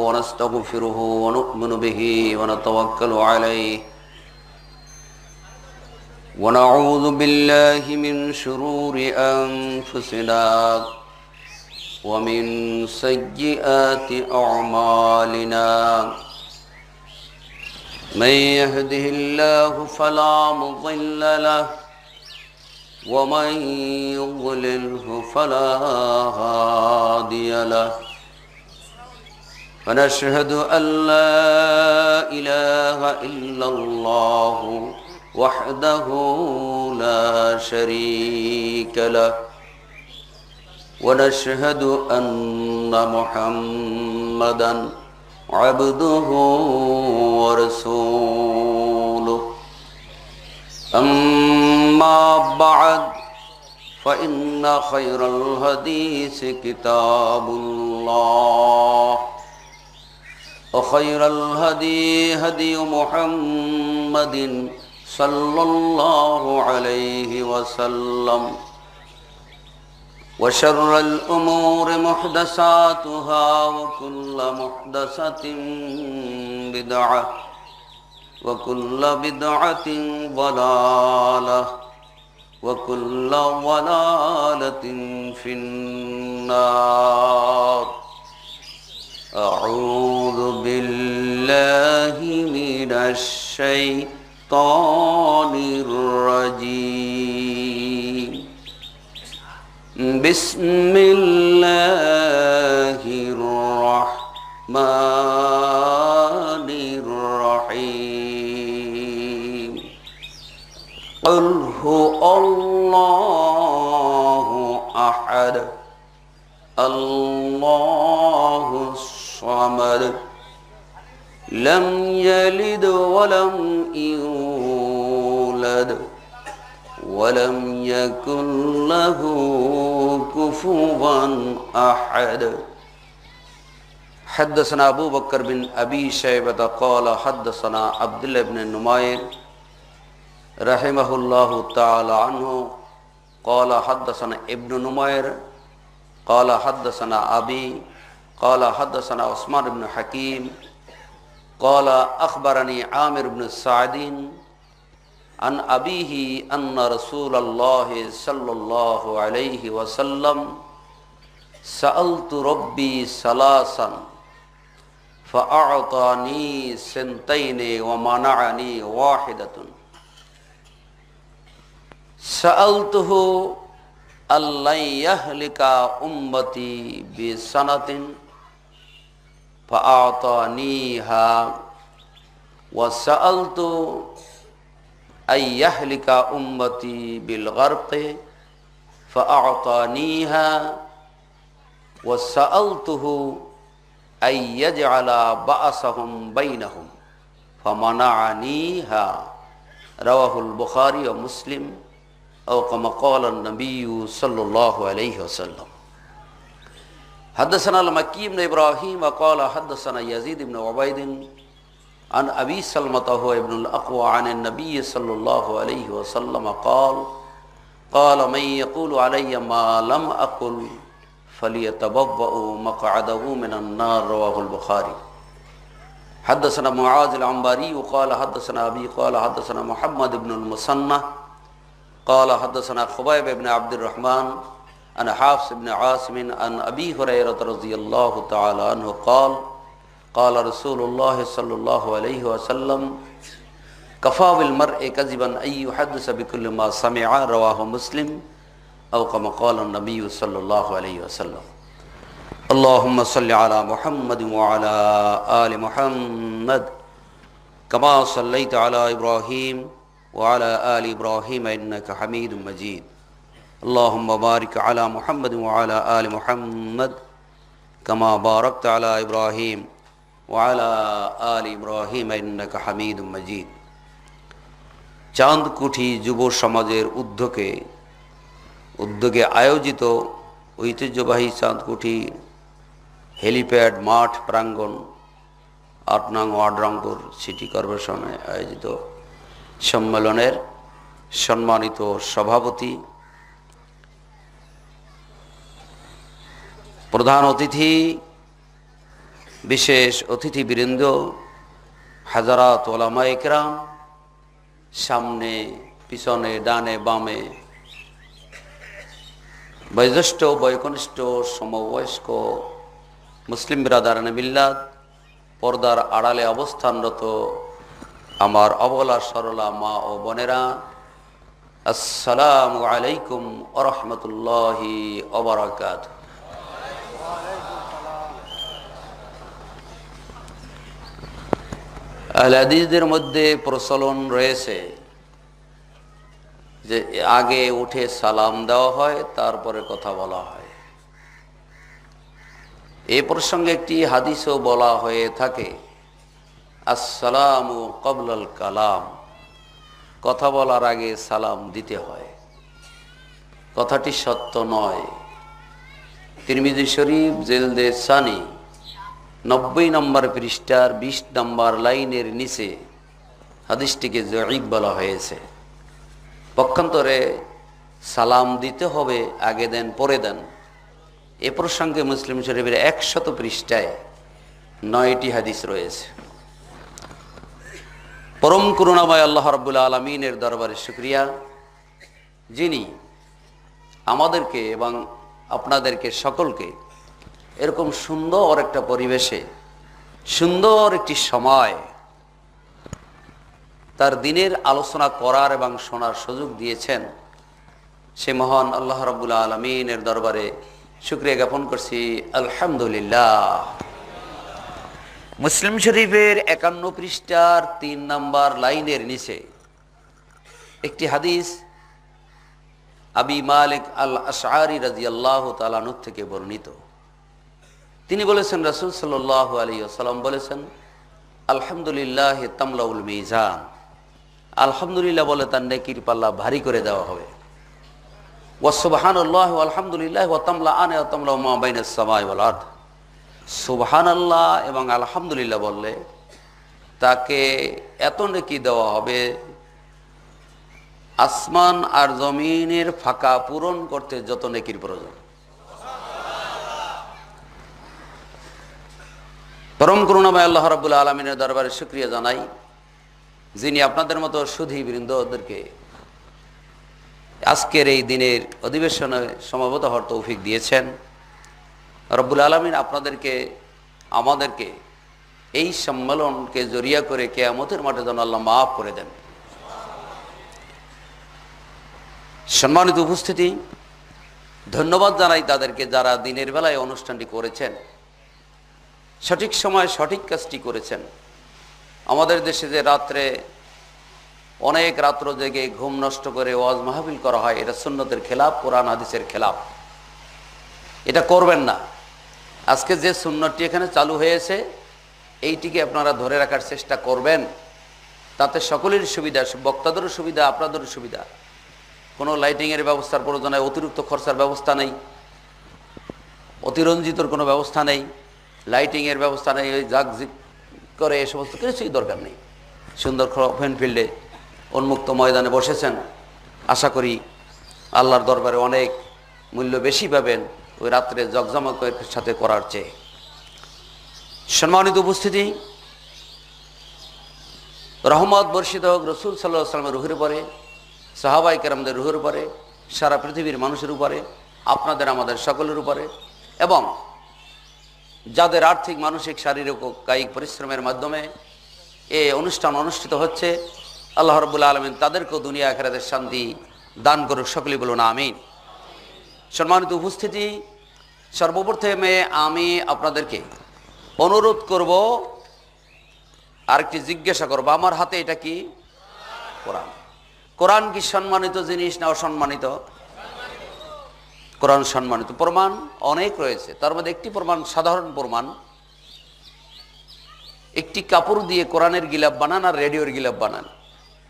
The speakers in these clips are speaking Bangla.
ونستغفره ونؤمن به ونتوكل عليه ونعوذ بالله من شرور أنفسنا ومن سيئات أعمالنا من يهده الله فلا مضل له ومن يضلله فلا هادي له ونشهد أن لا إله إلا الله وحده لا شريك له ونشهد أن محمدا عبده ورسوله أما بعد فإن خير الحديث كتاب الله وخير الهدي هدي محمد صلى الله عليه وسلم وشر الأمور محدثاتها وكل محدثة بدعة وكل بدعة ضلالة وكل ضلالة في النار أعوذ بالله من الشيطان الرجيم بسم الله الرحمن الرحيم قل هو الله أحد الله الصمد لم يلد ولم يولد ولم يكن له كفوا أحد حدثنا أبو بكر بن أبي شيبة قال حدثنا عبد الله بن نمير رحمه الله تعالى عنه قال حدثنا ابن نمير قال حدثنا أبي قال حدثنا عثمان بن حكيم قال أخبرني عامر بن سعد عن أبيه أن رسول الله صلى الله عليه وسلم سألت ربي ثلاثا فأعطاني سنتين ومنعني واحدة سألته أن لن يهلك أمتي بسنة فأعطانيها وسألت أن يهلك أمتي بالغرق فأعطانيها وسألته أن يجعل بأسهم بينهم فمنعنيها رواه البخاري ومسلم أو كما قال النبي صلى الله عليه وسلم حدثنا المكي بن إبراهيم وقال حدثنا يزيد بن عبيد عن أبي سلمة هو ابن الأقوى عن النبي صلى الله عليه وسلم قال من يقول علي ما لم أقل فليتبوأ مقعده من النار رواه البخاري حدثنا معاذ العنبري قال حدثنا أبي قال حدثنا محمد بن المثنى قال حدثنا خبيب بن عبد الرحمن عن حافص بن عاصم عن أبي هريرة رضي الله تعالى عنه قال رسول الله صلى الله عليه وسلم كفى بالمرء كذبا أن يحدث بكل ما سمع رواه مسلم أو كما قال النبي صلى الله عليه وسلم اللهم صل على محمد وعلى آل محمد كما صليت على إبراهيم وعلى آل إبراهيم إنك حميد مجيد اللهم بارك على محمد وعلى آل محمد كما باركت على إبراهيم وعلى آل إبراهيم إنك حميد مجيد চাঁদকুঠি যুব সমাজের উদ্যোগে আয়োজিত ঐতিহ্যবাহী চাঁদকুঠি হেলিপ্যাড মাঠ প্রাঙ্গণ ৮ নং ওয়ার্ড রংপুর সিটি কর্পোরেশনে আয়োজিত সম্মেলনের সম্মানিত সভাপতি, প্রধান অতিথি বিশেষ অতিথিবৃন্দ, হাজারাত ওলামায়ে কেরাম, সামনে পিছনে ডানে বামে বয়োজ্যেষ্ঠ বয়োকনিষ্ঠ সমবয়স্ক মুসলিম বিরাদারানে মিল্লাত, পর্দার আড়ালে অবস্থানরত আমার অবলা সরলা মা ও বোনেরা, আসসালামু আলাইকুম ওয়া রাহমাতুল্লাহি ওয়া বারাকাতুহু। আহলে হাদিসদের মধ্যে প্রচলন রয়েছে যে আগে উঠে সালাম দেওয়া হয়, তারপরে কথা বলা হয়। এই প্রসঙ্গে একটি হাদিসও বলা হয়ে থাকে, আসসালামু ক্বাবলাল কালাম, কথা বলার আগে সালাম দিতে হয়। কথাটি সত্য নয়। তিরমিজি শরীফ জিলদে সানি 90 নম্বর পৃষ্ঠার 20 নম্বর লাইনের নিচে হাদিসটিকে যঈফ বলা হয়েছে। পক্ষান্তরে সালাম দিতে হবে, আগে দেন পরে দেন, এ প্রসঙ্গে মুসলিম শরীফের 100 পৃষ্ঠায় 9টি হাদিস রয়েছে। পরম করুণাময় আল্লাহ রাব্বুল আলামিনের দরবারে শুকরিয়া, যিনি আমাদেরকে এবং আপনাদেরকে সকলকে এরকম সুন্দর একটা পরিবেশে, সুন্দর একটি সময় তার দিনের আলোচনা করার এবং শোনার সুযোগ দিয়েছেন। সে মহান আল্লাহ রাব্বুল আলামিনের দরবারে শুকরিয়া জ্ঞাপন করছি, আলহামদুলিল্লাহ। মুসলিম শরীফের 51 পৃষ্ঠার 3 নম্বর লাইনের নিচে একটি হাদিস আবি মালিক আল আশআরী রাদিয়াল্লাহু তাআলা আনহু থেকে বর্ণিত। তিনি বলেছেন, রাসূল সাল্লাল্লাহু আলাইহি ওয়াসাল্লাম বলেছেন, আলহামদুলিল্লাহ তামলাউল মিজান, আলহামদুলিল্লাহ বলে তার নেকির পাল্লা ভারী করে দেওয়া হবে। ওয়া সুবহানাল্লাহি ওয়া আলহামদুলিল্লাহ ওয়া তামলাআন ওয়া তামলাউ মা বাইনাস সামাই ওয়াল আরদ, সুবহানাল্লাহ এবং আলহামদুলিল্লাহ বললে তাকে এত নেকি দেওয়া হবে, আসমান আর জমিনের ফাঁকা পূরণ করতে যত নেকির প্রয়োজন। পরম করুণাময় আল্লাহ রাব্বুল আলামিনের দরবারে শুকরিয়া জানাই, যিনি আপনাদের মতো সুধীবৃন্দদেরকে আজকের এই দিনের অধিবেশনে সমবেত হওয়ার তৌফিক দিয়েছেন। রব্বুল আলামিন আপনাদেরকে আমাদেরকে এই সম্মেলনকে জরিয়া করে কিয়ামতের মাঠে যেন আল্লাহ মাফ করে দেন। সম্মানিত উপস্থিতি, ধন্যবাদ জানাই তাদেরকে যারা দিনের বেলায় অনুষ্ঠানটি করেছেন, সঠিক সময় সঠিক কাজটি করেছেন। আমাদের দেশে যে রাত্রে অনেক রাত্র জেগে ঘুম নষ্ট করে ওয়াজ মাহফিল করা হয়, এটা সুন্নতের খেলাফ, কোরআন হাদিসের খেলাফ। এটা করবেন না। আজকে যে সুন্নতটি এখানে চালু হয়েছে, এইটিকে আপনারা ধরে রাখার চেষ্টা করবেন। তাতে সকলের সুবিধা, বক্তাদেরও সুবিধা, আপনাদেরও সুবিধা। কোনো লাইটিংয়ের ব্যবস্থার প্রয়োজন নেই, অতিরিক্ত খরচার ব্যবস্থা নেই, অতিরঞ্জিতর কোনো ব্যবস্থা নেই, লাইটিংয়ের ব্যবস্থা নেই, ওই জাগজিগ করে এ সমস্ত কিছুই দরকার নেই। সুন্দর ওপেন ফিল্ডে উন্মুক্ত ময়দানে বসেছেন, আশা করি আল্লাহর দরবারে অনেক মূল্য বেশি পাবেন ওই রাত্রে জগজমকের সাথে করার চেয়ে। সম্মানিত উপস্থিতি, রহমত বর্ষিত হোক রাসূল সাল্লাল্লাহু আলাইহি ওয়াসাল্লামের রুহের উপরে, সাহাবায়ে কেরামদের রুহের উপরে, সারা পৃথিবীর মানুষের উপরে, আপনাদের আমাদের সকলের উপরে, এবং যাদের আর্থিক, মানসিক, শারীরিক ও কায়িক পরিশ্রমের মাধ্যমে এই অনুষ্ঠান অনুষ্ঠিত হচ্ছে, আল্লাহ রাব্বুল আলামিন তাদেরকেও দুনিয়া আখিরাতের শান্তি দান করুক, সকলেই বলুন আমিন। সম্মানিত উপস্থিতি, সর্বপ্রথমে আমি আপনাদেরকে অনুরোধ করব, আরেকটি জিজ্ঞাসা করব, আমার হাতে এটা কি? কোরআন। কোরআন কি সম্মানিত জিনিস না অসম্মানিত? কোরআন সম্মানিত। প্রমাণ অনেক রয়েছে, তার মধ্যে একটি প্রমাণ, সাধারণ প্রমাণ, একটি কাপড় দিয়ে কোরআনের গিলাপ বানান আর রেডিওর গিলাপ বানান।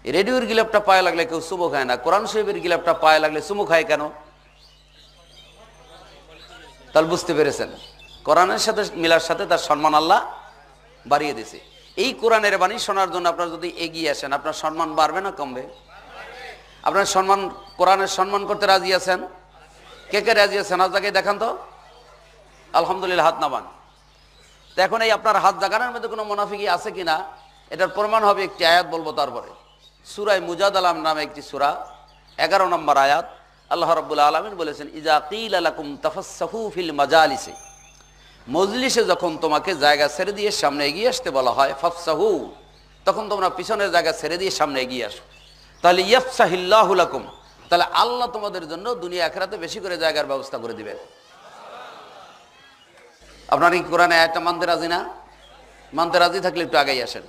রেডিওর গিলাপটা পায়ে লাগলে কেউ চুমু খায় না, কোরআন শরীফের গিলাপটা পায়ে লাগলে চুমু খায় কেন? তাহলে বুঝতে পেরেছেন, কোরআনের সাথে মিলার সাথে তার সম্মান আল্লাহ বাড়িয়ে দিয়েছে। এই কোরআনের বাণী শোনার জন্য আপনারা যদি এগিয়ে আসেন, আপনার সম্মান বাড়বে না কমবে? আপনার সম্মান, কোরআনের সম্মান করতে রাজি আছেন? কে কে রাজি আছেন? আজ আগে দেখান তো, আলহামদুলিল্লাহ, হাত নামান। তো এখন এই আপনার হাত জাগানোর মধ্যে কোনো মুনাফিকি আছে কিনা এটার প্রমাণ হবে একটি আয়াত বলবো। তারপরে সূরা মুজাদালা নামে একটি সূরা 11 নম্বর আয়াত, আল্লাহ রাব্বুল আলামিন বলেছেন, ইজা কিলা লাকুম তাফাসসাহু ফিল মাজালিসি, মজলিসে যখন তোমাকে জায়গা ছেড়ে দিয়ে সামনে এগিয়ে আসতে বলা হয়, ফাফসাহু, তখন তোমরা পিছনের জায়গা ছেড়ে দিয়ে সামনে এগিয়ে আসো। তাহলে ইয়াফসাহিল্লাহু লাকুম, তাহলে আল্লাহ তোমাদের জন্য দুনিয়া আখিরাতে বেশি করে জায়গার ব্যবস্থা করে দিবেন। আপনারা কি কোরআনে আয়াতটা মানতে রাজি না? মানতে রাজি থাকলে একটু আগেই আসেন।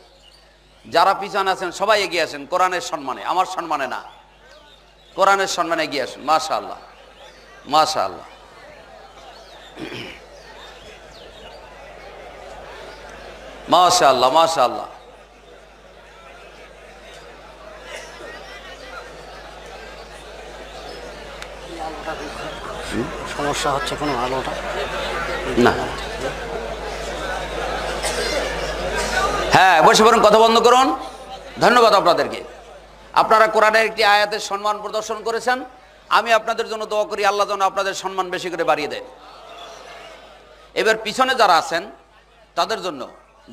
যারা পিছনে আছেন সবাই এগিয়ে আসেন, কোরআনের সম্মানে, আমার সম্মানে না, কোরআনের সম্মানে এগিয়ে আসেন। মাশাআল্লাহ, মাশাআল্লাহ। মাশাআল্লাহ, মাশাআল্লাহ। সমস্যা হচ্ছে কোনো আলোটা না, হ্যাঁ বসে পড়ুন, কথা বন্ধ করুন। ধন্যবাদ আপনাদেরকে, আপনারা কোরআনের একটি আয়াতের সম্মান প্রদর্শন করেছেন। আমি আপনাদের জন্য দোয়া করি আল্লাহ যেন আপনাদের সম্মান বেশি করে বাড়িয়ে দেয়। এবার পিছনে যারা আছেন তাদের জন্য,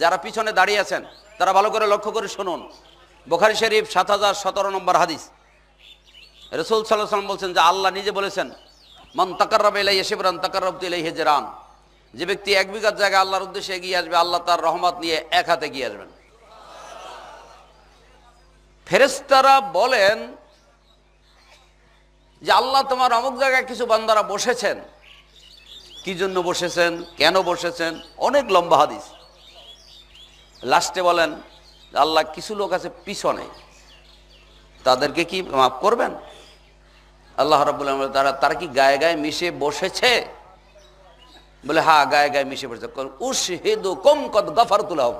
যারা পিছনে দাঁড়িয়ে আছেন তারা ভালো করে লক্ষ্য করে শুনুন। বুখারী শরীফ 7017 নম্বর হাদিস, রাসূল সাল্লাল্লাহু আলাইহি ওয়াসাল্লাম বলছেন যে আল্লাহ নিজে বলেছেন, মান তাকাররাবা ইলাইয়া শিবরান তাকাররাবতু ইলাইহি জিরান, যে ব্যক্তি 1 বিঘা জায়গা আল্লাহর উদ্দেশ্যে এগিয়ে আসবে, আল্লাহ তার রহমত নিয়ে 1 হাতে এগিয়ে আসবেন। ফেরেশতারা বলেন যে আল্লাহ তোমার অমুক জায়গায় কিছু বান্দারা বসেছেন, কি জন্য বসেছেন, কেন বসেছেন, অনেক লম্বা হাদিস। লাস্টে বলেন আল্লাহ কিছু লোক আছে পিছনে, তাদেরকে কি মাফ করবেন? আল্লাহ রাব্বুল আলামিন তারা কি গায়ে গায়ে মিশে বসেছে? বলে হ্যাঁ, গায়ে গায়ে মিশে বসেছে। উশহিদুকুম কদ গাফারতু লাহুম,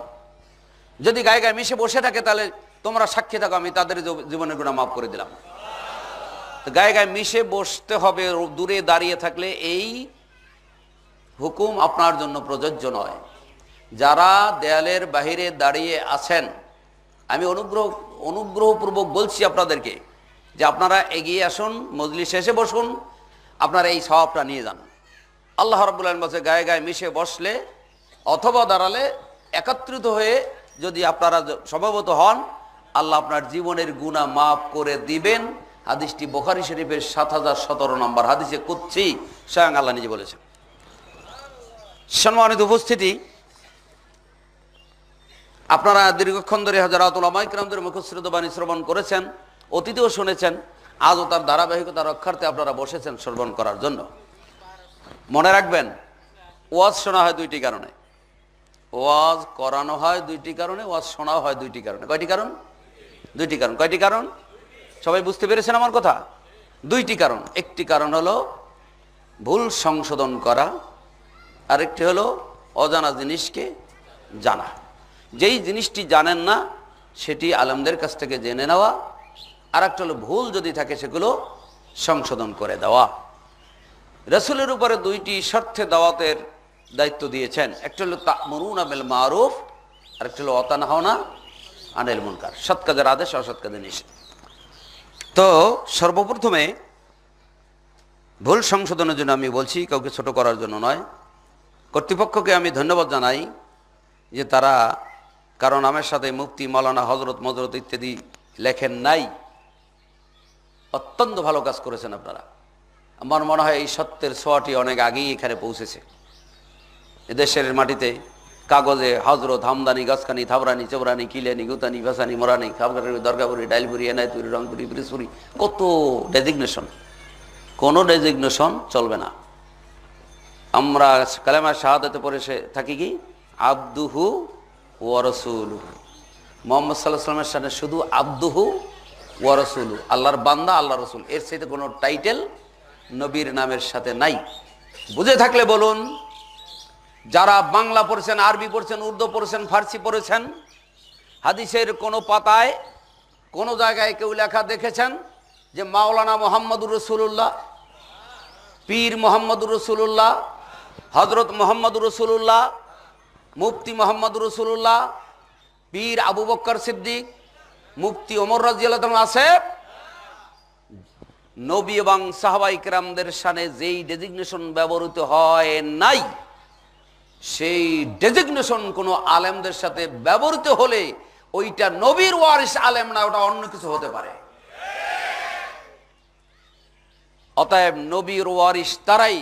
যদি গায়ে গায়ে মিশে বসে থাকে তাহলে তোমরা সাক্ষী থাকো, আমি তাদের জীবনের গুনাহ মাফ করে দিলাম। তো গায়ে গায়ে মিশে বসতে হবে, দূরে দাঁড়িয়ে থাকলে এই হুকুম আপনার জন্য প্রযোজ্য নয়। যারা দেয়ালের বাহিরে দাঁড়িয়ে আছেন, আমি অনুগ্রহপূর্বক বলছি আপনাদেরকে যে আপনারা এগিয়ে আসুন, মজলিসে এসে বসুন, আপনারা এই সওয়াবটা নিয়ে যান। আল্লাহ রাব্বুল আলামিন বলেছে গায়ে গায়ে মিশে বসলে অথবা দাঁড়ালে একত্রিত হয়ে যদি আপনারা সমবেত হন, আল্লাহ আপনার জীবনের গুনাহ মাফ করে দিবেন। হাদিসটি বুখারী শরীফের 7017 নম্বর হাদিসে কুদসি, স্বয়ং আল্লাহ নিজে বলেছেন। সম্মানিত উপস্থিতি, আপনারা দীর্ঘক্ষণ ধরে হযরত উলামায়ে কিরামদের মুখশ্রিত বাণী শ্রবণ করেছেন, অতীতেও শুনেছেন, আজও তার ধারাবাহিকতা রক্ষার্থে আপনারা বসেছেন শ্রবণ করার জন্য। মনে রাখবেন, ওয়াজ শোনা হয় 2টি কারণে, ওয়াজ করানো হয় 2টি কারণে, ওয়াজ শোনাও হয় 2টি কারণে। কয়টি কারণ? 2টি কারণ। কয়টি কারণ? সবাই বুঝতে পেরেছেন আমার কথা? 2টি কারণ। একটি কারণ হলো ভুল সংশোধন করা, আরেকটি হলো অজানা জিনিসকে জানা। যেই জিনিসটি জানেন না সেটি আলেমদের কাছ থেকে জেনে নেওয়া, আর একটা হলো ভুল যদি থাকে সেগুলো সংশোধন করে দেওয়া। রাসূলের উপরে 2টি শর্তে দাওয়াতের দায়িত্ব দিয়েছেন, একটা হলো তা'মুরুনা বিল মারুফ, আর একটা হলো অতানহাউনা আনিল মুনকার, সৎ কাজের আদেশ, অসৎ কাজের নিষেধ। তো সর্বপ্রথমে ভুল সংশোধনের জন্য আমি বলছি, কাউকে ছোট করার জন্য নয়। কর্তৃপক্ষকে আমি ধন্যবাদ জানাই যে তারা কারো নামের সাথে মুফতি, মাওলানা, হযরত, মজরত ইত্যাদি লেখেন নাই। অত্যন্ত ভালো কাজ করেছেন আপনারা। আমার মনে হয় এই সত্যের ছোঁয়াটি অনেক আগেই এখানে পৌঁছেছে। এদেশের মাটিতে কাগজে হযরত, হামদানি, গাছখানি, থাবরানি, চৌরানি, কিলানি, গুতানি, ভাসানি, মোরানি, খাবগারি, দরগাপুরি, ডাইলপুরি, এনায়তুরি, রংপুরি, পিরিসপুরি, কত ডেজিগনেশন। কোনো ডেজিগনেশন চলবে না। আমরা কালেমা শাহাদাতে পড়ে থাকি কি আবদুহু ওয়া রাসূলুহু। মুহাম্মদ সাল্লাল্লাহু আলাইহি ওয়াসাল্লামের সাথে শুধু আবদুহু ওয়া রাসূলুহু, আল্লাহর বান্দা, আল্লাহর রাসূল, এর সাথে কোনো টাইটেল নবীর নামের সাথে নাই। বুঝে থাকলে বলুন। যারা বাংলা পড়েছেন, আরবি পড়েছেন, উর্দু পড়েছেন, ফার্সি পড়েছেন, হাদিসের কোনো পাতায় কোনো জায়গায় কেউ লেখা দেখেছেন যে মাওলানা মুহাম্মদুর রাসূলুল্লাহ, পীর মুহাম্মদুর রাসূলুল্লাহ, হযরত মুহাম্মদুর রাসূলুল্লাহ, মুফতি মুহাম্মদুর রাসূলুল্লাহ, পীর আবু বকর সিদ্দিক, মুফতি ওমর রাদিয়াল্লাহু তাআলা আছে? নবী এবং সাহাবায়ে কেরামদের শানে যেই ডেজিগনেশন ব্যবহৃত হয় নাই, সেই ডেজিগনেশন কোনো আলেমদের সাথে ব্যবহৃত হলে ওইটা নবীর ওয়ারিস আলেম না, ওটা অন্য কিছু হতে পারে। অতএব নবীর ওয়ারিস তারাই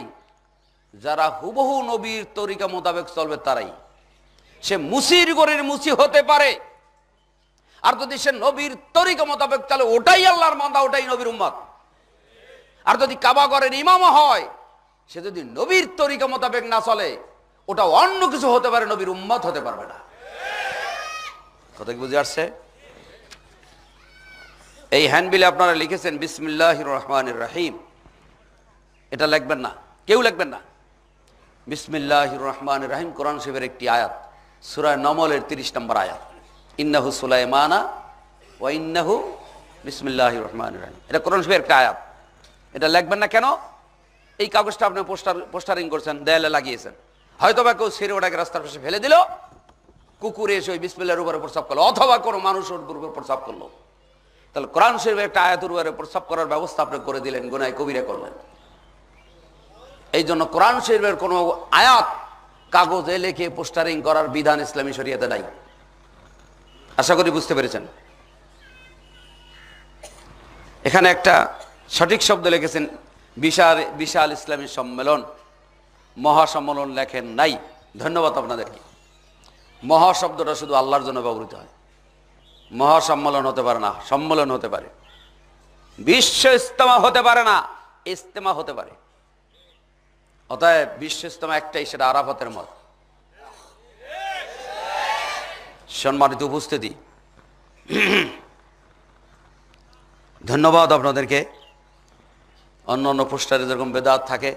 যারা হুবহু নবীর তরিকা মোতাবেক চলবে, তারাই। সে মুসির গরের মুসি হতে পারে, আর যদি সে নবীর তরিকা মোতাবেক চলে ওটাই আল্লাহর বান্দা, ওটাই নবীর উম্মত। আর যদি কাবা ঘরের ইমাম হয়, সে যদি নবীর তরিকা মোতাবেক না চলে ওটা অন্য কিছু হতে পারে, নবীর উম্মত হতে পারবে না। কথা কি বুঝে আসছে? এই হ্যান্ডবিলে আপনারা লিখেছেন বিসমিল্লাহির রহমানির রহিম, এটা লিখবেন না, কেউ লিখবেন না। বিসমিল্লাহির রহমানির রহিম কোরআন শরীফের একটি আয়াত, সূরা নমলের 30 নম্বর আয়াত, ইন্নাহু সুলাইমানা ওয়া ইন্নাহু বিসমিল্লাহির রহমানির রহিম। এটা কোরআন শরীফের একটা আয়াত, এটা লিখবেন না। কেন? এই কাগজটা আপনি পোস্টারিং করছেন, দেয়ালে লাগিয়েছেন, হয়তো বা কেউ ছেড়ে ওটাকে রাস্তার পাশে ফেলে দিল, কুকুরে এসে ওই বিসমিল্লাহর উপরে প্রস্রাব করলো, অথবা কোনো মানুষ ওর উপরে প্রস্রাব করলো, তাহলে কোরআন শরীফের একটা আয়াতের উপরে প্রস্রাব করার ব্যবস্থা আপনি করে দিলেন, গুনাহ কবিরা করলেন। এই জন্য কোরআন শরীফের কোনো আয়াত কাগজে লিখে পোস্টারিং করার বিধান ইসলামী শরীয়তে নাই। আশা করি বুঝতে পেরেছেন। এখানে একটা সঠিক শব্দ লিখেছেন বিশাল ইসলামী সম্মেলন, মহাসম্মেলন লেখেন নাই। ধন্যবাদ আপনাদেরকে। মহা শব্দটা শুধু আল্লাহর জন্য ব্যবহৃত হয়, মহাসম্মেলন হতে পারে না, সম্মেলন হতে পারে। বিশ্ব ইজতেমা হতে পারে না, ইজতেমা হতে পারে। অতএব বিশ্ব ইজতেমা একটাই, সেটা আরাফাতের মত। সম্মানিত উপস্থিতি, ধন্যবাদ আপনাদেরকে। অন্য অন্য পোস্টারে যেরকম বেদাত থাকে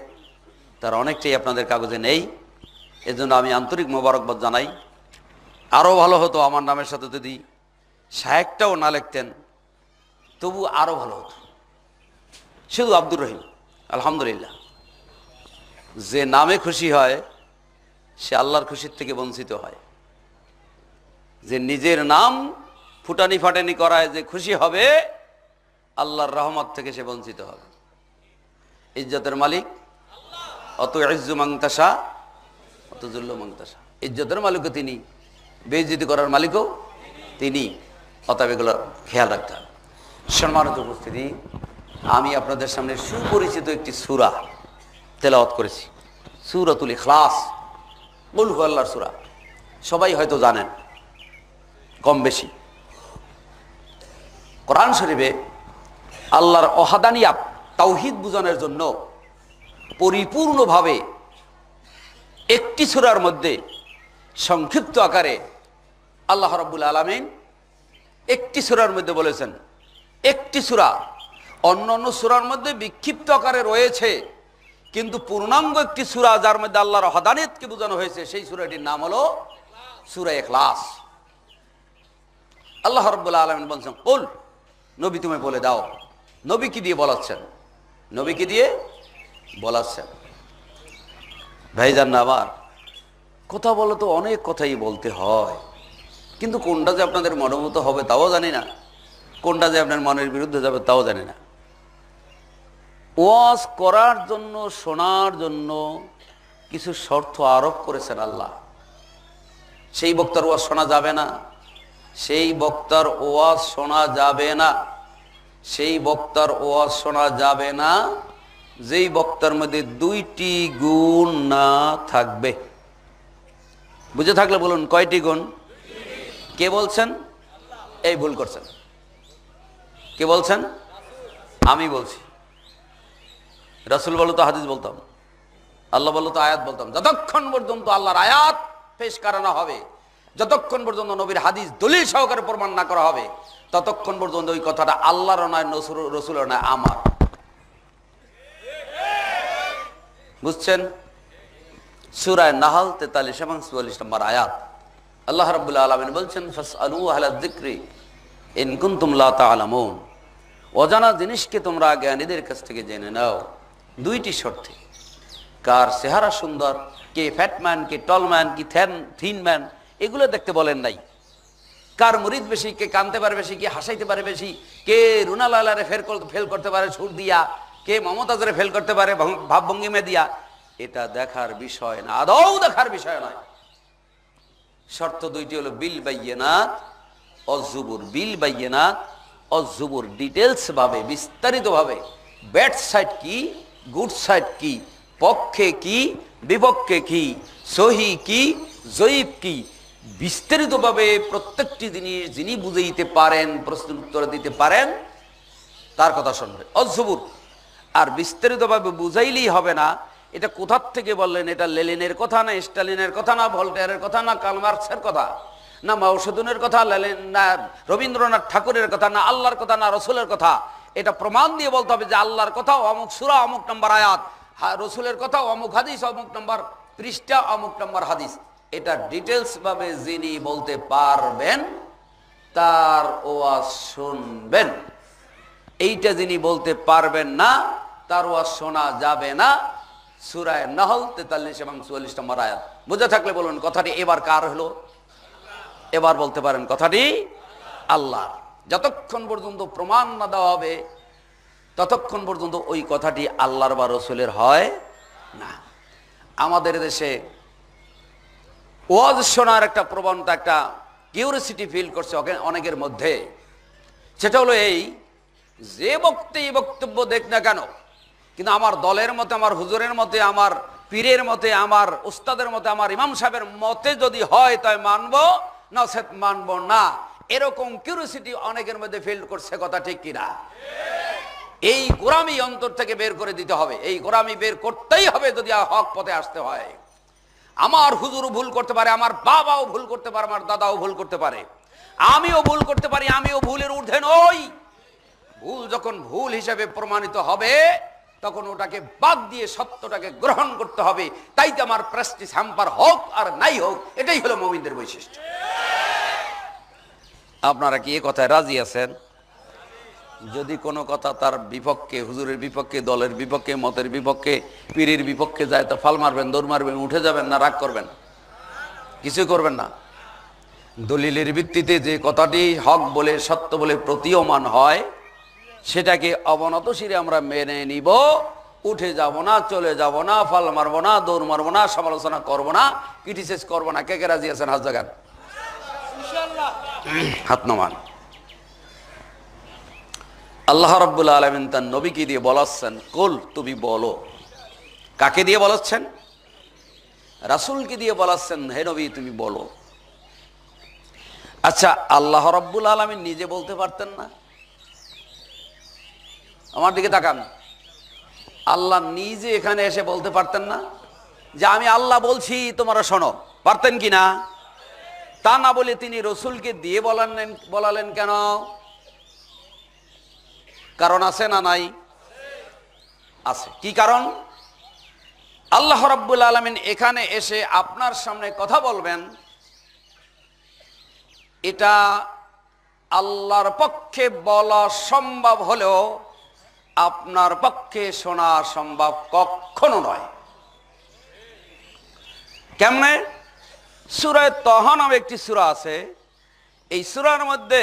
তার অনেকটাই আপনাদের কাগজে নেই, এজন্য আমি আন্তরিক মোবারকবাদ জানাই। আরও ভালো হতো আমার নামের সাথে যদি শায়েকটাও না লিখতেন, তবু আরও ভালো হতো। শুধু আব্দুর রহিম, আলহামদুলিল্লাহ। যে নামে খুশি হয় সে আল্লাহর খুশির থেকে বঞ্চিত হয়। যে নিজের নাম ফুটানি ফাটানি করায় যে খুশি হবে, আল্লাহর রহমত থেকে সে বঞ্চিত হবে। ইজ্জতের মালিক অত ইজ্জু মাংতাসা অত জুল্লু মাংতাসা। ইজ্জতের মালিকও তিনি, বেইজ্জতি করার মালিকও তিনি। অতএব এগুলো খেয়াল রাখতে হবে। সম্মানিত উপস্থিতি, আমি আপনাদের সামনে সুপরিচিত একটি সূরা তেলাওয়াত করেছি, সূরাতুল ইখলাস, কুল হুয়াল্লাহর সূরা। সবাই হয়তো জানেন কম বেশি। কোরআন শরীফে আল্লাহর ওয়াহদানিয়াত তাওহীদ বুঝানোর জন্য পরিপূর্ণভাবে একটি সূরার মধ্যে সংক্ষিপ্ত আকারে আল্লাহ রাব্বুল আলামিন একটি সূরার মধ্যে বলেছেন। একটি সূরা, অন্য অন্য সূরার মধ্যে বিক্ষিপ্ত আকারে রয়েছে, কিন্তু পূর্ণাঙ্গ একটি সূরা যার মধ্যে আল্লাহর ওয়াহদানিয়াতকে বোঝানো হয়েছে, সেই সূরাটির নাম হলো সূরা ইখলাস। আল্লাহ রাব্বুল আলামিন বলছেন, কুল, নবী তুমি বলে দাও। নবী কি দিয়ে বলাচ্ছেন? নবী কি দিয়ে বলাচ্ছেন? ভাইজান না আমার, কথা বলো তো অনেক কথাই বলতে হয়, কিন্তু কোনটা যে আপনাদের মনোভূত হবে তাও জানি না, কোনটা যে আপনার মনের বিরুদ্ধে যাবে তাও জানি না। ওয়াজ করার জন্য, শোনার জন্য কিছু শর্ত আরোপ করেছেন আল্লাহ। সেই বক্তার ওয়াজ শোনা যাবে না, সেই বক্তার ওয়াজ শোনা যাবে না, সেই বক্তার ওয়াজ শোনা যাবে না যেই বক্তার মধ্যে দুইটি গুণ না থাকবে। বুঝে থাকলে বলুন কয়টি গুণ? কে বলছেন? এই ভুল করছেন। কে বলছেন? আমি বলছি। রাসূল বলো তো হাদিস বলতাম, আল্লাহ বলো তো আয়াত বলতাম। যতক্ষণ পর্যন্ত আল্লাহর আয়াত পেশ করানো হবে, যতক্ষণ পর্যন্ত নবীর হাদিস দলিল সহকারে প্রমাণ না করা হবে, ততক্ষণ পর্যন্ত ওই কথাটা আল্লাহর নয়, রসুলের নয়, আমার। বুঝছেন? সূরা নাহল 43 এবং 44 নম্বর আয়াত আল্লাহ রাব্বুল আলামিন বলছেন, ফাসআলু আহলা যিকরি ইন কুনতুম লা তা'লামুন। অজানা জিনিসকে তোমরা জ্ঞানীদের কাছ থেকে জেনে নাও দুইটি শর্তে। কার চেহারা সুন্দর, কে ফ্যাটম্যান, কে টলম্যান, কি থিন ম্যান, এগুলো দেখতে বলেন নাই। কার মুরিদ বেশি, কে কানতে পারে বেশি, কে হাসাইতে পারে বেশি, কে রুনালালারে ফেল করতে পারে সুর দিয়া, কে মমতাজরে ফেল করতে পারে ভাবভঙ্গিমে দিয়া, এটা দেখার বিষয় না, আদৌ দেখার বিষয় নয়। শর্ত দুইটি হলো বিল বাইয়িনাত অজ-জুবুর। বিল বাইয়িনাত অজ-জুবুর, ডিটেলস ভাবে, বিস্তারিত ভাবে, ব্যাড সাইড কি, গুড সাইড কি, পক্ষে কি, বিপক্ষে কি, সহি কি, জয়ীফ কি, বিস্তারিতভাবে প্রত্যেকটি জিনিস যিনি বুঝাইতে পারেন, প্রশ্নের উত্তর দিতে পারেন, তার কথা শুনবে অজ-জুবুর। আর বিস্তারিতভাবে বুঝাইলেই হবে না। এটা কোথার থেকে বললেন? এটা লেনিনের কথা না, স্টালিনের কথা না, ভলটেয়ারের কথা না, কার্ল মার্কসের কথা না, মাও সেতুনের কথা, লেনিন না, রবীন্দ্রনাথ ঠাকুরের কথা না, আল্লাহর কথা না, রসুলের কথা। এটা প্রমাণ দিয়ে বলতে হবে যে আল্লাহর কথা অমুক সূরা অমুক নম্বর আয়াত, রসুলের কথা অমুক হাদিস অমুক নম্বর পৃষ্ঠা অমুক নম্বর হাদিস। এটা ডিটেলস ভাবে যিনি বলতে পারবেন তার ওয়াজ শুনবেন। এইটা যিনি বলতে পারবেন না তার ওয়াজ শোনা যাবে না। সূরা নাহল 43 এবং 44 নম্বর আয়াত। বুঝে থাকলে বলুন কথাটি এবার কার হলো? এবার বলতে পারেন কথাটি আল্লাহর। যতক্ষণ পর্যন্ত প্রমাণ না দেওয়া হবে ততক্ষণ পর্যন্ত ওই কথাটি আল্লাহর বা রসুলের হয় না। আমাদের দেশে ওয়াজ শোনার একটা প্রবণতা, একটা কিউরিসিটি ফিল করছে অনেকের মধ্যে। সেটা হলো এই, যে বক্তব্য দেখ না কেন, কিন্তু আমার দলের মতে, আমার হুজুরের মতে, আমার পীরের মতে, আমার উস্তাদের মতে, আমার ইমাম সাহেবের মতে যদি হয় তাই মানবো, না সে মানবো না। এরকম কিউরিসিটি অনেকের মধ্যে ফিল করছে, কথা ঠিক কিনা? এই গোরামি অন্তর থেকে বের করে দিতে হবে। এই গোরামি বের করতেই হবে যদি হক পথে আসতে হয়। আমার হুজুরও ভুল করতে পারে, আমার বাবাও ভুল করতে পারে, আমার দাদাও ভুল করতে পারে, আমিও ভুল করতে পারি, আমিও ভুলের ঊর্ধ্বে নই। ভুল যখন ভুল হিসেবে প্রমাণিত হবে তখন ওটাকে বাদ দিয়ে সত্যটাকে গ্রহণ করতে হবে। তাইতে আমার প্রেস্টিজ হ্যাম্পার হোক আর নাই হোক, এটাই হলো মুমিনদের বৈশিষ্ট্য। আপনারা কি এই কথায় রাজি আছেন? যদি কোনো কথা তার বিপক্ষে, হুজুরের বিপক্ষে, দলের বিপক্ষে, মতের বিপক্ষে, পীরের বিপক্ষে যায় তো ফাল মারবেন, দৌড় মারবেন, উঠে যাবেন না রাগ করবেন? কিছু করবেন না। দলিলের ভিত্তিতে যে কথাটি হক বলে, সত্য বলে প্রতীয়মান হয় সেটাকে অবনত শিরে আমরা মেনে নিব। উঠে যাব না, চলে যাব না, ফাল মারবো না, দৌড় মারবো না, সমালোচনা করবো না, ক্রিটিসাইজ করবো না। কে কে রাজি আছেন? হাত জাগান, হাত নামান। আল্লাহ রাব্বুল আলামিন তার নবীকে দিয়ে বলাচ্ছেন, কুল, তুমি বলো। কাকে দিয়ে বলাচ্ছেন? রাসূলকে দিয়ে বলাচ্ছেন, হে নবী তুমি বলো। আচ্ছা, আল্লাহ রাব্বুল আলামিন নিজে বলতে পারতেন না? আমার দিকে তাকান। আল্লাহ নিজে এখানে এসে বলতে পারতেন না যে আমি আল্লাহ বলছি তোমরা শোনো? পারতেন কি না? তা না বলে তিনি রসুলকে দিয়ে বলালেন কেন? কারণ আছে না নাই? আছে। কি কারণ? আল্লাহ রাব্বুল আলামিন এখানে এসে আপনার সামনে কথা বলবেন, এটা আল্লাহর পক্ষে বলা সম্ভব হলেও আপনার পক্ষে শোনা সম্ভব কখনো নয়। কেমনে? সূরা তাহা নামে একটি সূরা আছে। এই সূরার মধ্যে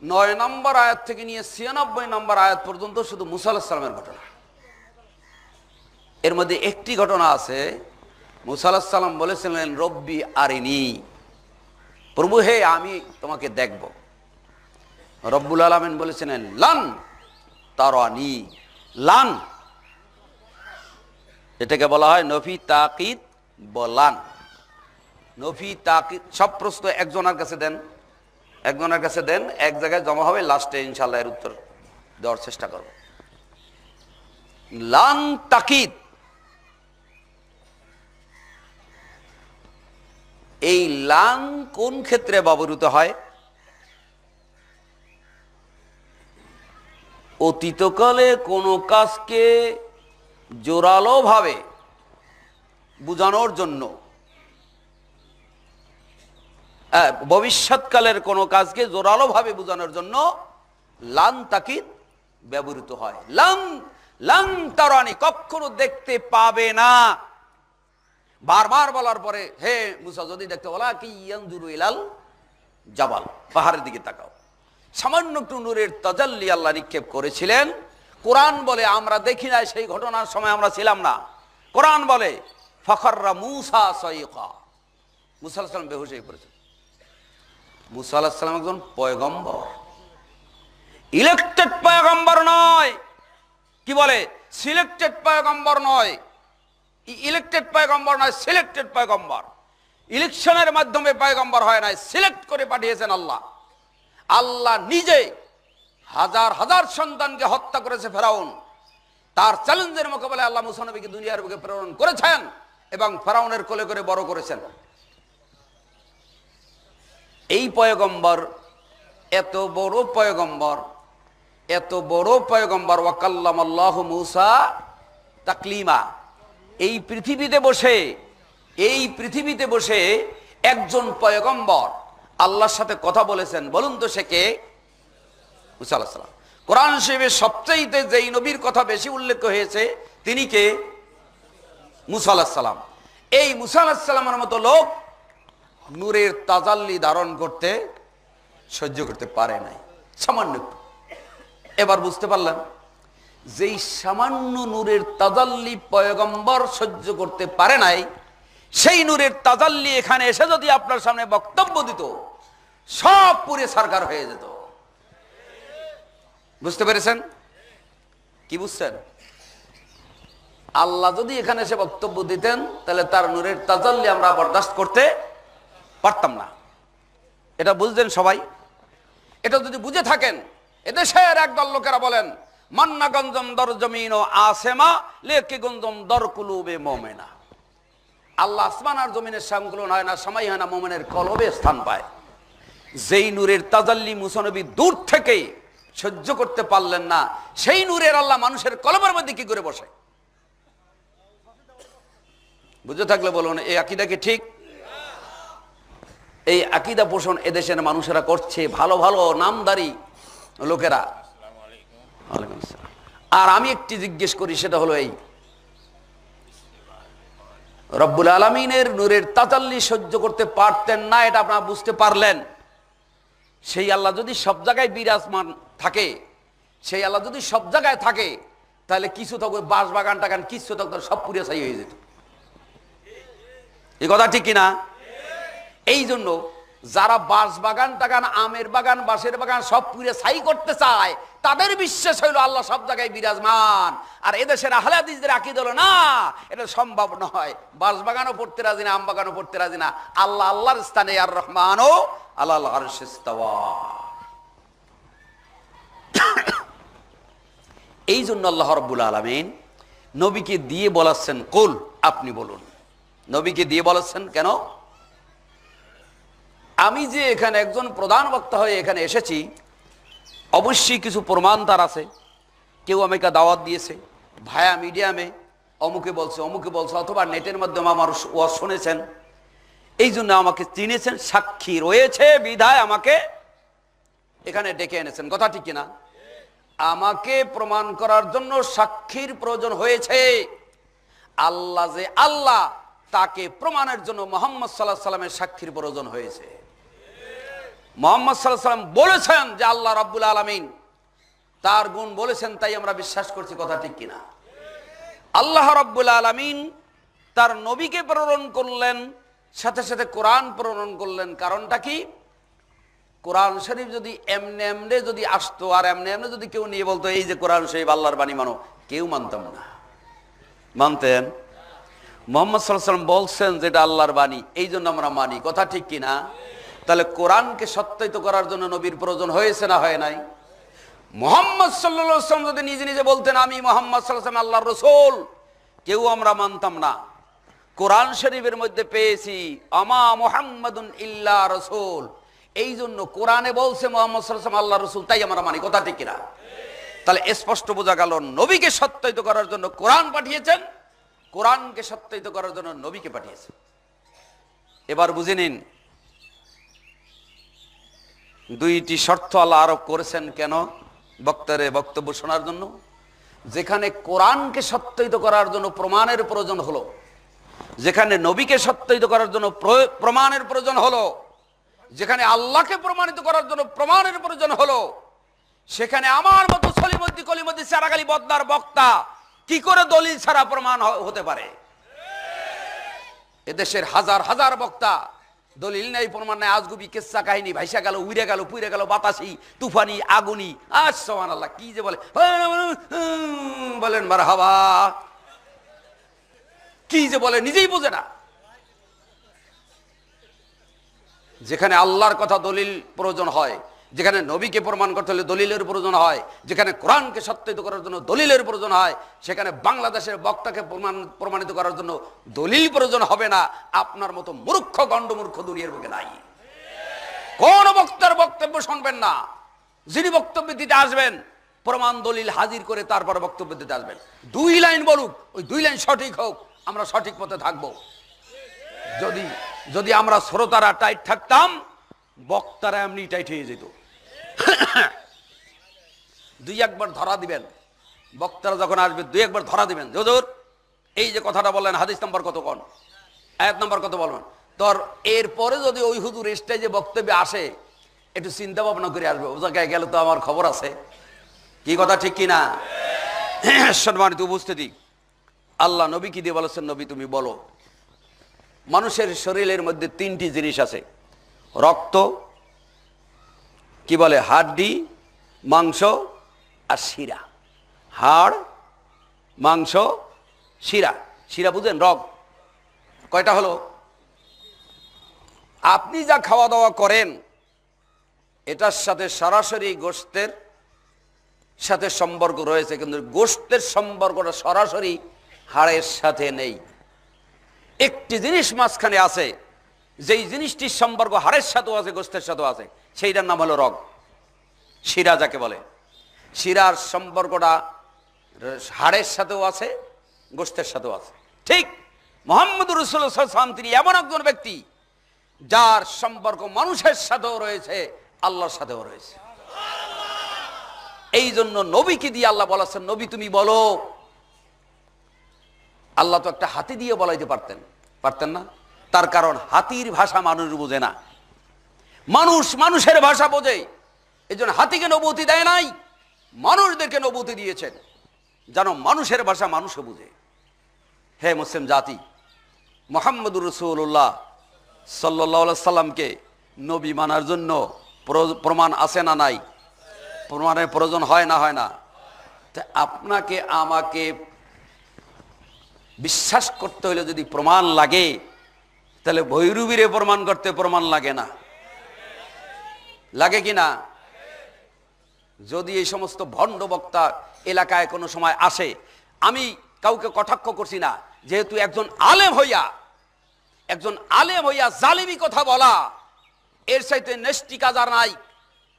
9 নম্বর আয়াত থেকে নিয়ে 96 নম্বর আয়াত পর্যন্ত শুধু মুসা আলাইহিস সালামের ঘটনা। এর মধ্যে একটি ঘটনা আছে, মুসা আলাইহিস সালাম বলেছিলেন, রব্বি আরিনি, প্রভু হে আমি তোমাকে দেখব। রব্বুল আলামিন বলেছিলেন, লান তারানি। লান, এটাকে বলা হয় নফি তাকিদ বলান। নফি তাকিদ, সব প্রশ্ন একজনের কাছে দেন, একজনের কাছে দেন, এক জায়গায় জমা হবে, লাস্টে ইনশাআল্লাহ এর উত্তর দেওয়ার চেষ্টা করব। লান তাকিদ, এই লান কোন ক্ষেত্রে ব্যবহৃত হয়? অতীতকালে কোনো কাজকে জোরালো ভাবে বোঝানোর জন্য, ভবিষ্যৎকালের কোনো কাজকে জোরালো ভাবে বোঝানোর জন্য লান তাকিদ ব্যবহৃত হয়। লান তারানি, কখনো দেখতে পাবে না। বারবার বলার পরে, হে মুসা যদি দেখতে, বলা কি ইয়ানজুরু ইলাল জাবাল, পাহাড়ের দিকে তাকাও। সামান্য একটু নূরের তাজাল্লি আল্লাহ নিক্ষেপ করেছিলেন। কোরআন বলে আমরা দেখি নাই, সেই ঘটনার সময় আমরা ছিলাম না। কোরআন বলে ফাখাররা মূসা সাইকা, মূসা আলাইহিস সালাম বেহুশ হয়ে পড়েছেন। মূসা আলাইহিস সালাম একজন পয়গম্বর, ইলেক্টেড পয়গম্বর নয়। কি বলে? সিলেক্টেড পয়গম্বর নয়, ইলেক্টেড পয়গম্বর নয়, সিলেক্টেড পয়গম্বর। ইলেকশনের মাধ্যমে পয়গম্বর হয় নাই, সিলেক্ট করে পাঠিয়েছেন আল্লাহ। আল্লাহ নিজে হাজার হাজার সন্তানকে হত্যা করেছে ফেরাউন, তার চ্যালেঞ্জের মোকাবেলায় আল্লাহ মূসা নবীকে দুনিয়ার বুকে প্রেরণ করেছেন এবং ফেরাউনের কোলে করে বড় করেছেন। এই পয়গম্বর এত বড় পয়গম্বর, এত বড় পয়গম্বর, ওয়াকাল্লামাল্লাহু মূসা তাকলিমা। এই পৃথিবীতে বসে একজন পয়গম্বর আল্লাহর সাথে কথা বলেছেন। বলুন তো সে কে? মূসা আলাইহিস সালাম। কোরআন শরীফে সবচেয়ে যেই নবীর কথা বেশি উল্লেখ হয়েছে তিনি কে? মূসা আলাইহিস সালাম। এই মূসা আলাইহিস সালামের মতো লোক নূরের তাজাল্লি ধারণ করতে সহ্য করতে পারে নাই, সামান্য। এবার বুঝতে পারলেন, যেই সামান্য নূরের তাজাল্লি পয়গম্বর সহ্য করতে পারে নাই, সেই নূরের তাজাল্লি এখানে এসে যদি আপনার সামনে বক্তব্য দিত, সব পুরে সরকার হয়ে যেত। বুঝতে পেরেছেন? কি বুঝছেন? আল্লাহ যদি এখানে এসে বক্তব্য দিতেন, তাহলে তার নূরের তাজাল্লি আমরা বরদাস্ত করতে পারতাম না। এটা বুঝলেন সবাই? এটা যদি বুঝে থাকেন, এদেশের একদল লোকেরা বলেন মান্না গঞ্জম দর জমিন ও আসেমা লেকে গঞ্জম দর কুলুবে মোমেনা। আল্লাহ আসমান আর জমিনের সংকুলন হয় না, সময় হয় না, মোমেনের কলবে স্থান পায়। যেই নূরের তাজাল্লি মূসা নবী দূর থেকেই সহ্য করতে পারলেন না, সেই নূরের আল্লাহ মানুষের কলবের মধ্যে কি করে বসে? বুঝে থাকলে বলুন, এই আকীদা কি ঠিক? এই আকীদা পোষণ এদেশের মানুষেরা করছে, ভালো ভালো নামদারি লোকেরা। আর আমি একটি জিজ্ঞেস করি, সেটা হলো এই, রব্বুল আলামিনের নূরের তাজাল্লি সহ্য করতে পারতেন না, এটা আপনারা বুঝতে পারলেন। সেই আল্লাহ যদি সব জায়গায় বিরাজমান থাকে, সেই আল্লাহ যদি সব জায়গায় থাকে, তাহলে কিছু থাকবে বাঁশ বাগান টাগান, কিছু থাকতো সব পুড়ে ছাই হয়ে যেত। এই কথা ঠিক কিনা? এই জন্য যারা বাঁশ বাগান টাগান, আমের বাগান, বাঁশের বাগান সব পুড়ে ছাই করতে চায়, তাদের বিশ্বাস হইল আল্লাহ সব জায়গায় বিরাজমান। আর এদেশের আহলে হাদিসদের আকীদা হলো না, এটা সম্ভব নয়। বাঁশ বাগানও পড়তে রাজি না, আম বাগানও পড়তে রাজি না। আল্লাহ আল্লাহর স্থানে আর রহমানও আলাল আরশে ইস্তাওয়া। এই জন্য আল্লাহ রাব্বুল আলামিন নবীকে দিয়ে বলাচ্ছেন, কুল, আপনি বলুন। নবীকে দিয়ে বলাচ্ছেন কেন? আমি যে এখানে একজন প্রধান বক্তা হয়ে এখানে এসেছি, অবশ্যই কিছু প্রমাণ তার আছে। কেউ আমাকে দাওয়াত দিয়েছে, ভায়া মিডিয়ামে অমুকে বলছে, অমুকে বলছে, অথবা নেটের মাধ্যমে আমার ওয়াজ শুনেছেন, এই জন্য আমাকে চিনেছেন, সাক্ষী রয়েছে বিধায় আমাকে এখানে ডেকে এনেছেন। কথা ঠিক কিনা? আমাকে প্রমাণ করার জন্য সাক্ষীর প্রয়োজন হয়েছে। আল্লাহ যে আল্লাহ, তাকে প্রমাণের জন্য মুহাম্মদ সাল্লাল্লাহু আলাইহি সাল্লামের সাক্ষীর প্রয়োজন হয়েছে। মুহাম্মদ সাল্লাল্লাহু আলাইহি সাল্লাম বলেছেন যে আল্লাহ রাব্বুল আলামিন তার গুণ বলেছেন, তাই আমরা বিশ্বাস করছি। কথা ঠিক কিনা? আল্লাহ রাব্বুল আলামিন তার নবীকে প্রেরণ করলেন, সাথে সাথে কোরআন প্রেরণ করলেন। কারণটা কি? কোরআন শরীফ যদি এমনে এমনে যদি আসতো, আর এমনে এমনে যদি কেউ নিয়ে বলতো এই যে কোরআন শরীফ আল্লাহর বাণী মানো, কেউ মানতাম না। মানতেন? মুহাম্মদ সাল্লাল্লাহু আলাইহি সাল্লাম বলছেন যেটা আল্লাহর বাণী, এই জন্য আমরা মানি। কথা ঠিক কিনা? তাহলে কোরআনকে সত্যায়িত করার জন্য নবীর প্রয়োজন হয়েছে না হয় নাই? মুহাম্মদ সাল্লাল্লাহু আলাইহি সাল্লাম যদি নিজে নিজে বলতেন আমি মুহাম্মদ সাল্লাল্লাহু আলাইহি সাল্লাম আল্লাহর রাসূল, কেউ আমরা মানতাম না। কোরআন শরীফের মধ্যে পেয়েছি আমা মুহাম্মাদুন ইল্লা রাসূল, এই জন্য কোরআনে বলছে মুহাম্মদ সাল্লাল্লাহু আলাইহি সাল্লাম আল্লাহর রাসূল, তাই আমরা মানি। কথা ঠিক কিনা? তাহলে স্পষ্ট বোঝা গেল নবীকে সত্যায়িত করার জন্য কোরআন পাঠিয়েছেন, কোরআনকে সত্যায়িত করার জন্য নবীকে পাঠিয়েছেন। এবার বুঝে নিন, দুইটি শর্ত আল্লাহ আরোপ করেছেন কেন বক্তারে বক্তব্য শোনার জন্য। যেখানে কোরআনকে সত্যায়িত করার জন্য প্রমাণের প্রয়োজন হলো, যেখানে নবীকে সত্যায়িত করার জন্য প্রমাণের প্রয়োজন হলো, যেখানে আল্লাহকে প্রমাণিত করার জন্য প্রমাণের প্রয়োজন হলো, সেখানে আমার মতো সলিমদ্দি কলিমদ্দি সারাগালি বদনার বক্তা কি করে দলিল ছাড়া প্রমাণ হতে পারে? এদেশের হাজার হাজার বক্তা দলিল নেই, প্রমাণ নেই, আজগুবি কিচ্ছা কাহিনী, ভাইসা গেল, উড়ে গেল, পুড়ে গেল, বাতাসি, তুফানি, আগুনি, আর সুবহানাল্লাহ কি যে বলে, বলেন মারহাবা, কি যে বলে নিজেই বোঝে না। যেখানে আল্লাহর কথা দলিল প্রয়োজন হয়, যেখানে নবীকে প্রমাণ করতে হলে দলিলের প্রয়োজন হয়, যেখানে কোরআনকে সত্যায়িত করার জন্য দলিলের প্রয়োজন হয়, সেখানে বাংলাদেশের বক্তাকে প্রমাণিত করার জন্য দলিল প্রয়োজন হবে না। আপনার মতো মূর্খ গণ্ডমূর্খ দুনিয়ার বুকে নাই। কোন বক্তার বক্তব্য শুনবেন না, যিনি বক্তব্য দিতে আসবেন প্রমাণ দলিল হাজির করে তারপর বক্তব্য দিতে আসবেন। 2 লাইন বলুক, ওই 2 লাইন সঠিক হোক, আমরা সঠিক পথে থাকবো। যদি আমরা শ্রোতারা টাইট থাকতাম, বক্তারা এমনি টাইট হয়ে যেত। 2-1 বার ধরা দিবেন, বক্তারা যখন আসবে 2-1 বার ধরা দিবেন, হুজুর এই যে কথাটা বললেন হাদিস নাম্বার কত কোন, আয়াত নাম্বার কত বলবেন। তোর এরপরে যদি ওই হুজুর স্টেজে বক্তব্যে আসে, একটু চিন্তা ভাবনা করে আসবে, ও জায়গায় গেলে তো আমার খবর আছে। কি কথা ঠিক কিনা? সম্মানিত উপস্থিতি, আল্লাহ নবী কি দিয়ে বলেছেন, নবী তুমি বলো, মানুষের শরীরের মধ্যে 3টি জিনিস আছে, রক্ত, কি বলে হাড্ডি, মাংস আর শিরা। হাড়, মাংস, শিরা। শিরা বুঝেন, রগ কয়টা হলো? আপনি যা খাওয়া দাওয়া করেন এটার সাথে সরাসরি গোশতের সাথে সম্পর্ক রয়েছে, কিন্তু গোশতের সম্পর্কটা সরাসরি হাড়ের সাথে নেই। একটি জিনিস মাঝখানে আছে, যেই জিনিসটির সম্পর্ক হাড়ের সাথেও আছে, গোশতের সাথেও আছে, সেইটার নাম হলো রগ, শিরা যাকে বলে। শিরার সম্পর্কটা হাড়ের সাথেও আছে, গোশতের সাথেও আছে। ঠিক মুহাম্মদুর রাসূলুল্লাহ সাল্লাল্লাহু আলাইহি ওয়াসাল্লাম তিনি এমন একজন ব্যক্তি যার সম্পর্ক মানুষের সাথেও রয়েছে, আল্লাহর সাথেও রয়েছে। এই জন্য নবীকে দিয়ে আল্লাহ বলেছেন, নবী তুমি বলো। আল্লাহ তো একটা হাতি দিয়ে বলাইতে পারতেন না? তার কারণ হাতির ভাষা মানুষ বোঝে না, মানুষ মানুষের ভাষা বোঝে। এই জন্য হাতিকে নবুতি দেয় নাই, মানুষদেরকে নবুতি দিয়েছেন, যেন মানুষের ভাষা মানুষও বুঝে। হে মুসলিম জাতি, মুহাম্মদুর রাসূলুল্লাহ সাল্লাল্লাহু আলাইহি সাল্লামকে নবী মানার জন্য প্রমাণ আছে না নাই? প্রমাণের প্রয়োজন হয় না? হয় না? তা আপনাকে আমাকে বিশ্বাস করতে হলে যদি প্রমাণ লাগে, তাহলে ভৈরবীরে প্রমাণ করতে প্রমাণ লাগে না? লাগে কি না? যদি এই সমস্ত ভণ্ড বক্তা এলাকায় কোনো সময় আসে, আমি কাউকে কটাক্ষ করছি না, যেহেতু একজন আলেম হইয়া জালিমি কথা বলা, এর চাইতে নেষ্টি কাজ আর নাই।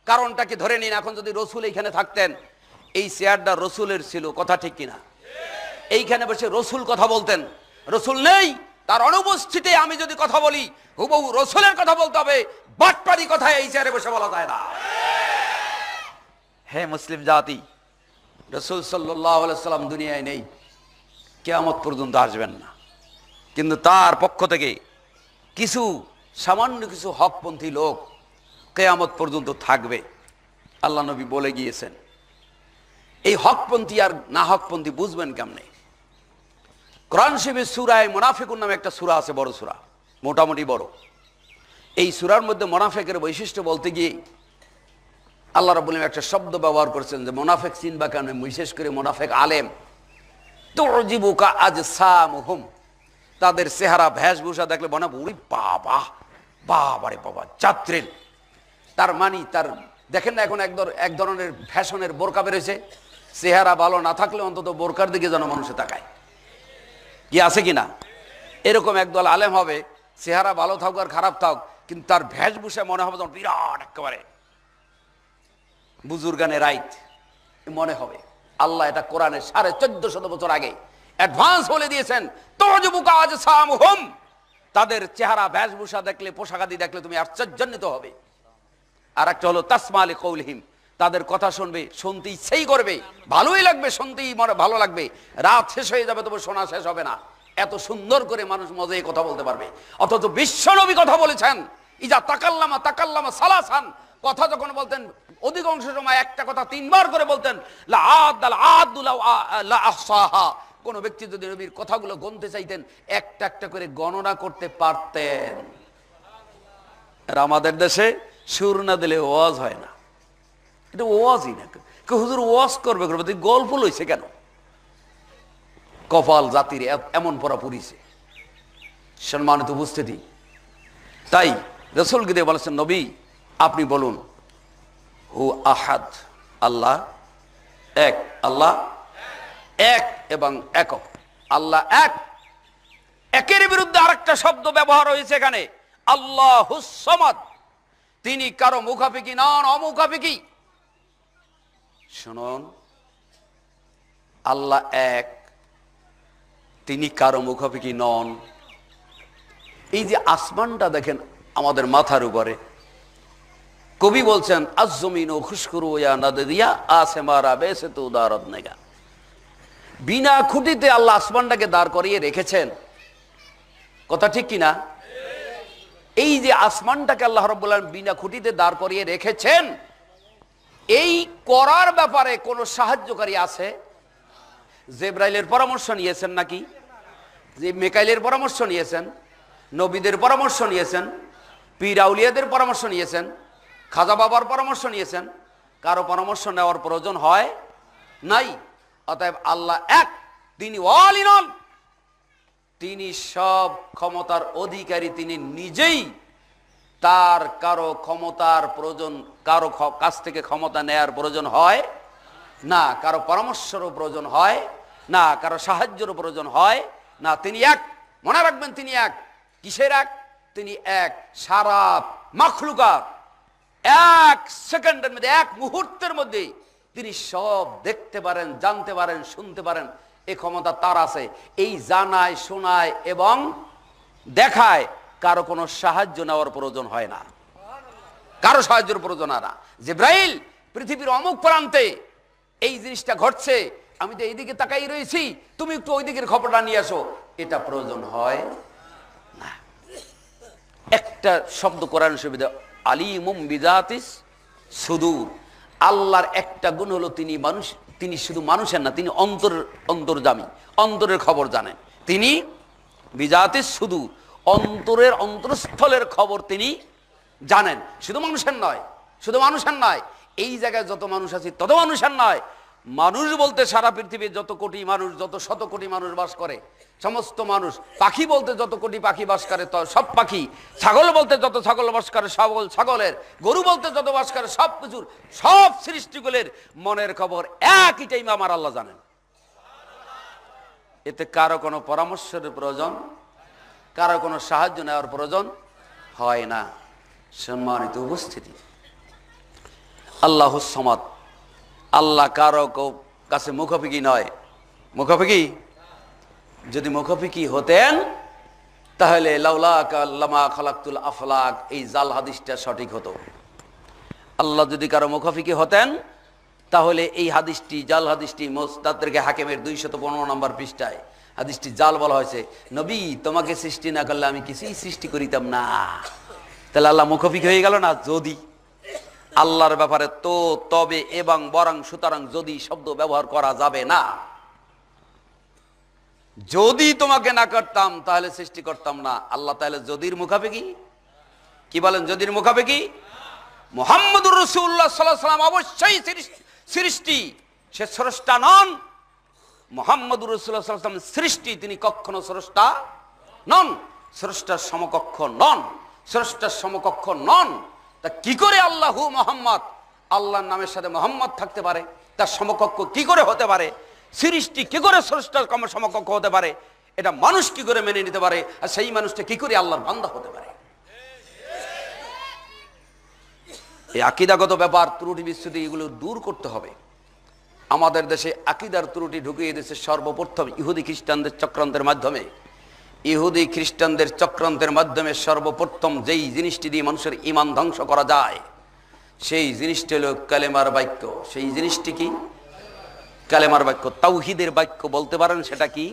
কারণটাকে ধরে নিন, এখন যদি রসুল এইখানে থাকতেন, এই চেয়ারটা রসুলের ছিল, কথা ঠিক কিনা? এইখানে বসে রসুল কথা বলতেন, রসুল নেই, তার অনুপস্থিতিতে আমি যদি কথা বলি, হুবহু রসুলের কথা বলতে হবে, বাটপারি কথা এই চেয়ারে বসে বলা যায় না। হে মুসলিম জাতি, রসুল সাল্লাল্লাহু আলাইহি সাল্লাম দুনিয়ায় নেই, কিয়ামত পর্যন্ত আসবেন না, কিন্তু তার পক্ষ থেকে সামান্য কিছু হকপন্থী লোক কিয়ামত পর্যন্ত থাকবে। আল্লাহ নবী বলে গিয়েছেন। এই হকপন্থী আর না হকপন্থী বুঝবেন কেমনে? কোরআন শরীফের সূরায়ে মুনাফিকুন নামে একটা সূরা আছে, বড় সূরা, মোটামুটি বড়। এই সূরার মধ্যে মুনাফিকের বৈশিষ্ট্য বলতে গিয়ে আল্লাহ রাব্বুল আলামিন একটা শব্দ ব্যবহার করেছেন যে মুনাফিক চিনবা কেমনে, বিশেষ করে মুনাফিক আলেম। তুজিবুকা আজসামুহুম, তাদের চেহারা বেশভূষা দেখলে মনে হয় ওরে বাবা, বাবারে বাবা, যাত্রেন। তার মানে তার দেখেন না, এখন এক ধরনের ফ্যাশনের বোরকা বেরোছে, চেহারা ভালো না থাকলে অন্তত বোরকার দিকে যেন মানুষে তাকায়, কি আছে কিনা? এরকম একদল আলেম হবে, চেহারা ভালো থাক আর খারাপ থাক, কিন্তু তার বেশভূষা মনে হবে যেন বিরাট একেবারে বুজুর্গানে রাইট মনে হবে। আল্লাহ এটা কোরআনের 1450 বছর আগে অ্যাডভান্স বলে দিয়েছেন, তুজিবুকা আজসামুহুম, তাদের চেহারা বেশভূষা দেখলে, পোশাকাদি দেখলে তুমি আশ্চর্যান্বিত হবে। আর একটা হলো তাসমা লিকাউলিহিম, তাদের কথা শুনবে, শুনতে ইচ্ছেই করবে, ভালোই লাগবে, শুনতেই ভালো লাগবে, রাত শেষ হয়ে যাবে তবে শোনা শেষ হবে না, এত সুন্দর করে মানুষ মজায় কথা বলতে পারবে। অথচ বিশ্বনবী কথা বলেছেন, ইজা তাকাল্লামা সালাসান, কথা যখন বলতেন অধিকাংশ সময় একটা কথা 3 বার করে বলতেন, লা আদুল লা আহসাহা, কোন ব্যক্তি যদি নবীর কথাগুলো গণতে চাইতেন একটা একটা করে গণনা করতে পারতেন। আর আমাদের দেশে সুর না দিলে ওয়াজ হয় না, এটা ওয়াজই না। কেউ হুজুর ওয়াজ করবে তুই গল্প লইছে কেন? কপাল জাতির এমন পড়া পুরিছে। সম্মানিত উপস্থিতি, তাই রাসূলকে দিয়ে বলেছেন, নবী আপনি বলুন হু আহাদ, আল্লাহ এক, আল্লাহ এক এবং একক, আল্লাহ এক। একের বিরুদ্ধে আরেকটা শব্দ ব্যবহার হয়েছে এখানে, আল্লাহুস সামাদ, তিনি কারো মুখাপেক্ষী নন, অমুখাপেক্ষী। শুনুন, আল্লাহ এক, তিনি কারো মুখাপেক্ষী নন। এই যে আসমানটা দেখেন আমাদের মাথার উপরে, কবি বলছেন আজ-জমিনু খুশকুরু ইয়া নাদিয়া আসমারা বেসে তু দারত নেগা। বিনা খুঁটিতে আল্লাহ আসমানটাকে দাঁড় করিয়ে রেখেছেন, কথা ঠিক কিনা? এই যে আসমানটাকে আল্লাহ রাব্বুল আলামিন বিনা খুঁটিতে দাঁড় করিয়ে রেখেছেন, এই করার ব্যাপারে কোন সাহায্যকারী আছে? জিবরাইলের পরামর্শ নিয়েছেন নাকি? যে মিকাইলের পরামর্শ নিয়েছেন, নবীদের পরামর্শ নিয়েছেন, পীর আউলিয়াদের পরামর্শ নিয়েছেন, খাজা বাবার পরামর্শ নিয়েছেন? কারো পরামর্শ নেওয়ার প্রয়োজন হয় নাই। অতএব আল্লাহ এক, তিনি অল ইন অল, তিনি সব ক্ষমতার অধিকারী, তিনি নিজেই। তার কারো ক্ষমতার প্রয়োজন, কারো কাছ থেকে ক্ষমতা নেয়ার প্রয়োজন হয় না, কারো পরামর্শেরও প্রয়োজন হয় না, কারো সাহায্যেরও প্রয়োজন হয় না। তিনি এক, মনে রাখবেন তিনি এক। কিসের এক? তিনি এক সারা মাখলুকাত এক সেকেন্ডের মধ্যে, এক মুহূর্তের মধ্যে তিনি সব দেখতে পারেন, জানতে পারেন, শুনতে পারেন। এই ক্ষমতা তার আছে। এই জানায়, শোনায় এবং দেখায় কারো কোনো সাহায্য নেওয়ার প্রয়োজন হয় না, কারো সাহায্যের প্রয়োজন হয় না। জিবরাইল পৃথিবীর অমুক প্রান্তে এই জিনিসটা ঘটছে, আমি তো এইদিকে তাকাই রয়েছি, তুমি একটু ওই দিকের খবরটা নিয়ে আসো, এটা প্রয়োজন হয় না। একটা শব্দ কোরআন সুবিধা, আলিমুম বিযাতিস সুদূর। আল্লাহর একটা গুণ হলো তিনি মানুষ, তিনি শুধু মানুষের না, তিনি অন্তর্যামী, অন্তরের খবর জানেন। তিনি বিযাতিস সুদূর, অন্তরের অন্তরস্থলের খবর তিনি জানেন। শুধু মানুষের নয়, শুধু মানুষের নয়, এই জায়গায় যত মানুষ আছে তত মানুষের নয়। মানুষ বলতে সারা পৃথিবীর যত কোটি মানুষ, যত শত কোটি মানুষ বাস করে, সমস্ত মানুষ। পাখি বলতে যত কোটি পাখি বাস করে সব পাখি, ছাগল বলতে যত ছাগল বাস করে সব ছাগলের, গরু বলতে যত বাস করে সব কিছুর, সব সৃষ্টিগুলোর মনের খবর একই টাইমে আমার আল্লাহ জানেন। এতে কারো কোনো পরামর্শের প্রয়োজন, কারো কোনো সাহায্য নেওয়ার প্রয়োজন হয় না। সম্মানিত উপস্থিতি, আল্লাহুস সামাদ, আল্লাহ কারো কাছে মুখাপেক্ষী নয়। মুখাপেক্ষী যদি মুখাপেক্ষী হতেন তাহলে লাউলাকা লামা খালাকতুল আফলাক, এই জাল হাদিসটা সঠিক হতো। আল্লাহ যদি কারো মুখাপেক্ষী হতেন তাহলে এই হাদিসটি, জাল হাদিসটি মুস্তাদরিকে হাকিমের 215 নম্বর পৃষ্ঠায় হাদিসটি জাল বলা হয়েছে। নবী তোমাকে সৃষ্টি না করলে আমি কিছুই সৃষ্টি করিতাম না। তাহলে আল্লাহ মুখাপেক্ষী হয়ে গেল না? যদি আল্লাহর ব্যাপারে তো, তবে, এবং, বরং, সুতরাং, যদি শব্দ ব্যবহার করা যাবে না। যদি তোমাকে না করতাম তাহলে সৃষ্টি করতাম না। আল্লাহ তাহলে যদির মুখাপেক্ষী? কি বলেন? যদির মুখাপেক্ষী? মুহাম্মদুর রাসূলুল্লাহ সাল্লাল্লাহু আলাইহি ওয়াসাল্লাম অবশ্যই সৃষ্টি, সে স্রষ্টা নন। মুহাম্মদুর রাসূলুল্লাহ সাল্লাল্লাহু আলাইহি ওয়াসাল্লাম সৃষ্টি, তিনি কখনো স্রষ্টা নন, স্রষ্টার সমকক্ষ নন, স্রষ্টার সমকক্ষ নন। তা কি করে আল্লাহু মুহাম্মদ, আল্লাহর নামের সাথে মুহাম্মদ থাকতে পারে? তার সমকক্ষ কি করে হতে পারে? সৃষ্টি কি করে স্রষ্টার সমকক্ষ হতে পারে? এটা মানুষ কি করে মেনে নিতে পারে? আর সেই মানুষটা কি করে আল্লাহর বান্দা হতে পারে? এই আকীদাগত ব্যাপার, ত্রুটি বিচ্যুতি, এগুলো দূর করতে হবে। আমাদের দেশে আকীদার ত্রুটি ঢুকিয়ে দিয়েছে সর্বপ্রথম ইহুদি খ্রিস্টানদের চক্রান্তের মাধ্যমে। ইহুদি খ্রিস্টানদের চক্রান্তের মাধ্যমে সর্বপ্রথম যেই জিনিসটি দিয়ে মানুষের ঈমান ধ্বংস করা যায় সেই জিনিসটি হলো কালেমার বাক্য। সেই জিনিসটি কি? কালেমার বাক্য, তাওহীদের বাক্য বলতে পারেন। সেটা কি?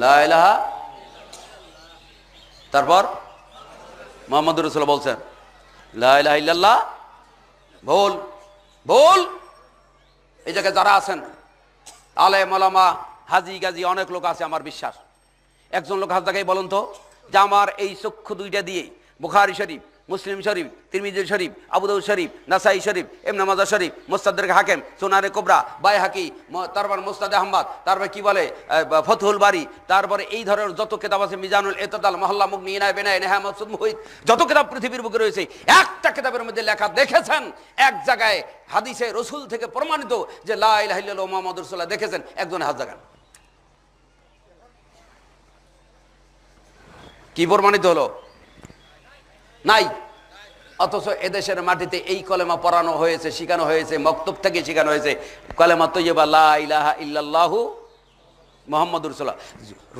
লা ইলাহা, তারপর মুহাম্মদুর রাসূলুল্লাহ বলছেন লা ইলাহা ইল্লাল্লাহ, বল বল এই জায়গায় যারা আছেন আলেম ওলামা হাজি গাজী অনেক লোক আছে আমার বিশ্বাস। একজন লোক হাত জায়গায় বলুন তো যে আমার এই চক্ষু দুইটা দিয়ে বুখারী শরীফ, মুসলিম শরীফ, তিরমিজি শরীফ, আবু দাউদ শরীফ, নাসাই শরীফ, ইবনে মাজাহ শরীফ, মুস্তাদরাক হাকিম, সুনানে কুবরা, বাইহাকি, তারপর মুসনাদে আহমদ, তারপর কি বলে ফতহুল বারী, তারপরে এই ধরনের যত কিতাব আছে, মিজানুল ইতিদাল, মহল্লা মুগনি, ইনায় বিনায়, নেহা মাকসুদ মুহিত, যত কিতাব পৃথিবীর বুকে রয়েছে, একটা কিতাবের মধ্যে লেখা দেখেছেন এক জায়গায় হাদিসে রাসূল থেকে প্রমাণিত যে লা ইলাহা ইল্লাল্লাহ মুহাম্মাদুর রাসূলুল্লাহ দেখেছেন? একজন হাত জাগান। কি প্রমাণিত হলো? নাই। অথচ এদেশের মাটিতে এই কলেমা পড়ানো হয়েছে, শিখানো হয়েছে, মক্তব থেকে শিখানো হয়েছে কলেমা তৈয়বা লা ইলাহা ইল্লাল্লাহু মুহাম্মাদুর রাসূলুল্লাহ।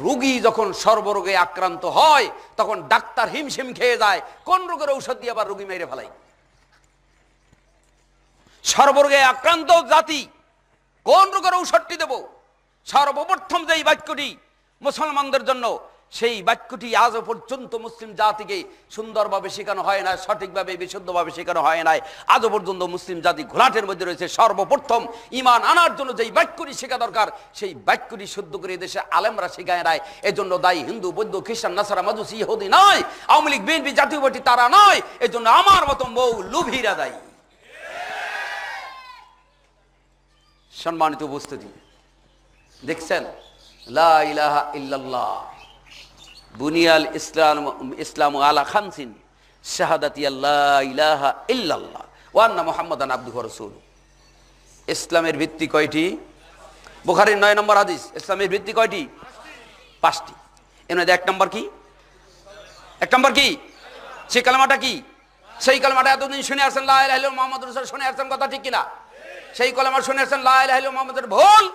রোগী যখন সর্বরোগে আক্রান্ত হয় তখন ডাক্তার হিমশিম খেয়ে যায় কোন রোগের ঔষধ দিয়ে আবার রোগী মেরে ফেলাই। সর্বরোগে আক্রান্ত জাতি কোন রোগের ঔষধটি দেব? সর্বপ্রথম যেই বাক্যটি মুসলমানদের জন্য, সেই বাক্যটি আজও পর্যন্ত মুসলিম জাতিকে সুন্দরভাবে শেখানো হয় না, সঠিকভাবে বিশুদ্ধভাবে শেখানো হয় নাই। আজও পর্যন্ত মুসলিম জাতি ঘোলাটের মধ্যে রয়েছে। সর্বপ্রথম ঈমান আনার জন্য যেই বাক্যটি শেখা দরকার সেই বাক্যটি শুদ্ধ করে দেশে আলেমরা শেখায় নাই। এজন্য দায়ী হিন্দু, বৌদ্ধ, খ্রিস্টান, নাসারা, মাজুসি, ইহুদি নয়, আওয়ামী লীগ, বিএনপি, জাতীয় পার্টি তারা নয়। এজন্য আমার মতো মৌলভীরা দায়ী। সম্মানিত উপস্থিতি, দেখছেন লা ইলাহা ইল্লাল্লাহ বুনিয়াল ইসলাম আলা খামসিন শাহাদাতি আল্লাহ ইলাহা ইল্লাল্লাহ ওয়া আন্না মুহাম্মাদান আবদুহু ওয়া রাসূলুহু। ইসলামের ভিত্তি কয়টি? বুখারীর 9 নম্বর হাদিস। ইসলামের ভিত্তি কয়টি? 5টি। এর মধ্যে 1 নম্বর কি? 1 নম্বর কি? সেই কালেমাটা কি? সেই কালেমাটা এতদিন শুনে আসছেন লা ইলাহা ইল্লাল্লাহ মুহাম্মাদুর রাসূল, শুনে আসছেন, কথা ঠিক কিনা? সেই কালেমা শুনে আসছেন লা ইলাহা ইল্লাল্লাহ মুহাম্মাদের ভুল।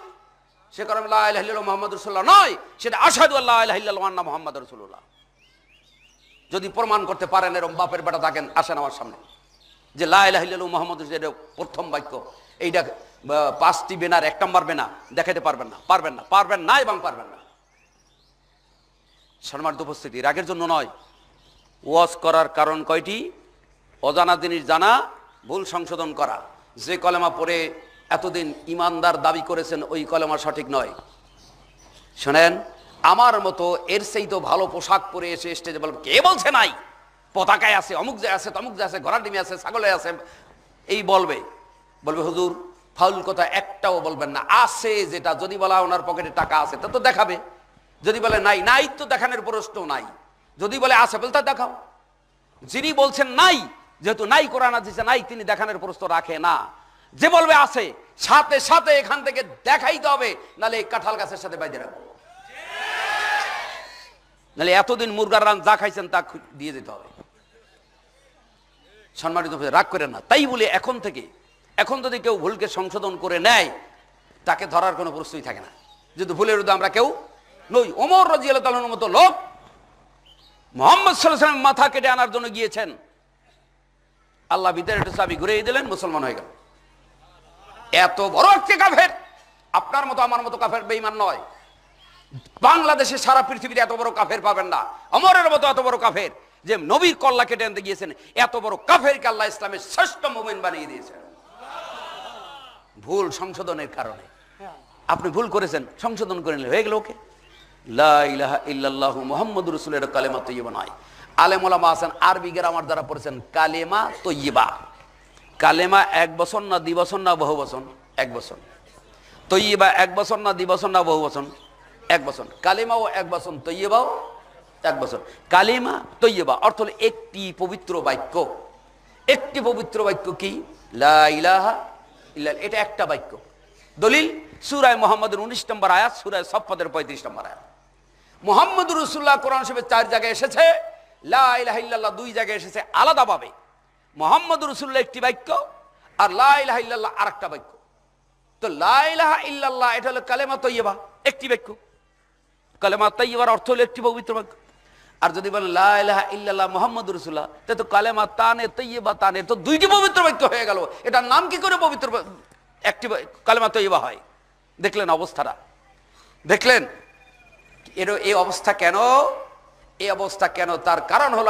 সে কারণে লা ইলাহা ইল্লাল্লাহ মুহাম্মাদুর রাসূলুল্লাহ নয়, সেটা আশহাদু আল্লা ইলাহা ইল্লাল্লাহ ওয়া আন্না মুহাম্মাদুর রাসূলুল্লাহ। যদি প্রমাণ করতে পারেন এরকম বাপের বেটা থাকেন, আসেন আমার সামনে, যে লা ইলাহা ইল্লাল্লাহ মুহাম্মাদুর রাসূলুল্লাহ প্রথম বাক্য, এইটা 5টি বেনার 1 নম্বর বেনা দেখাতে পারবেন না, পারবেন না, পারবেন না এবং পারবেন না। সম্মানিত উপস্থিতি, রাগের জন্য নয়, ওয়াজ করার কারণ কয়টি? অজানা জিনিস জানা, ভুল সংশোধন করা। যে কলেমা পড়ে এতদিন ইমানদার দাবি করেছেন ওই কলেমা সঠিক নয়। শোনেন, আমার মতো এর সেই তো ভালো পোশাক পরে এসে স্টেজে বলবে, কে বলছে নাই? পতাকায় আছে, অমুক যে আছে, তমুক যে আছে, ঘোড়ার ডিমে আছে, ছাগলে আছে, এই বলবে হুজুর ফাউল কথা একটাও বলবেন না। আছে যেটা, যদি বলা ওনার পকেটে টাকা আছে তা তো দেখাবে, যদি বলে নাই, নাই তো দেখানোর প্রশ্ন নাই, যদি বলে আছে বলে তা দেখাও। যিনি বলছেন নাই, যেহেতু নাই কোরআন হাদিসে নাই, তিনি দেখানোর প্রশ্ন রাখে না। যে বলবে আছে, সাথে সাথে এখান থেকে দেখাইতে হবে, নালে কাঁঠাল গাছের সাথে বাইরে রাখবো, নালে এতদিন মুরগার রান যা খাইছেন তা দিয়ে যেতে হবে। সম্মানিত, রাগ করেন না। তাই বলে এখন যদি কেউ ভুলকে সংশোধন করে নেয়, তাকে ধরার কোনো প্রশ্নই থাকে না, যদি ভুলের বিরুদ্ধে আমরা কেউ নই। ওমর রাদিয়াল্লাহু তাআলার মতো লোক মুহাম্মদ সাল্লাল্লাহু আলাইহি ওয়াসাল্লাম মাথা কেটে আনার জন্য গিয়েছেন, আল্লাহ ভিতরে একটু চাবি ঘুরিয়ে দিলেন, মুসলমান হয়ে গেল। এত বড় একটি কাফের, আপনার মতো আমার মতো কাফের বেঈমান নয়। বাংলাদেশে সারা পৃথিবীতে এত বড় কাফের পাবেন না, ওমরের মতো এত বড় কাফের, যে নবীর কল্লা কেটে আনতে গিয়েছেন। এত বড় কাফেরকে আল্লাহ ইসলামের শ্রেষ্ঠ মুমিন বানিয়ে দিয়েছেন ভুল সংশোধনের কারণে। আপনি ভুল করেছেন, সংশোধন করে নিলে হয়ে গেল, ওকে। লা ইলাহা ইল্লাল্লাহু মুহাম্মাদুর রাসূলের কালেমা তৈয়বা নয়। আলেম ওলামা আছেন, আরবি গ্রামার দ্বারা পড়েছেন কালেমা তৈয়বা। কালেমা 1 বছর না 2 বছর না বহু বছর? 1 বছর। তৈয়বা 1 বছর না 2 বছর না বহু বছর? 1 বছর। কালেমাও 1 বছর, তৈয়বাও 1 বছর। কালেমা তৈয়বা অর্থ হলো একটি পবিত্র বাক্য। একটি পবিত্র বাক্য কি? লা ইলাহা ইল্লাল্লাহ, এটা একটা বাক্য। দলিল সূরা মুহাম্মদের 19 নম্বর আয়াত, সূরা সাফফাতের 35 নম্বর আয়াত। মুহাম্মদুর রাসূলুল্লাহ কোরআন শরীফে 4 জায়গায় এসেছে, লা ইলাহা ইল্লাল্লাহ 2 জায়গায় এসেছে আলাদাভাবে। মুহাম্মদুর রাসূলুল্লাহ একটি বাক্য, আর লা ইলাহা ইল্লাল্লাহ আরেকটা বাক্য। তো লা ইলাহা ইল্লাল্লাহ এটা হলো কালেমা তৈয়বা, একটি বাক্য। কালেমা তৈয়বার অর্থ হলো একটি পবিত্র বাক্য। আর যদি বলেন লা ইলাহা ইল্লাল্লাহ মুহাম্মদুর রাসূলুল্লাহ, তাহলে তো কালেমা তানে তৈয়বা তানে তো 2টি পবিত্র বাক্য হয়ে গেল। এটার নাম কি করে পবিত্র একটি কালেমা তৈয়বা হয়? দেখলেন অবস্থাটা, দেখলেন এই অবস্থা কেন? এই অবস্থা কেন? তার কারণ হলো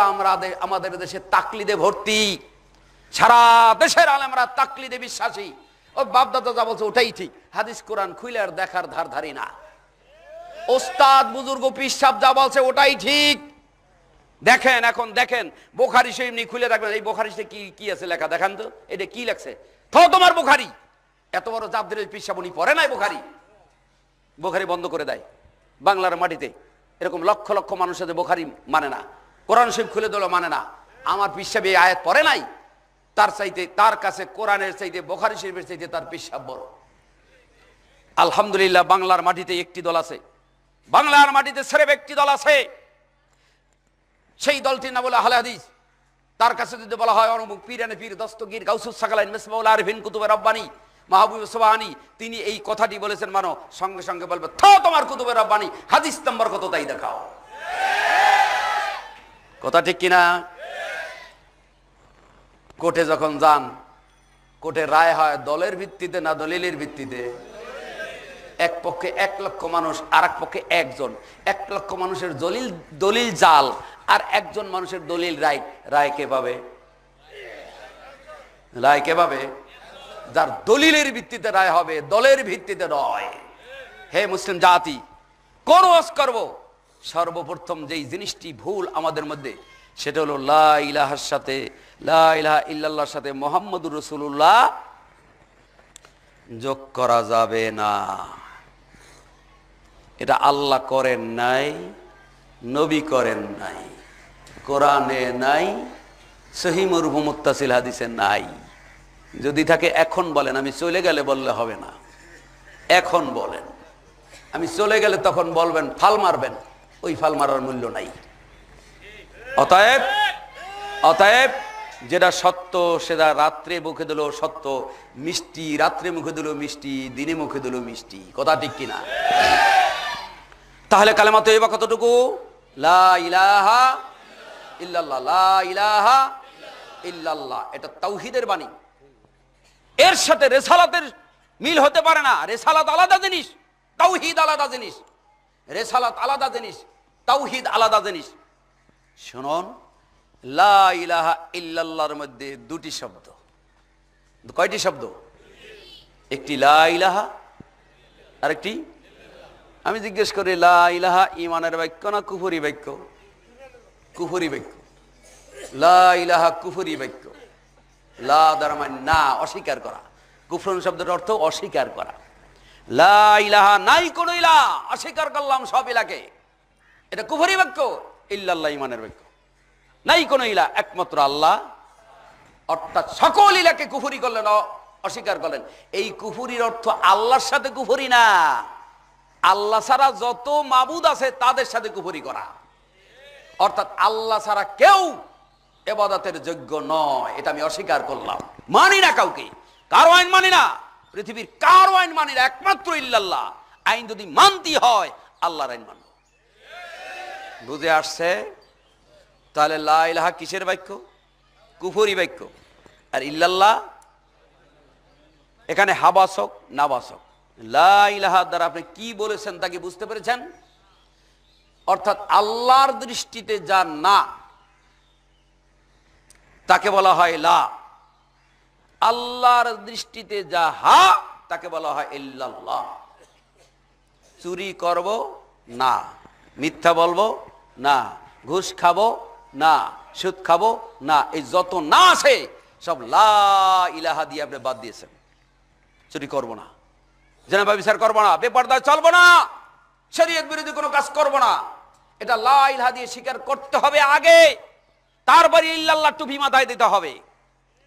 আমাদের দেশে তাকলিদে ভর্তি। সারা দেশের আলেমরা তাকলিদে বিশ্বাসী। ও বাপ দাদা যা বলছে ওটাই ঠিক, হাদিস কোরআন খুলে আর দেখার ধার ধারি না। ওস্তাদ বুজুর্গ পীর সাহেব যা বলছে ওটাই ঠিক। দেখেন এখন দেখেন বুখারী শরীফ নি খুলে রাখবেন, এই বুখারী শরীফে কি কি আছে লেখা দেখান তো, এটা কি লেখছে? তোমার বুখারী এত বড় জাবদের পীর সাহেব উনি পড়ে নাই বুখারী? বুখারী বন্ধ করে দেয় বাংলার মাটিতে। এরকম লক্ষ লক্ষ মানুষ আছে বুখারী মানে না, কোরআন শরীফ খুলে দিল মানে না। আমার পীর সাহেব এই আয়াত পড়ে নাই, তার চাইতে তার কাছে কোরআনের চাইতে বুখারী শরীফের চাইতে তার পীর সাহেব বড়। আলহামদুলিল্লাহ বাংলার মাটিতে একটি দল আছে, বাংলার মাটিতে স্রেফ একটি দল আছে, সেই দলটির নাম হলো আহলে হাদিস। তার কাছে যদি বলা হয় অমুক পীরানে পীর দস্তগীর গাউসুস সাকালাইন মিসবাউল আরিফিন কুতুবে রব্বানী মাহবুব সুবহানী তিনি এই কথাটি বলেছেন, মানো সঙ্গে সঙ্গে বলবে তোমার কুতুবে রব্বানী হাদিস নাম্বার কত তাই দেখাও। কথা ঠিক কিনা? কোর্টে যখন যান, কোর্টে রায় হয় দলের ভিত্তিতে না দলিলের ভিত্তিতে? এক পক্ষে 1 লক্ষ মানুষ, আর এক পক্ষে একজন। 1 লক্ষ মানুষের দলিল জাল, আর একজন মানুষের দলিল রাইট। রায় কে পাবে? রায় কে পাবে? যার দলিলের ভিত্তিতে রায় হবে, দলের ভিত্তিতে নয়। হে মুসলিম জাতি, কোন ওয়াজ করব, সর্বপ্রথম যেই জিনিসটি ভুল আমাদের মধ্যে, সেটা হলো লা ইলাহার সাথে, লা ইলাহা ইল্লাল্লাহর সাথে মুহাম্মদুর রাসূলুল্লাহ যোগ করা যাবে না। এটা আল্লাহ করেন নাই, নবী করেন নাই, কোরআনে নাই, সহিহ মরফু মুত্তাসিল হাদিসে নাই। যদি থাকে এখন বলেন, আমি চলে গেলে বললে হবে না। এখন বলেন, আমি চলে গেলে তখন বলবেন, ফাল মারবেন, ওই ফাল মারার মূল্য নাই। অতএব যেটা সত্য সেটা রাত্রে মুখে দিল সত্য, মিষ্টি রাত্রে মুখে দিল মিষ্টি, দিনে মুখে দিল মিষ্টি। কথা ঠিক কিনা? তাহলে কালেমা তয়্যিবা কতটুকু? লা ইলাহা ইল্লাল্লাহ, লা ইলাহা ইল্লাল্লাহ, এটা তাওহীদের বাণী। এর সাথে রেসালাতের মিল হতে পারে না। রেসালাত আলাদা জিনিস, তাওহীদ আলাদা জিনিস। রেসালাত আলাদা জিনিস, তাওহীদ আলাদা জিনিস। শুনুন, লা ইলাহা ইল্লাল্লাহর মধ্যে 2টি শব্দ। কয়টি শব্দ? একটি লা ইলাহা, আর একটি, আমি জিজ্ঞেস করি লা ইলাহা ঈমানের বাক্য না কুফরি বাক্য? কুফরি বাক্য। লা ইলাহা কুফরি বাক্য। লা দ্বারা মানে না, অস্বীকার করা। কুফরন শব্দের অর্থ অস্বীকার করা। লা ইলাহা, নাই কোন ইলাহ, অস্বীকার করলাম সব ইলাকে, এটা কুফরি বাক্য। ইল্লাল্লাহ ঈমানের বাক্য, নাই কোন ইলাহ, একমাত্র আল্লাহ, অর্থাৎ সকল ইলাকে কুফরি করলেন, অস্বীকার করলেন। এই কুফরির অর্থ আল্লাহর সাথে কুফরি না, আল্লাহ ছাড়া যত মাবুদ আছে তাদের সাথে কুফরি করা। অর্থাৎ আল্লাহ ছাড়া কেউ ইবাদতের যোগ্য নয়, এটা আমি অস্বীকার করলাম। মানি না কাউকে, কারো আইন মানি না, পৃথিবীর কারো আইন মানি না, একমাত্র ইল্লাল্লাহ। আইন যদি মানতে হয় আল্লাহর আইন মানব। বুঝে আসছে? তাহলে লা ইলাহা কিসের বাক্য? কুফরি বাক্য। আর ইল্লাল্লাহ এখানে হাবাসক নাবাসক। লা ইলাহা দ্বারা আপনি কি বলেছেন তাকে বুঝতে পেরেছেন? অর্থাৎ আল্লাহর দৃষ্টিতে যা না তাকে বলা হয় লা, আল্লাহর দৃষ্টিতে যা হা তাকে বলা হয় ইল্লাল্লাহ। চুরি করব না, মিথ্যা বলবো না, ঘুষ খাবো না, সুদ খাবো না, এই যত না আছে সব লা ইলাহা দিয়ে আপনি বাদ দিয়েছেন। চুরি করবো না, জেনা ব্যভিচার করবো না, বেপরদায় চলবো না, শরীয়ত বিরোধী কোনো কাজ করবো না, এটা লা ইলাহা দিয়ে স্বীকার করতে হবে আগে, তারপরে ইল্লাল্লাহ টুপি মাথায় দিতে হবে।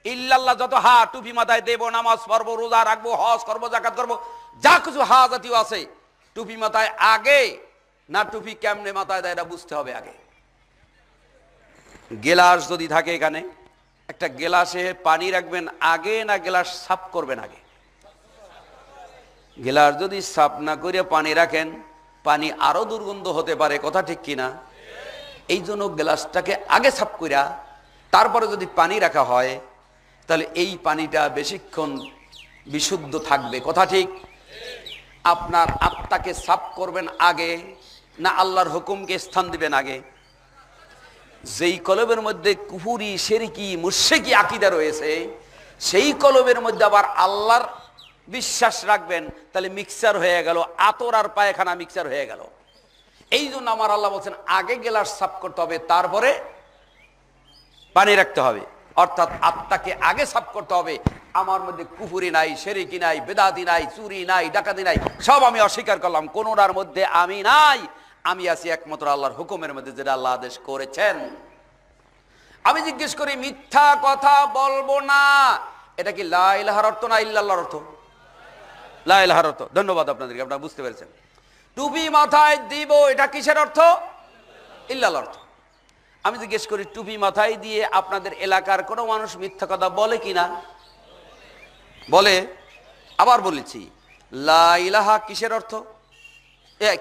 ইল্লাল্লাহ যত হা, টুপি মাথায় দেবো, নামাজ পড়বো, রোজা রাখবো, হজ করবো, জাকাত করবো, যা কিছু হা জাতীয় আছে, টুপি মাথায় আগে না, টুপি কেমনে মাথায় দেয় এটা বুঝতে হবে আগে। গেলাস যদি থাকে, এখানে একটা গেলাসে পানি রাখবেন আগে না গেলাস সাফ করবেন আগে? গেলাস যদি সাফ না করে পানি রাখেন, পানি আরো দুর্গন্ধ হতে পারে। কথা ঠিক কিনা? এই জন্য গ্লাসটাকে আগে সাফ কইরা তারপরে যদি পানি রাখা হয়, তাহলে এই পানিটা বেশিক্ষণ বিশুদ্ধ থাকবে। কথা ঠিক? আপনার আত্মাকে সাফ করবেন আগে না আল্লাহর হুকুমকে স্থান দিবেন আগে? যেই কলবের মধ্যে কুফরি, শিরকি, মুশরিকি আকীদা রয়েছে, সেই কলবের মধ্যে আবার আল্লাহর বিশ্বাস রাখবেন তাহলে মিক্সার হয়ে গেল, আতর আর পায়খানা মিক্সার হয়ে গেল। এই জন্য আমার আল্লাহ বলছেন আগে গেলাস সাফ করতে হবে, তারপরে পানি রাখতে হবে। অর্থাৎ আত্মাকে আগে সাফ করতে হবে। আমার মধ্যে কুফুরি নাই, শিরকি নাই, বেদাতি নাই, চুরি নাই, ডাকাতি নাই, সব আমি অস্বীকার করলাম। কোনোটার মধ্যে আমি নাই। আমি আছি একমাত্র আল্লাহর হুকুমের মধ্যে, যেটা আল্লাহ আদেশ করেছেন। আমি জিজ্ঞেস করি মিথ্যা কথা বলবো না, এটা কি লা ইলাহার অর্থ না ইল্লাল্লাহর অর্থ? লা ইলাহার অর্থ। ধন্যবাদ আপনাদেরকে, আপনারা বুঝতে পেরেছেন। টুপি মাথায় দিব, এটা কিসের অর্থ? ইল্লাল্লাহর অর্থ। আমি জিজ্ঞেস করি টুপি মাথায় দিয়ে আপনাদের এলাকার কোনো মানুষ মিথ্যা কথা বলে কিনা? বলে। আবার বলেছি লা ইলাহা কিসের অর্থ?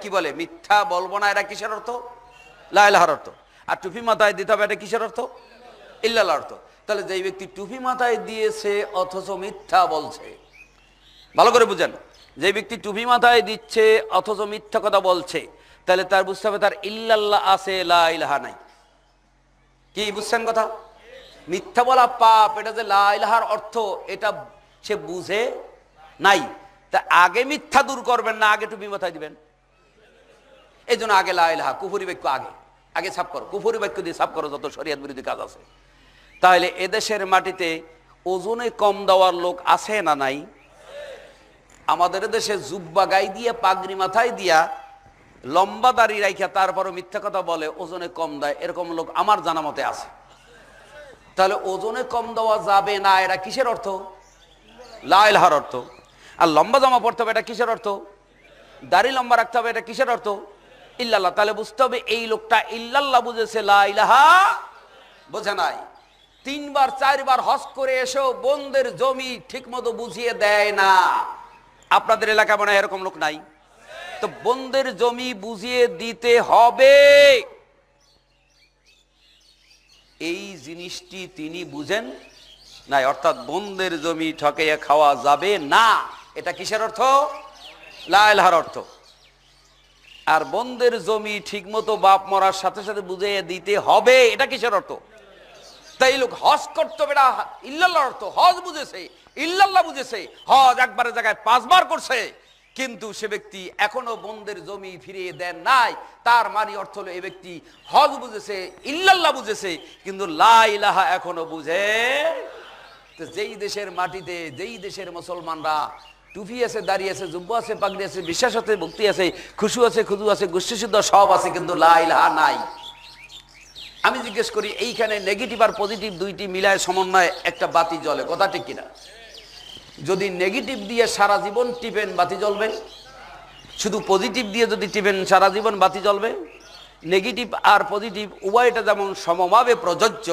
কি বলে? মিথ্যা বলবো না, এটা কিসের অর্থ? লা ইলাহার অর্থ। আর টুপি মাথায় দিতে হবে, এটা কিসের অর্থ? ইল্লাল্লাহর অর্থ। তাহলে যেই ব্যক্তি টুপি মাথায় দিয়েছে অথচ মিথ্যা বলছে, ভালো করে বুঝেন, যে ব্যক্তি টুপি মাথায় দিচ্ছে অথচ মিথ্যা কথা বলছে, তাহলে তার বুঝতে হবে তার ইল্লাল্লাহ আছে, লা ইলাহা নাই। কি বুঝছেন কথা? মিথ্যা বলা পাপ, এটা যে লা ইলাহার অর্থ এটা সে বুঝে নাই। তা আগে মিথ্যা দূর করবেন না, আগে টুপি মাথায় দিবেন। এই জন্য আগে লা ইলাহা, কুফরি বাক্য আগে আগে সাফ করো, কুফরি বাক্য দিয়ে সাফ করো যত শরিয়ত বিরোধী কাজ আছে। তাহলে এদেশের মাটিতে ওজনে কম দেওয়ার লোক আছে না নাই? আমাদের দেশে জুব্বা গাই দিয়ে পাগড়ি মাথায় দিয়া লম্বা দাড়ি রাইখা তারপরও মিথ্যা কথা বলে ওজনে কম দেয়, এরকম লোক আমার জানা মতে আছে। তাহলে ওজনে কম দেওয়া যাবে না, এটা কিসের অর্থ? লা ইলাহার অর্থ। আর লম্বা জামা পড়তে হবে, এটা কিসের অর্থ? দাড়ি লম্বা রাখতে হবে, এটা কিসের অর্থ? ইল্লাল্লাহ। তাহলে বুঝতে হবে এই লোকটা ইল্লাল্লাহ বুঝেছে, লা ইলাহা বোঝে নাই। 3 বার 4 বার হজ করে এসেও বন্দের জমি ঠিক মতো বুঝিয়ে দেয় না। আপনাদের এলাকা মনে হয় এরকম লোক নাই? তো বন্দের জমি বুঝিয়ে দিতে হবে, এই জিনিসটি তিনি বুঝেন নাই। অর্থাৎ বন্দের জমি ঠকাইয়া খাওয়া যাবে না, এটা কিসের অর্থ? লা ইলাহার অর্থ। আর বন্দের জমি ঠিকমতো বাপ মরার সাথে সাথে বুঝিয়ে দিতে হবে, এটা কিসের অর্থ? তাই লোক হজ করতে হবে, এটা ইল্লাল্লাহর অর্থ। হজ বুঝেছে, ইল্লাল্লাহ বুঝেছে, হজ একবারের জায়গায় 5 বার করছে, কিন্তু সে ব্যক্তি এখনো বন্দের জমি ফিরিয়ে দেন নাই। তার মানে অর্থ হলো এই ব্যক্তি হজ বুঝেছে, ইল্লাল্লাহ বুঝেছে, কিন্তু লা ইলাহা এখনো বুঝে। তো যেই দেশের মাটিতে, যেই দেশের মুসলমানরা টুপি আছে, দাড়ি আছে, জুব্বা আছে, পাগড়ি আছে, বিশ্বাস আছে, ভক্তি আছে, খুশু আছে, খুদু আছে, গোষ্ঠীশুদ্ধ সব আছে, কিন্তু লা ইলাহা নাই। আমি জিজ্ঞেস করি এইখানে নেগেটিভ আর পজিটিভ দুইটি মিলায় সমন্বয়ে একটা বাতি জ্বলে, কথা ঠিক কিনা? যদি নেগেটিভ দিয়ে সারা জীবন টিপেন বাতি জ্বলবে, শুধু পজিটিভ দিয়ে যদি টিপেন সারা জীবন বাতি জ্বলবে। নেগেটিভ আর পজিটিভ উভয়টা যেমন সমভাবে প্রযোজ্য,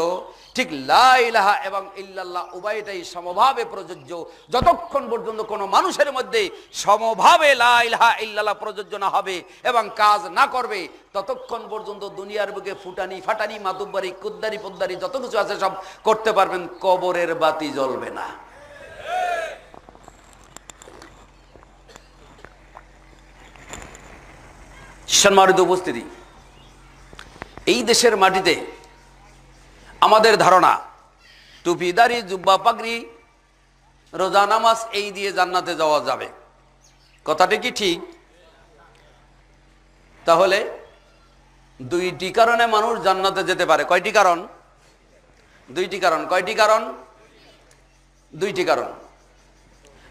ঠিক লা ইলাহা এবং ইল্লাল্লাহ উভয়টাই সমভাবে প্রযোজ্য। যতক্ষণ পর্যন্ত কোনো মানুষের মধ্যে সমভাবে লা ইলাহা ইল্লাল্লাহ প্রযোজ্য না হবে এবং কাজ না করবে, ততক্ষণ পর্যন্ত দুনিয়ার বুকে ফুটানি ফাটানি মাতুব্বারি কুদ্দারি পদ্দারি যত কিছু আছে সব করতে পারবেন, কবরের বাতি জ্বলবে না। সম্মানিত উপস্থিতি, এই দেশের মাটিতে আমাদের ধারণা টুপি দাড়ি জুব্বা পাগড়ি রোজা নামাজ এই দিয়ে জান্নাতে যাওয়া যাবে, কথাটি কি ঠিক? তাহলে 2টি কারণে মানুষ জান্নাতে যেতে পারে। কয়টি কারণ? 2টি কারণ। কয়টি কারণ? 2টি কারণ।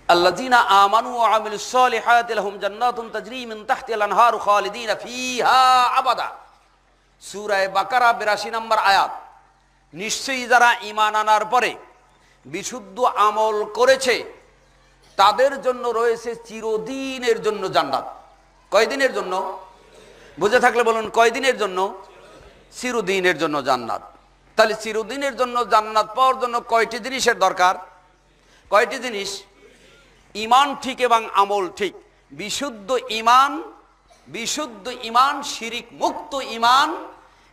আল্লাযীনা আমানু ওয়া আমিলুস সালিহাতি লাহুম জান্নাতুন তাজরি মিন তাহতিহাল আনহারু খালিদিনা ফিহা আবাদা। সূরা বাকারা 82 নম্বর আয়াত। নিশ্চয়ই যারা ঈমান আনার পরে বিশুদ্ধ আমল করেছে তাদের জন্য রয়েছে চিরদিনের জন্য জান্নাত। কয়দিনের জন্য? বুঝে থাকলে বলুন, কয়দিনের জন্য? চিরদিনের জন্য জান্নাত। তাহলে চিরদিনের জন্য জান্নাত পাওয়ার জন্য কয়টি জিনিসের দরকার? কয়টি জিনিস? ঈমান ঠিক এবং আমল ঠিক। বিশুদ্ধ ঈমান, শিরিক মুক্ত ঈমান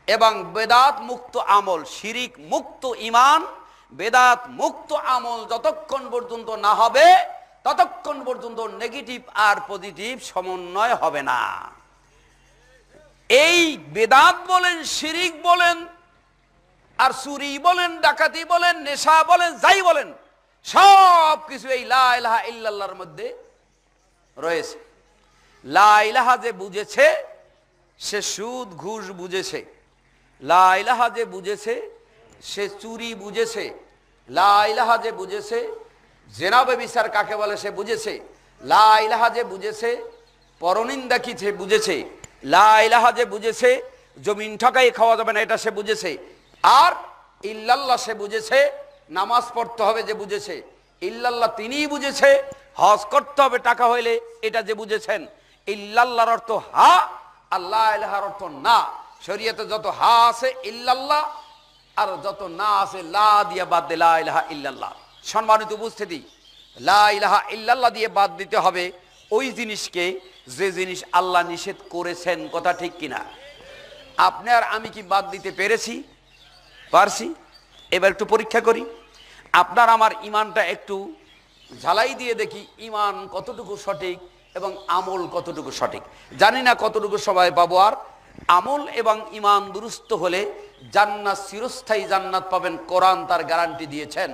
এবং বেদাত মুক্ত আমল। শিরিক মুক্ত ঈমান, বেদাত মুক্ত আমল যতক্ষণ পর্যন্ত না হবে ততক্ষণ পর্যন্ত নেগেটিভ আর পজিটিভ সমন্বয় হবে না। এই বেদাত বলেন, শিরিক বলেন, আর চুরি বলেন, ডাকাতি বলেন, নেশা বলেন, যাই বলেন, সব কিছু এই লা ইলাহা ইল্লাল্লাহর মধ্যে রয়েছে। লা ইলাহা যে বুঝেছে সে সুদ ঘুষ বুঝেছে, লা ইলাহা যে বুঝেছে সে চুরি বুঝেছে, লা ইলাহা যে বুঝেছে জেনা ব্যভিচার কাকে বলে সে বুঝেছে, লা ইলাহা যে বুঝেছে পরনিন্দা কি সে বুঝেছে, লা ইলাহা যে বুঝেছে জমিন ঠকাই খাওয়া যাবে না এটা সে বুঝেছে, আর ইল্লাল্লাহ সে বুঝেছে নামাজ পড়তে হবে যে বুঝেছে, ইল্লাল্লাহ তিনিই বুঝেছে হজ করতে হবে টাকা হইলে এটা যে বুঝেছেন। ইল্লাল্লাহর অর্থ হা, আল্লাহ ইলাহার অর্থ না। শরীয়তে যত হা আছে ইল্লাল্লাহ, আর যত না আছে লা দিয়ে বাদ দে লা ইলাহা ইল্লাল্লাহ। সম্মানিত উপস্থিতি, লা ইলাহা ইল্লাল্লাহ দিয়ে বাদ দিতে হবে ওই জিনিসকে যে জিনিস আল্লাহ নিষেধ করেছেন। কথা ঠিক কিনা? আপনি আর আমি কি বাদ দিতে পেরেছি? পারছি? এবার একটু পরীক্ষা করি। আপনার আমার ইমানটা একটু ঝালাই দিয়ে দেখি ইমান কতটুকু সঠিক এবং আমল কতটুকু সঠিক। জানি না কতটুকু সবাই পাবো। আর আমল এবং ইমান দুরুস্ত হলে জান্নাত, চিরস্থায়ী জান্নাত পাবেন, কোরআন তার গ্যারান্টি দিয়েছেন।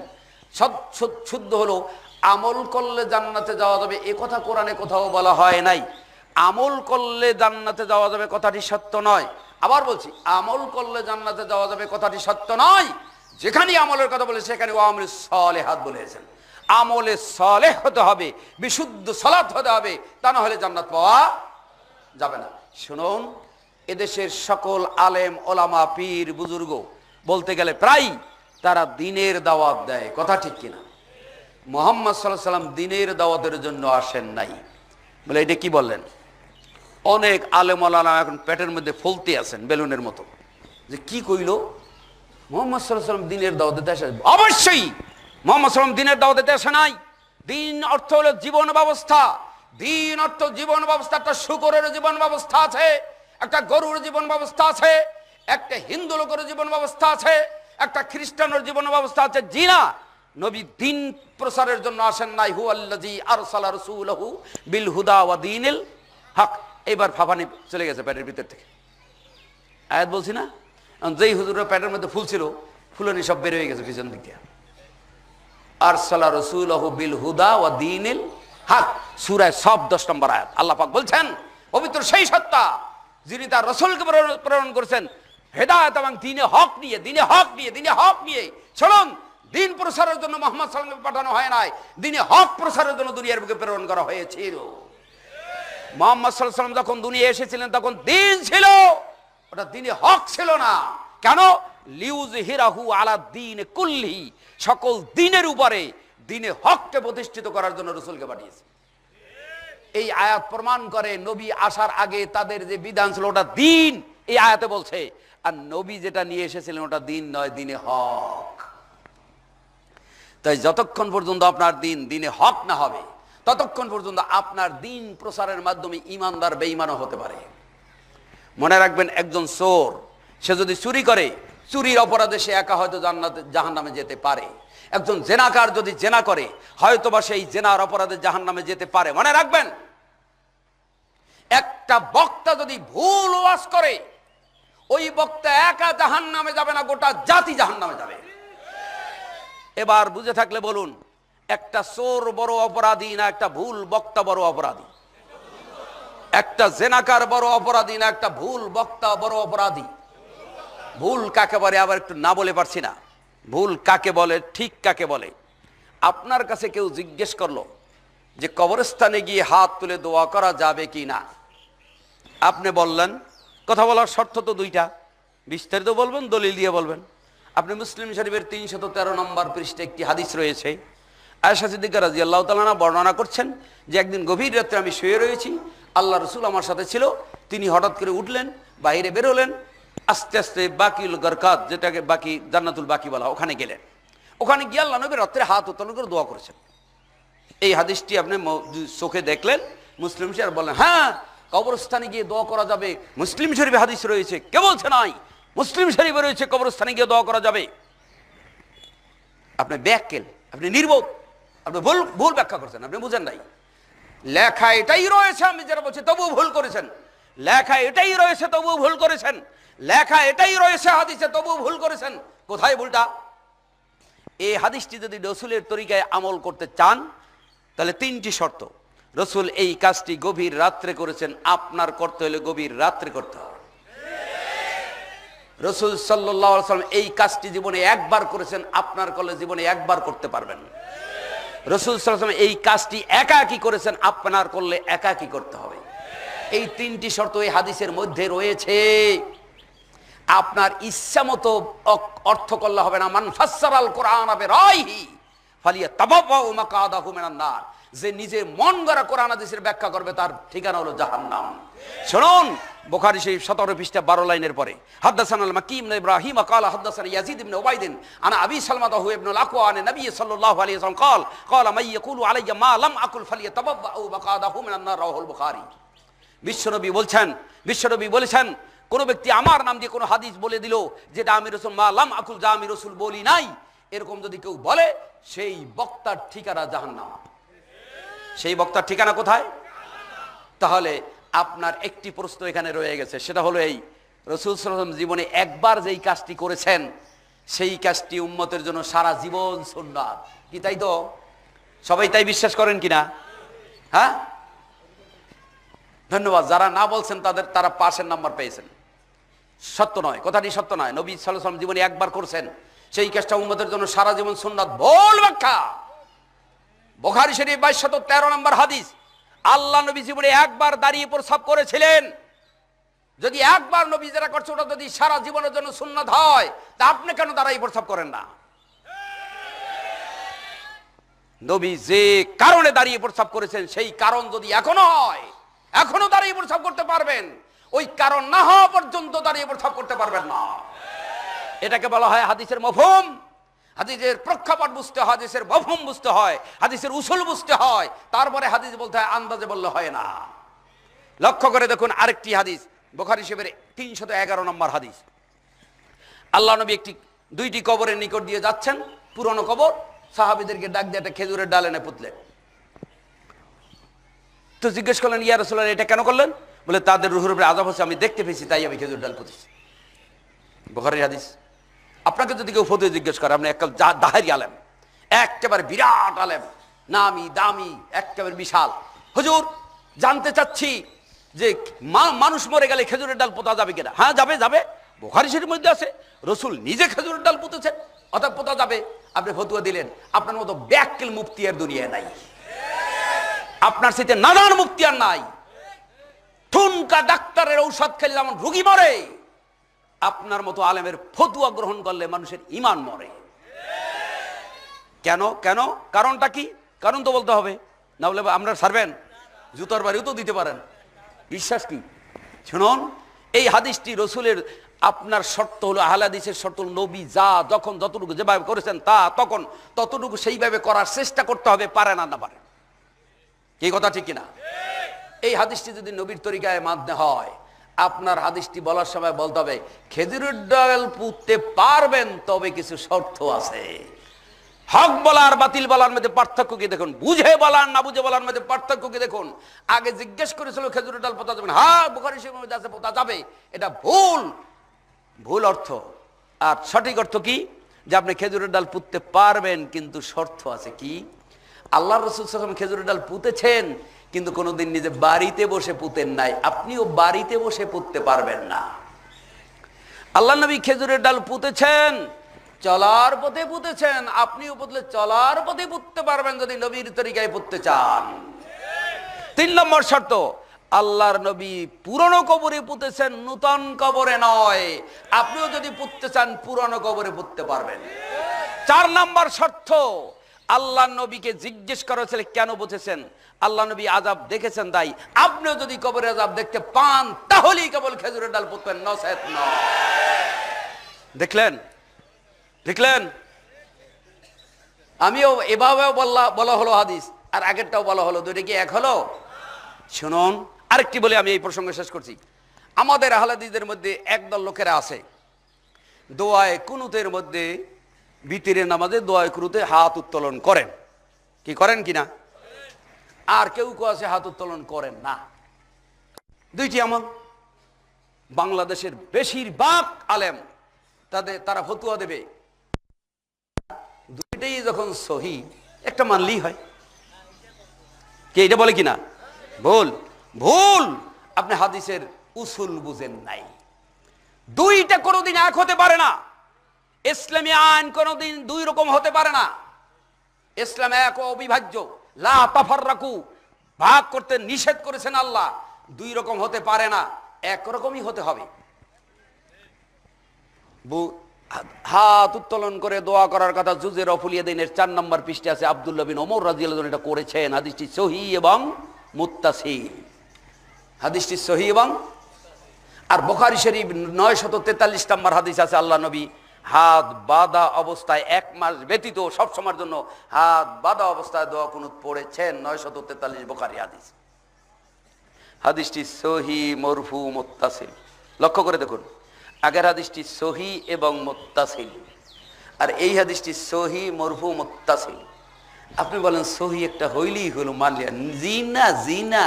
শুদ্ধ হলো আমল করলে জান্নাতে যাওয়া যাবে এ কথা কোরআনে কোথাও বলা হয় নাই। আমল করলে জান্নাতে যাওয়া যাবে কথাটি সত্য নয়। আবার বলছি, আমল করলে জান্নাতে যাওয়া যাবে কথাটি সত্য নয়। যেখানে আমলের কথা বলে সেখানে ও আমলে সালেহাত বলেছেন। আমলে সালেহ হতে হবে, বিশুদ্ধ সালাত হতে হবে, তা না হলে জান্নাত পাওয়া যাবে না। শুনুন, এদেশের সকল আলেম ওলামা পীর বুজুর্গ বলতে গেলে প্রায় তারা দিনের দাওয়াত দেয়। কথা ঠিক কিনা? মুহাম্মদ সাল্লাল্লাহু আলাইহি ওয়াসাল্লাম দিনের দাওয়াতের জন্য আসেন নাই বলে এটা কি বললেন? অনেক আলেম ওলামা এখন পেটের মধ্যে ফলতে আছেন বেলুনের মতো, যে কি কইল মুহাম্মদ সাল্লাল্লাহু আলাইহি ওয়াসাল্লাম দিনের দাওয়াত দিতে আসে? অবশ্যই মুহাম্মদ সাল্লাল্লাহু আলাইহি ওয়াসাল্লাম দিনের দাওয়াত দিতে আসে নাই। দিন অর্থ হলো জীবন ব্যবস্থা। দিন অর্থ জীবন ব্যবস্থা। একটা শুকরের জীবন ব্যবস্থা আছে, একটা গরুর জীবন ব্যবস্থা আছে, একটা হিন্দু লোকের জীবন ব্যবস্থা আছে, একটা খ্রিস্টানের জীবন ব্যবস্থা আছে। জি না, নবী দিন প্রচারের জন্য আসেন নাই। হুয়াল্লাযী আরসালা রাসূলাহু বিল হুদা ওয়া দীনিল হক। এবার ফাফানি চলে গেছে পেটের ভিতর থেকে। আয়াত বলছি না, যেই হুজুরের পেটের মধ্যে ফুল ছিল ফুলনি সব বের হয়ে গেছে পিছন দিক দিয়ে। আরসালা রাসূলাহু বিল হুদা ওয়া দীনিল হক, সূরা সব 10 নম্বর আয়াত। আল্লাহ পাক বলছেন পবিত্র সেই সত্তা যিনি তার রাসূলকে প্রেরণ করেছেন হেদায়েত এবং দ্বীনে হক নিয়ে, দ্বীনে হক নিয়ে, দ্বীনে হক নিয়ে। শুনুন, দিন প্রচারের জন্য মুহাম্মদ সাল্লাল্লাহু আলাইহি ওয়াসাল্লামকে পাঠানো হয় নাই, দ্বীনে হক প্রচারের জন্য দুনিয়ার বুকে প্রেরণ করা হয়েছিল। মুহাম্মদ সাল্লাল্লাহু আলাইহি ওয়াসাল্লাম যখন দুনিয়া এসেছিলেন তখন দিন ছিল, ওটা দ্বীনে হক ছিল না। কেন? লিউযহিরাহু আলা দ্বীনি কুল্লিহি, সকল দ্বীনের উপরে দ্বীনে হককে প্রতিষ্ঠিত করার জন্য রাসূলকে পাঠিয়েছে। এই আয়াত প্রমাণ করে নবী আসার আগে তাদের যে বিধান ছিল ওটা দ্বীন, এই আয়াতে বলছে। আর নবী যেটা নিয়ে এসেছিলেন ওটা দ্বীন নয়, দ্বীনে হক। তাই যতক্ষণ পর্যন্ত আপনার দিন দ্বীনে হক না হবে ততক্ষণ পর্যন্ত আপনার দিন প্রচারের মাধ্যমে ঈমানদার বেঈমানও হতে পারে। মনে রাখবেন, একজন চোর সে যদি চুরি করে, চুরির অপরাধে সে একা হয়তো জাহান্নামে যেতে পারে। একজন জেনাকার যদি জেনা করে হয়তোবা সেই জেনার অপরাধে জাহান্নামে যেতে পারে। মনে রাখবেন, একটা বক্তা যদি ভুল ওয়াজ করে ওই বক্তা একা জাহান্নামে যাবে না, গোটা জাতি জাহান্নামে যাবে। এবার বুঝে থাকলে বলুন, একটা চোর বড় অপরাধী না একটা ভুল বক্তা বড় অপরাধী? একটা জেনাকার বড় অপরাধী না একটা ভুল বক্তা বড় অপরাধী? ভুল কাকে বলে আবার একটু না বলে পারছি না। ভুল কাকে বলে, ঠিক কাকে বলে? আপনার কাছে কেউ জিজ্ঞেস করলো যে কবরস্থানে গিয়ে হাত তুলে দোয়া করা যাবে কি না, আপনি বললেন, কথা বলার শর্ত তো দুইটা, বিস্তারিত বলবেন, দলিল দিয়ে বলবেন। আপনি মুসলিম শরীফের 313 নম্বর পৃষ্ঠাে একটি হাদিস রয়েছে, আয়েশা সিদ্দিকা রাদিয়াল্লাহু তাআলা আনহা বর্ণনা করছেন যে একদিন গভীর রাত্রে আমি শুয়ে রয়েছি, আল্লাহ রসুল আমার সাথে ছিল, তিনি হঠাৎ করে উঠলেন, বাইরে বেরোলেন, আস্তে আস্তে বাকিউল গারকাত, যেটাকে বাকি জান্নাতুল বাকি বলা, ওখানে গেলেন। ওখানে গিয়ে আল্লাহ নবী রাত্রে হাত উত্তোলন করে দোয়া করেছেন। এই হাদিসটি আপনি চোখে দেখলেন, মুসলিম শরীফ বললেন হ্যাঁ কবরস্থানে গিয়ে দোয়া করা যাবে, মুসলিম শরীফে হাদিস রয়েছে। কে বলছে নাই? মুসলিম শরীফে রয়েছে কবরস্থানে গিয়ে দোয়া করা যাবে। আপনি ব্যাককেল, আপনি নির্বোধ, আপনি ভুল ব্যাখ্যা করছেন, আপনি বুঝেন নাই। লেখা এটাই রয়েছে, আমি যারা বলছি তবুও ভুল করেছেন। লেখা এটাই রয়েছে তবুও ভুল করেছেন। লেখা এটাই রয়েছে হাদিসে তবুও ভুল করেছেন। কোথায় ভুলটা? এই হাদিসটি যদি রসুলের তরিকায় আমল করতে চান তাহলে 3টি শর্ত। রসুল এই কাজটি গভীর রাত্রে করেছেন, আপনার করতে হলে গভীর রাত্রে করতে হবে। রসুল সাল্লাল্লাহু আলাইহি ওয়াসাল্লাম এই কাজটি জীবনে একবার করেছেন, আপনার করলে জীবনে একবার করতে পারবেন। রসুল সাল্লাল্লাহু আলাইহি ওয়াসাল্লাম এই কাজটি একাকী করেছেন, আপনার করলে একাকী করতে হবে। এই 3টি শর্ত এই হাদিসের মধ্যে রয়েছে। আপনার ইচ্ছা মতো অর্থ করলে হবে না। মান ফাসসারাল কোরআন বিরাইহি ফালিয়াতাবাওয়া মাকাদাহু মিনান নার। যে নিজের মন গড়া কোরআন হাদিসের ব্যাখ্যা করবে তার ঠিকানা হলো জাহান্নাম। শুনুন, বুখারী শরীফ 17 পৃষ্ঠা 12 লাইনের পরে, হাদাসানাল মাকি ইবনে ইব্রাহিম ক্বালা হাদাসানা ইয়াজিদ ইবনে উবাইদ আনা আবি সালমা ইবনুল আকওয়া আন নবী সাল্লাল্লাহু আলাইহি ওয়াসাল্লাম ক্বালা মান ইয়াকুলু আলাইয়া মা লাম আকুল ফালিয়াতাবাওয়া মাকাদাহু মিনান নার। রাওয়াহুল বুখারী। বিশ্বনবী বলেছেন কোন ব্যক্তি আমার নাম দিয়ে কোন হাদিস বলে দিল যেটা আমি রাসূল মা লাম আকুল, যা আমি রাসূল বলি নাই, এরকম যদি কেউ বলে সেই বক্তার ঠিকানা জাহান্নাম। সেই বক্তার ঠিকানা কোথায়? তাহলে আপনার একটি প্রশ্ন এখানে রয়ে গেছে, সেটা হলো এই, রাসূল সাল্লাল্লাহু আলাইহি ওয়াসাল্লাম জীবনে একবার যেই কাজটি করেছেন সেই কাজটি উম্মতের জন্য সারা জীবন সুন্নাত। কি তাই তো? সবাই তাই বিশ্বাস করেন কিনা? হ্যাঁ, ধন্যবাদ। যারা না বলছেন তারা পাশের নাম্বার পেয়েছেন। সত্য নয়, কথাটি সত্য নয়। নবী সাল্লাল্লাহু আলাইহি ওয়াসাল্লাম জীবনে একবার করছেন, সেই কাজটা উম্মতের জন্য সারা জীবন সুন্নাত। ভুল ব্যাখ্যা। বুখারী শরীফ 2213 নম্বর হাদিস, আল্লাহ নবী জীবনে একবার দাঁড়িয়ে প্রস্রাব করেছিলেন। যদি একবার নবী যেটা করছে ওটা যদি সারা জীবনের জন্য সুন্নাত হয়, তা আপনি কেন দাঁড়িয়ে প্রস্রাব করেন না? নবী যে কারণে দাঁড়িয়ে প্রস্রাব করেছেন সেই কারণ যদি এখনো হয়, এখনো দাঁড়িয়ে প্রস্রাব করতে পারবেন। ওই কারণ না হওয়া পর্যন্ত দাঁড়িয়ে প্রস্রাব করতে পারবেন না। এটাকে বলা হয় হাদিসের মফহুম। হাদিসের প্রেক্ষাপট বুঝতে হয়, হাদিসের মফহুম বুঝতে হয়, হাদিসের উসুল বুঝতে হয়, তারপরে হাদিস বলতে হয়, আন্দাজে বললে হয় না। লক্ষ্য করে দেখুন আরেকটি হাদিস, বুখারী শরীফের 311 নম্বর হাদিস। আল্লাহ নবী দুইটি কবরের নিকট দিয়ে যাচ্ছেন, পুরনো কবর। সাহাবীদেরকে ডাক দিয়ে একটা খেজুরের ডাল এনে পুঁতলেন। তো জিজ্ঞেস করলেন, ইয়া রাসূলুল্লাহ, এটা কেন করলেন? বলে, তাদের রুহের উপরে আযাব হচ্ছে, আমি দেখতে পেয়েছি, তাই আমি খেজুর ডাল পুঁতেছি। বুখারীর হাদিস। আপনাকে যদি কেউ ফতোয়া জিজ্ঞেস করে, আপনি একটা দাহারি আলেম, একেবারে বিরাট আলেম, নামি দামি, একেবারে বিশাল, হুজুর জানতে চাচ্ছি যে মানুষ মরে গেলে খেজুরের ডাল পোতা যাবে কিনা? হ্যাঁ, যাবে যাবে, বুখারী শরীফের মধ্যে আছে, রাসূল নিজে খেজুরের ডাল পুঁতেছেন, অর্থাৎ পোতা যাবে। আপনি ফতোয়া দিলেন। আপনার মতো ব্যাককেল মুফতি আর দুনিয়ায় নাই। আপনার সাথে নানান মুফতি আর নাই। ঠুনকা ডাক্তারের ঔষধ খেলে যেমন রোগী মরে, আপনার মতো আলেমের ফতোয়া গ্রহণ করলে মানুষের ঈমান মরে। কেন? কেন? কারণটা কি? কারণ তো বলতে হবে, না বলে আমরা ছাড়বেন? জুতার বাড়িও তো দিতে পারেন। বিশ্বাস কি? শুনুন, এই হাদিসটি রসুলের আপনার শর্ত হলো, আহলে হাদিসের শর্ত হলো, নবী যা যখন যতটুকু যেভাবে করেছেন তা তখন ততটুকু সেইভাবে করার চেষ্টা করতে হবে, পারে না না পারে। এই কথা ঠিক কিনা? এই হাদিসটি যদি নবীর তরিকায় মানতে হয়, আপনার হাদিসটি বলার সময় বলতে হবে, খেজুরের ডাল পুঁততে পারবেন, তবে কিছু শর্ত আছে। হক বলার বাতিল বলার মধ্যে পার্থক্য কি দেখুন, বুঝে বলার না বুঝে বলার মধ্যে পার্থক্য কি দেখুন। আগে জিজ্ঞেস করেছিল খেজুরের ডাল পোতা যাবে? হ্যাঁ, বুখারী শরীফের মধ্যে আছে পোতা যাবে। এটা ভুল, ভুল অর্থ। আর সঠিক অর্থ কি? যে আপনি খেজুরের ডাল পুঁততে পারবেন, কিন্তু শর্ত আছে। কি? আল্লাহ রাসূল সাল্লাল্লাহু আলাইহি ওয়াসাল্লাম খেজুরের ডাল পুঁতেছেন, কিন্তু কোনোদিন নিজে বাড়িতে বসে পুঁতেন নাই। আপনিও বাড়িতে বসে পুঁততে পারবেন না। আল্লাহ নবী খেজুরের ডাল পুঁতেছেন, চলার পথে পুঁতেছেন। আপনিও পুঁতলে চলার পথে পুঁততে পারবেন, যদি নবীর তরিকায় পুঁততে চান। 3 নম্বর শর্ত, আল্লাহর নবী পুরনো কবরে পুঁতেছেন, নূতন কবরে নয়। আপনিও যদি পুঁততে চান, পুরনো কবরে পুঁততে পারবেন। 4 নম্বর শর্ত, আল্লাহ নবীকে জিজ্ঞেস করা হয়েছিল কেন বুঝেছেন? আল্লাহ নবী আযাব দেখেছেন, তাই আপনিও যদি কবরে আযাব দেখতে পান, তাহলেই কেবল খেজুরের ডাল পুঁতবেন, নচেত নয়। দেখলেন? দেখলেন? আমিও এভাবেও বলা হলো হাদিস, আর আগেরটাও বলা হলো, দুইটা কি এক হলো? শুনুন, আরেকটি বলে আমি এই প্রসঙ্গ শেষ করছি। আমাদের আহলে হাদিসদের মধ্যে একদল লোকেরা আছে, দোয়ায়ে কুনুতের মধ্যে, ভিতরের নামাজে দোয়ায়ে কুনুতে হাত উত্তোলন করেন। কি করেন কিনা? আর কেউ কেউ আছে হাত উত্তোলন করেন না। দুইটি আমল। বাংলাদেশের বেশিরভাগ আলেম তারা ফতোয়া দেবে দুইটাই যখন সহি, একটা মানলেই হয়। কে এটা বলে কিনা? ভুল ভুল। আপনি হাদিসের উসুল বুঝেন নাই। দুইটা কোনোদিন এক হতে পারে না। ইসলামী আইন কোনোদিন দুই রকম হতে পারে না। ইসলাম এক ও অবিভাজ্য। লা তাফাররাকু, ভাগ করতে নিষেধ করেছেন আল্লাহ। দুই রকম হতে পারে না, একরকমই হতে হবে। হাত উত্তোলন করে দোয়া করার কথা জুজে রফুল ইয়াদাইনের 4 নম্বর পৃষ্ঠাে আছে। আব্দুল্লাহ বিন ওমর রাদিয়াল্লাহু আনহু এটা করেছেন। হাদিসটি সহিহ এবং মুত্তাসিল। হাদিসটি সহিহ এবং, আর বুখারী শরীফ 943 নম্বর হাদিস আছে, আল্লাহ নবী হাত বাঁধা অবস্থায় 1 মাস ব্যতীত সব সময়ের জন্য হাত বাঁধা অবস্থায় দোয়া কুনুত পড়েছেন। 943 বুখারী হাদিস। হাদিসটি সহিহ মরফু মুত্তাসিল। লক্ষ্য করে দেখুন, আগের হাদিসটি সহিহ এবং মুত্তাসিল, আর এই হাদিসটি সহিহ মরফু মুত্তাসিল। আপনি বলেন সহিহ একটা হইলেই হলো, মানলেন। জিনা জিনা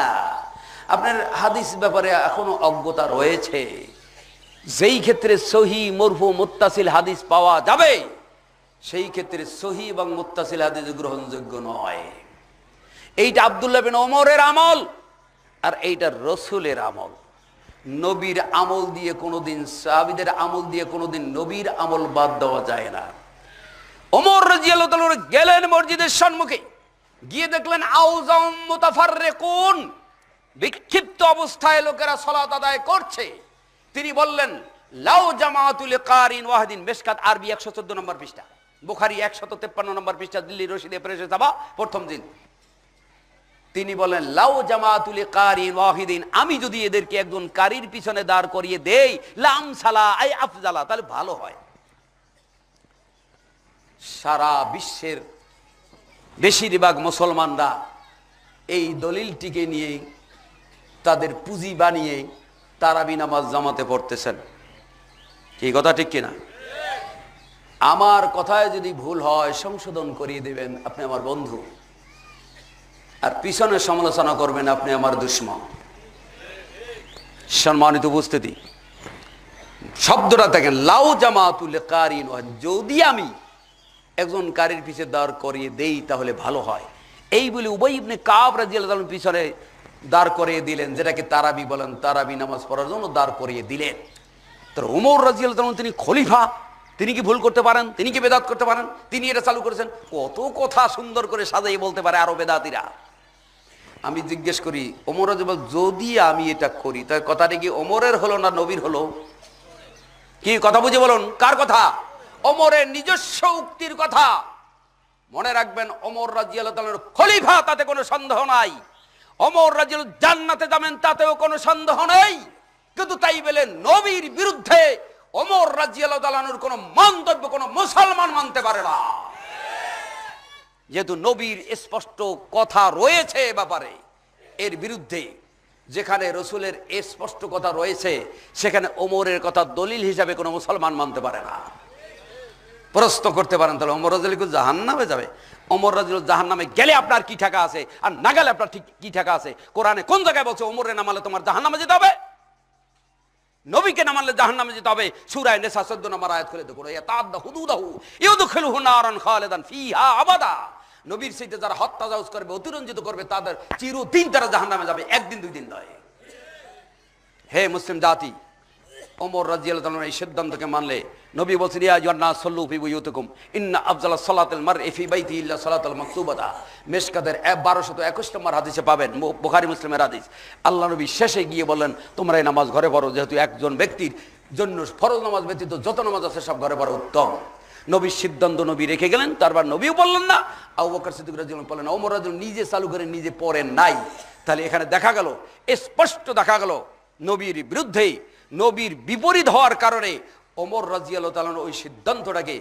আপনার হাদিস ব্যাপারে এখনো অজ্ঞতা রয়েছে। যেই ক্ষেত্রে সহিহ মরফু মুত্তাসিল হাদিস পাওয়া যাবে, সেই ক্ষেত্রে সহিহ এবং মুত্তাসিল হাদিস গ্রহণযোগ্য নয়। এইটা আব্দুল্লাহ বিন ওমরের আমল, আর এইটা রসুলের আমল। নবীর আমল দিয়ে কোনোদিন, সাহাবীদের আমল দিয়ে কোনোদিন নবীর আমল বাদ দেওয়া যায় না। ওমর রাদিয়াল্লাহু তাআলা গেলেন মসজিদের সম্মুখে, গিয়ে দেখলেন আউজাম মুতাফাররিকুন, বিক্ষিপ্ত অবস্থায় লোকেরা সালাত আদায় করছে। তিনি বললেন লাউ জামাতুল কারিন ওয়াহিদিন। মিশকাত আরবি 114 নম্বর পৃষ্ঠা, বুখারী 153 নম্বর পৃষ্ঠা, দিল্লি রশিদে প্রেসে ছাপা প্রথম দিন। তিনি বলেন লাউ জামাতুল কারিন ওয়াহিদিন, আমি যদি এদেরকে একজন কারির পিছনে দাঁড় করিয়ে দেই, লাম সালা আই আফজালা, তাহলে ভালো হয়। সারা বিশ্বের বেশিরভাগ মুসলমানরা এই দলিলটিকে নিয়ে তাদের পুঁজি বানিয়ে তারাবি নামাজ জামাতে পড়তেছেন। কি কথা ঠিক কিনা? আমার কথায় যদি ভুল হয় সংশোধন করিয়ে দেবেন, আপনি আমার বন্ধু। আর পিছনে সমালোচনা করবেন, আপনি আমার দুশমন। সম্মানিত উপস্থিতি, শব্দটা দেখেন, লাউ জামাতুল কারিন, যদি আমি একজন কারির পিছে দাঁড় করিয়ে দেই তাহলে ভালো হয়। এই বলে উবাই ইবনে কাব রাদিয়াল্লাহু আনহু পিছনে দাঁড় করিয়ে দিলেন, যেটাকে তারাবি বলেন, তারাবি নামাজ পড়ার জন্য দাঁড় করিয়ে দিলেন। তো ওমর রাদিয়াল্লাহু আনহু তিনি খলিফা, তিনি কি ভুল করতে পারেন? তিনি কি বেদাত করতে পারেন? তিনি এটা চালু করেছেন। কত কথা সুন্দর করে সাজাই বলতে পারে আরো বেদাতিরা। আমি জিজ্ঞেস করি, ওমর রাদিয়াল্লাহু যদি আমি এটা করি, তাই কথাটা কি ওমরের হলো না নবীর হলো? কি কথা বুঝে বলুন, কার কথা? ওমরের নিজস্ব উক্তির কথা। মনে রাখবেন, ওমর রাদিয়াল্লাহু তাআলার খলিফা, তাতে কোনো সন্দেহ নাই। ওমর রাদিয়াল্লাহু জান্নাতে যাবেন, তাতেও কোনো সন্দেহ নেই। কিন্তু তাই বলে নবীর বিরুদ্ধে ওমর রাদিয়াল্লাহু তাআলার কোনো মন্তব্য কোনো মুসলমান মানতে পারে না। যেহেতু নবীর স্পষ্ট কথা রয়েছে এ ব্যাপারে, এর বিরুদ্ধে যেখানে রসুলের স্পষ্ট কথা রয়েছে, সেখানে ওমরের কথা দলিল হিসাবে কোনো মুসলমান মানতে পারে না। প্রশ্ন করতে পারেন, তাহলে ওমর রাদিয়াল্লাহু জাহান্নামে যাবে? ওমর রাদিয়াল্লাহু জাহান্নামে গেলে আপনার কি ঠাকা আছে, আর না গেলে আপনার ঠিক কি ঠাকা আছে? কোরআনে কোন জায়গায় বলছে ওমরের না মানলে তোমার জাহান্নামে যেতে হবে? নবীকে না মানলে জাহান্নামে যেতে হবে? সূরা নিসা 14 নম্বর আয়াত খুলে দেখুন, ইয়াতাআদ্দা হুদুদাহু ইউদখিলুহু নারান খালিদান ফিহা আবাদা। নবীর সাথে যারা হত্যাজাউজ করবে, অতিরঞ্জিত করবে, তাদের চিরদিন তারা জাহান্নামে যাবে, একদিন দুই দিন নয়। হে মুসলিম জাতি, ওমর রাদিয়াল্লাহু তাআলা এই সিদ্ধান্তকে মানলে, নবী বলছেন ইয়া আইয়ুহান নাস সাল্লু ফি বুয়ুতিকুম ইন্না আফজালাস সালাতিল মারই ফি বাইতি ইল্লা সালাতুল মাকতুবাতা। মিশকাতের 1221 নম্বর হাদিসে পাবেন, বুখারী মুসলিমের হাদিস। আল্লাহ নবী শেষে গিয়ে বলেন, তোমরা এই নামাজ ঘরে পড়ো, যেহেতু একজন ব্যক্তির জন্য ফরজ নামাজ ব্যতীত যত নামাজ আছে সব ঘরে পড়া উত্তম। নবীর সিদ্ধান্ত নবী রেখে গেলেন, তারপর নবীও বললেন না, আবু বকর সিদ্দিক রাদিয়াল্লাহু আনহু বললেন, ওমর রাদিয়াল্লাহু নিজে চালু করে নিজে পড়েন নাই। তাহলে এখানে দেখা গেল, স্পষ্ট দেখা গেল, নবীর বিরুদ্ধে, নবীর বিপরীত হওয়ার কারণে ওমর রাদিয়াল্লাহু তাআলা ওই সিদ্ধান্তটাকে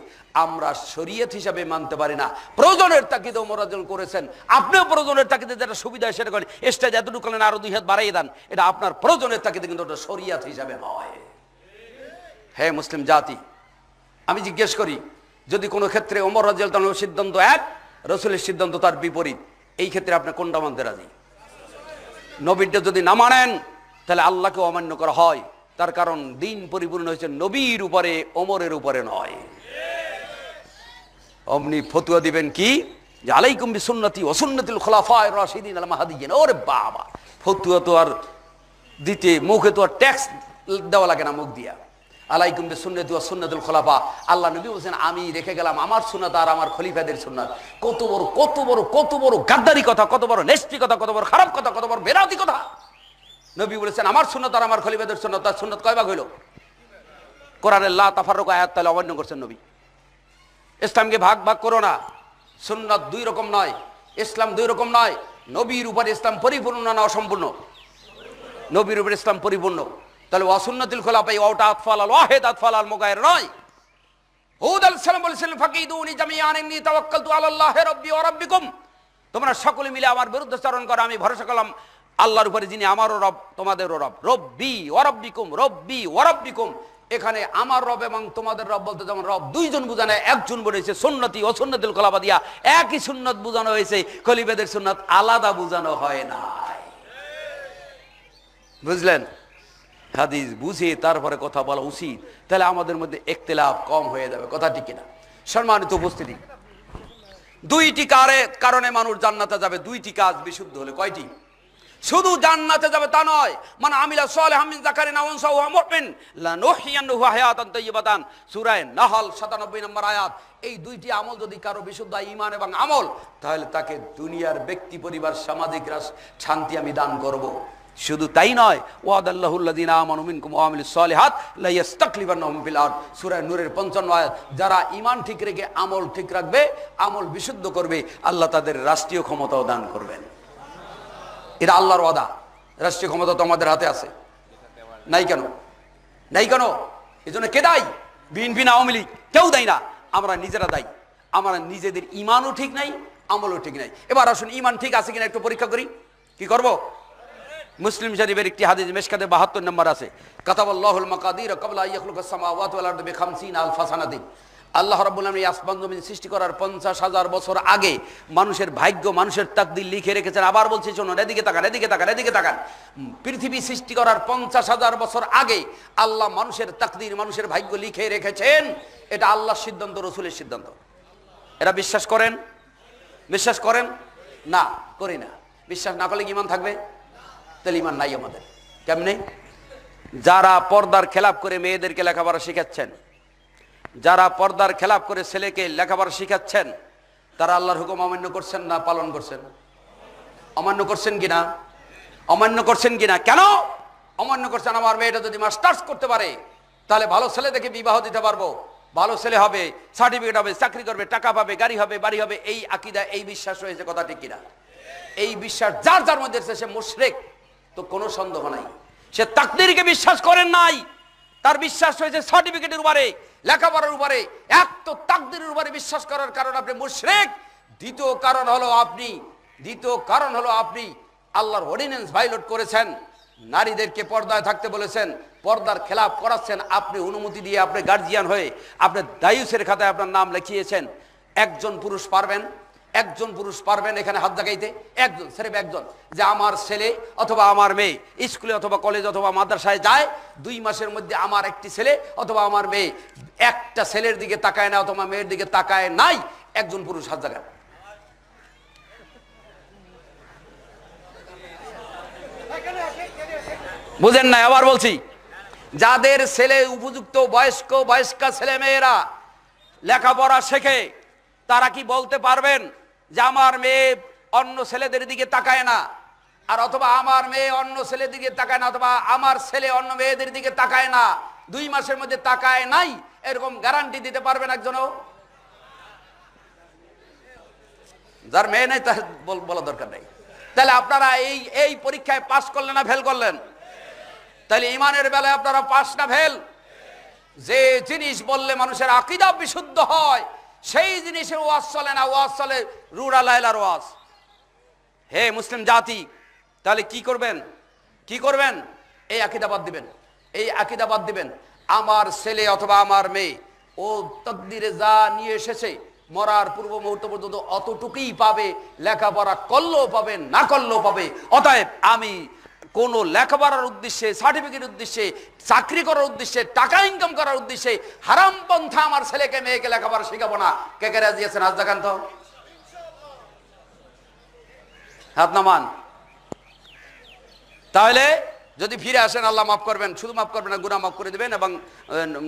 আমরা শরীয়ত হিসাবে মানতে পারি না। প্রয়োজনের তাগিদে ওমর রাদিয়াল্লাহু করেছেন, আপনিও প্রয়োজনের তাগিদে যেটা সুবিধা হয় সেটা করেন। স্টেজ এতটুকু করলেন, আরো 2 হাত বাড়াই দেন, এটা আপনার প্রয়োজনের তাগিদে, কিন্তু ওটা শরীয়ত হিসাবে নয়। হে মুসলিম জাতি, আমি জিজ্ঞেস করি, যদি কোনো ক্ষেত্রে ওমর রাদিয়াল্লাহু তাআলার সিদ্ধান্ত এক, রসুলের সিদ্ধান্ত তার বিপরীত, এই ক্ষেত্রে আপনি কোনটা মানতে রাজি? নবীরটা যদি না মানেন, তাহলে আল্লাহকে অমান্য করা হয়। তার কারণ দিন পরিপূর্ণ হয়েছে নবীর উপরে, ওমরের উপরে নয়। অমনি ফতুয়া দিবেন কি যে আলাইকুম বিসুন্নতি ওয়া সুন্নাতিল খুলাফায়ে রাশিদিন আল মাহদিয়িন। ওরে বাবা, ফতুয়া তো আর দিতে মুখে তো আর ট্যাক্স দেওয়া লাগে না, মুখ দিয়া আলাইকুম বিসুন্নতি ওয়া সুন্নাতুল খুলাফা। আল্লাহ নবী বলেছেন আমি রেখে গেলাম আমার সুন্নাত আর আমার খলিফাদের সুন্নাত। কত বড় কত বড় কত বড় গাদ্দারি কথা, কত বড় নেষ্টিকতা, কত বড় খারাপ কথা, কত বড় বেরাতি কথা। নবী বলেছেন আমার সুন্নাত আর আমার খলিফাদের সুন্নাত। তার সুন্নাত কয় ভাগ হইল? কোরআনের লা তাফাররাকু আয়াত তাহলে অমান্য করছেন নবী। ইসলামকে ভাগ ভাগ করো না, সুন্নাত দুই রকম নয়, ইসলাম দুই রকম নয়। নবীর উপর ইসলাম পরিপূর্ণ না অসম্পূর্ণ? নবীর উপর ইসলাম পরিপূর্ণ। তাহলে ওয়াসুন্নাতুল খুলাফা ওয়াটা আতফাল আল ওয়াহিদ আতফাল আল মুগায়র নয়। হুদ আলাইহিস সালাম বলেছিলেন ফাকিদুনি জামিআন ইন্নী তাওয়াক্কালতু আলাল্লাহি রাব্বি ওয়া রাব্বিকুম। তোমরা সকলে মিলে আমার বিরুদ্ধে চারণ করো, আমি ভরসা করলাম আল্লাহর উপরে যিনি আমারও রব তোমাদেরও রব। রব্বি ওয়া রাব্বিকুম, রব্বি ওয়া রাব্বিকুম। এখানে আমার রব এবং তোমাদের রব বলতে যেমন রব দুইজন বোঝানো, একজন বলেছে সুন্নতি ও সুন্নাতুল খুলাফা দিয়া একই সুন্নাত বোঝানো হয়েছে, খলিফাদের সুন্নাত আলাদা বোঝানো হয় না। বুঝলেন? হাদিস বুঝে তারপরে কথা বলা উচিত, তাহলে আমাদের মধ্যে ইখতিলাফ কম হয়ে যাবে। কথা ঠিক কিনা? সম্মানিত উপস্থিতি, দুইটি কারণে মানুষ জান্নাতে যাবে। দুইটি কাজ বিশুদ্ধ হলে। কয়টি? শুধু জান্নাতে যাবে তা নয়, মান আমিলা সালিহাম মিন যাকারিন আও উনসা ওয়া মুমিন লানুহইয়ান্নাহু হায়াতান তাইয়্যিবাতান। সূরা নাহল 97 নম্বর আয়াত। এই দুইটি আমল যদি কারো বিশুদ্ধ ঈমান এবং আমল, তাহলে তাকে দুনিয়ার ব্যক্তি পরিবার সামাজিক শান্তি আমি দান করব। শুধু তাই নয়, ওয়াদাল্লাহুল্লাযিনা আমানু মিনকুম ওয়া আমিলুস সালিহাত লা ইস্তাকলিফান্নাহুম ফিল আরদ। সূরা নূরের 55 আয়াত। যারা ঈমান ঠিক রেখে আমল ঠিক রাখবে, আমল বিশুদ্ধ করবে, আল্লাহ তাদের রাষ্ট্রীয় ক্ষমতাও দান করবেন। এটা আল্লাহর ওয়াদা। রাষ্ট্রীয় ক্ষমতা তো আমাদের হাতে আছে, নাই কেন? নাই কেন? এই জন্য কে দায়ী? বিএনপি না আওয়ামী লীগ? কেউ দায়ী না, আমরা নিজেরা দায়ী। আমরা নিজেদের ঈমানও ঠিক নাই, আমলও ঠিক নাই। এবার আসুন ঈমান ঠিক আছে কিনা একটু পরীক্ষা করি। কি করব? মুসলিম শরীফের একটি হাদিস মিশকাতে 72 নম্বর আছে, কাতাবাল্লাহুল মাকাদির ক্বাবলা আইয়াখলুকাস সামাওয়াতি ওয়াল আরদ বি50 আলফা সানাতিন। আল্লাহ রাব্বুল আলামিন আসমান জমিন সৃষ্টি করার 50,000 বছর আগে মানুষের ভাগ্য, মানুষের তাকদীর লিখে রেখেছেন। আবার বলছি শুনুন, এদিকে তাকান, এদিকে তাকান, এদিকে তাকান। পৃথিবী সৃষ্টি করার 50,000 বছর আগে আল্লাহ মানুষের তাকদীর, মানুষের ভাগ্য লিখে রেখেছেন। এটা আল্লাহর সিদ্ধান্ত, রাসূলের সিদ্ধান্ত। এটা বিশ্বাস করেন? বিশ্বাস করেন? না, করি না। বিশ্বাস না করলে কি ঈমান থাকবে? তাহলে ঈমান নাই আমাদের। কেমনে? যারা পর্দার খেলাপ করে মেয়েদেরকে লেখাপড়া শেখাচ্ছেন, যারা পর্দার খেলাপ করে ছেলেকে লেখাপড়া শিখাচ্ছেন, তারা আল্লাহর হুকুম অমান্য করছেন না পালন করছেন? অমান্য করছেন কিনা? অমান্য করছেন কিনা? কেন অমান্য করছেন? আমার মেয়েটা যদি মাস্টার্স করতে পারে, তাহলে ভালো ছেলে দেখে বিবাহ দিতে পারবো, ভালো ছেলে হবে, সার্টিফিকেট হবে, চাকরি করবে, টাকা পাবে, গাড়ি হবে, বাড়ি হবে। এই আকীদা, এই বিশ্বাস রয়েছে। কথা ঠিক কিনা? এই বিশ্বাস যার যার মধ্যে সে মুশরিক, তো কোনো সন্দেহ নাই। সে তাকদীরকে বিশ্বাস করেন নাই, তার বিশ্বাস হয়েছে সার্টিফিকেটের উপরে, লেখাপড়ার উপরে। এক তো তাকদীরের উপরে বিশ্বাস করার কারণ আপনি মুশরিক। দ্বিতীয় কারণ হলো আপনি আল্লাহর অর্ডিন্যান্স ভায়োলেট করেছেন। নারীদেরকে পর্দায় থাকতে বলেছেন, পর্দার খেলাপ করাচ্ছেন। আপনি অনুমতি দিয়ে, আপনি গার্জিয়ান হয়ে, আপনি দায়ুসের খাতায় আপনার নাম লিখিয়েছেন। একজন পুরুষ পারবেন? একজন পুরুষ পারবেন এখানে হাত জাগাইতে? একজন, সির্ফ একজন। যে আমার ছেলে অথবা আমার মেয়ে স্কুলে অথবা কলেজ অথবা মাদ্রাসায় যায়, 2 মাসের মধ্যে আমার একটি ছেলে অথবা আমার মেয়ে একটা ছেলের দিকে তাকায় না অথবা মেয়ের দিকে তাকায় নাই, একজন পুরুষ হাত জাগান। বুঝেন না? আবার বলছি, যাদের ছেলে উপযুক্ত বয়স্কা ছেলে মেয়েরা লেখাপড়া শেখে, তারা কি বলতে পারবেন যে আমার মেয়ে অন্য ছেলেদের দিকে তাকায় না, আর অথবা আমার মেয়ে অন্য ছেলের দিকে তাকায় না, অথবা আমার ছেলে অন্য মেয়েদের দিকে তাকায় না, 2 মাসের মধ্যে তাকায় নাই, এরকম গ্যারান্টি দিতে পারবেন একজনও? যার মেয়ে নেই তার বলা দরকার নেই। তাহলে আপনারা এই পরীক্ষায় পাস করলেন না ফেল করলেন? তাহলে ঈমানের বেলায় আপনারা পাস না ফেল? যে জিনিস বললে মানুষের আকীদা বিশুদ্ধ হয়, সেই জিনিসের ওয়াজ চলে না, ওয়াজ চলে রুড়া লাইলার ওয়াজ। হে মুসলিম জাতি, তাহলে কি করবেন? কি করবেন? এই আকীদা বাদ দিবেন, এই আকীদা বাদ দিবেন। আমার ছেলে অথবা আমার মেয়ে ও তাকদীরে যা নিয়ে এসেছে, মরার পূর্ব মুহূর্ত পর্যন্ত অতটুকুই পাবে। লেখাপড়া করলেও পাবে, না করলেও পাবে। অতএব আমি কোনো লেখাপড়ার উদ্দেশ্যে, সার্টিফিকেট উদ্দেশ্যে, চাকরি করার উদ্দেশ্যে, টাকা ইনকাম করার উদ্দেশ্যে হারাম পন্থা আমার ছেলেকে মেয়েকে লেখাপড়া শেখাবো না, কে কে রাজি আছেন? হাত দেখান তো, হাত নামান। তাহলে যদি ফিরে আসেন আল্লাহ মাফ করবেন, শুধু মাফ করবেন না, গুনাহ মাফ করে দেবেন এবং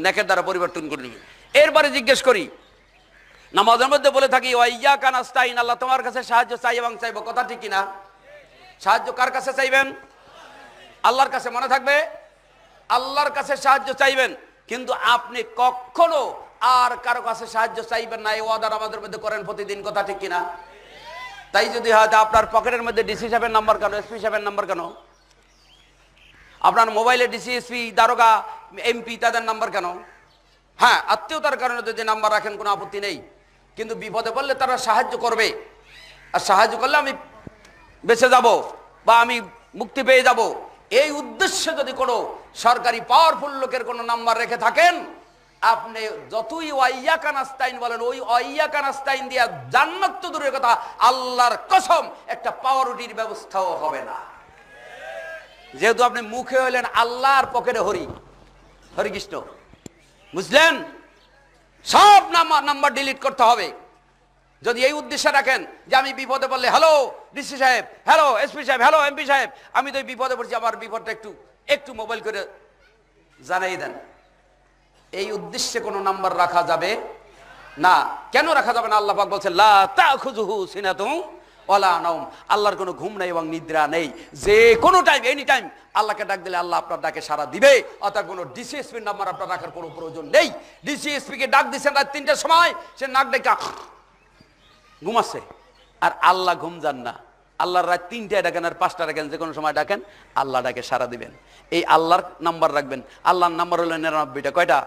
নেকের দ্বারা পরিবর্তন করে নেবেন। এরপরে জিজ্ঞেস করি, নামাজের মধ্যে বলে থাকি ওয়া ইয়াকা নাস্তাইন, আল্লাহ তোমার কাছে সাহায্য চাই এবং চাইবো, কথা ঠিক কিনা? সাহায্য কার কাছে চাইবেন? আল্লাহর কাছে। মনে থাকবে, আল্লাহর কাছে সাহায্য চাইবেন, কিন্তু আপনি কখনো আর কারো কাছে সাহায্য চাইবেন না, এই ওয়াদা আমাদের মধ্যে করেন প্রতিদিন, কথা ঠিক কিনা? তাই যদি হয় আপনার পকেটের মধ্যে ডিসি সাহেবের নাম্বার কেন, এসপি সাহেবের নাম্বার কেন? আপনার মোবাইলে ডিসি, এসপি, দারোগা, এমপি তাদের নাম্বার কেন? হ্যাঁ, আত্মীয়তার কারণে যদি নাম্বার রাখেন কোনো আপত্তি নেই, কিন্তু বিপদে পড়লে তারা সাহায্য করবে, আর সাহায্য করলে আমি বেঁচে যাব বা আমি মুক্তি পেয়ে যাব, এই উদ্দেশ্যে যদি কোনো সরকারি পাওয়ারফুল লোকের কোনো নাম্বার রেখে থাকেন, আপনি যতই ওয়াইয়াকা নাস্তাইন বলেন, ওই ওয়াইয়াকা নাস্তাইন দিয়া জান্নাত তো দূরের কথা, আল্লাহর কসম একটা পাওয়ারুটির ব্যবস্থাও হবে না। যেহেতু আপনি মুখে হইলেন আল্লাহ আর পকেটে হরি, হরে কৃষ্ণ, বুঝলেন? সব নাম্বার ডিলিট করতে হবে যদি এই উদ্দেশ্যে রাখেন যে আমি বিপদে পড়লে হ্যালো ডিসি সাহেব, হ্যালো এসপি সাহেব, হ্যালো এমপি সাহেব, আমি তো বিপদে পড়ছি, আমার বিপদটা একটু মোবাইল করে জানাই দেন। এই উদ্দেশ্যে কোনো নাম্বার রাখা যাবে না। কেন রাখা যাবে না? আল্লাহ পাক বলছেন লা তাখুযুহু সিনাতুন ওয়ালা নাওম, আল্লাহর কোনো ঘুম নাই এবং নিদ্রা নেই। যে কোনো টাইম, এনি টাইম আল্লাহকে ডাক দিলে আল্লাহ আপনার ডাকে সাড়া দিবে। অর্থাৎ কোনো ডিসিএসপির নাম্বার আপনার রাখার কোনো প্রয়োজন নেই। ডিসিএসপিকে ডাক দিচ্ছেন রাত ৩টার সময়, সে নাক ডেকে ঘুমাচ্ছে, আর আল্লাহ ঘুম যান না। আল্লাহর রাত ৩টায় ডাকেন আর ৫টা ডাকেন, যে কোনো সময় ডাকেন আল্লাহ ডাকে সাড়া দিবেন। এই আল্লাহর নাম্বার রাখবেন। আল্লাহর নাম্বার হলো ৯৯টা। কয়টা?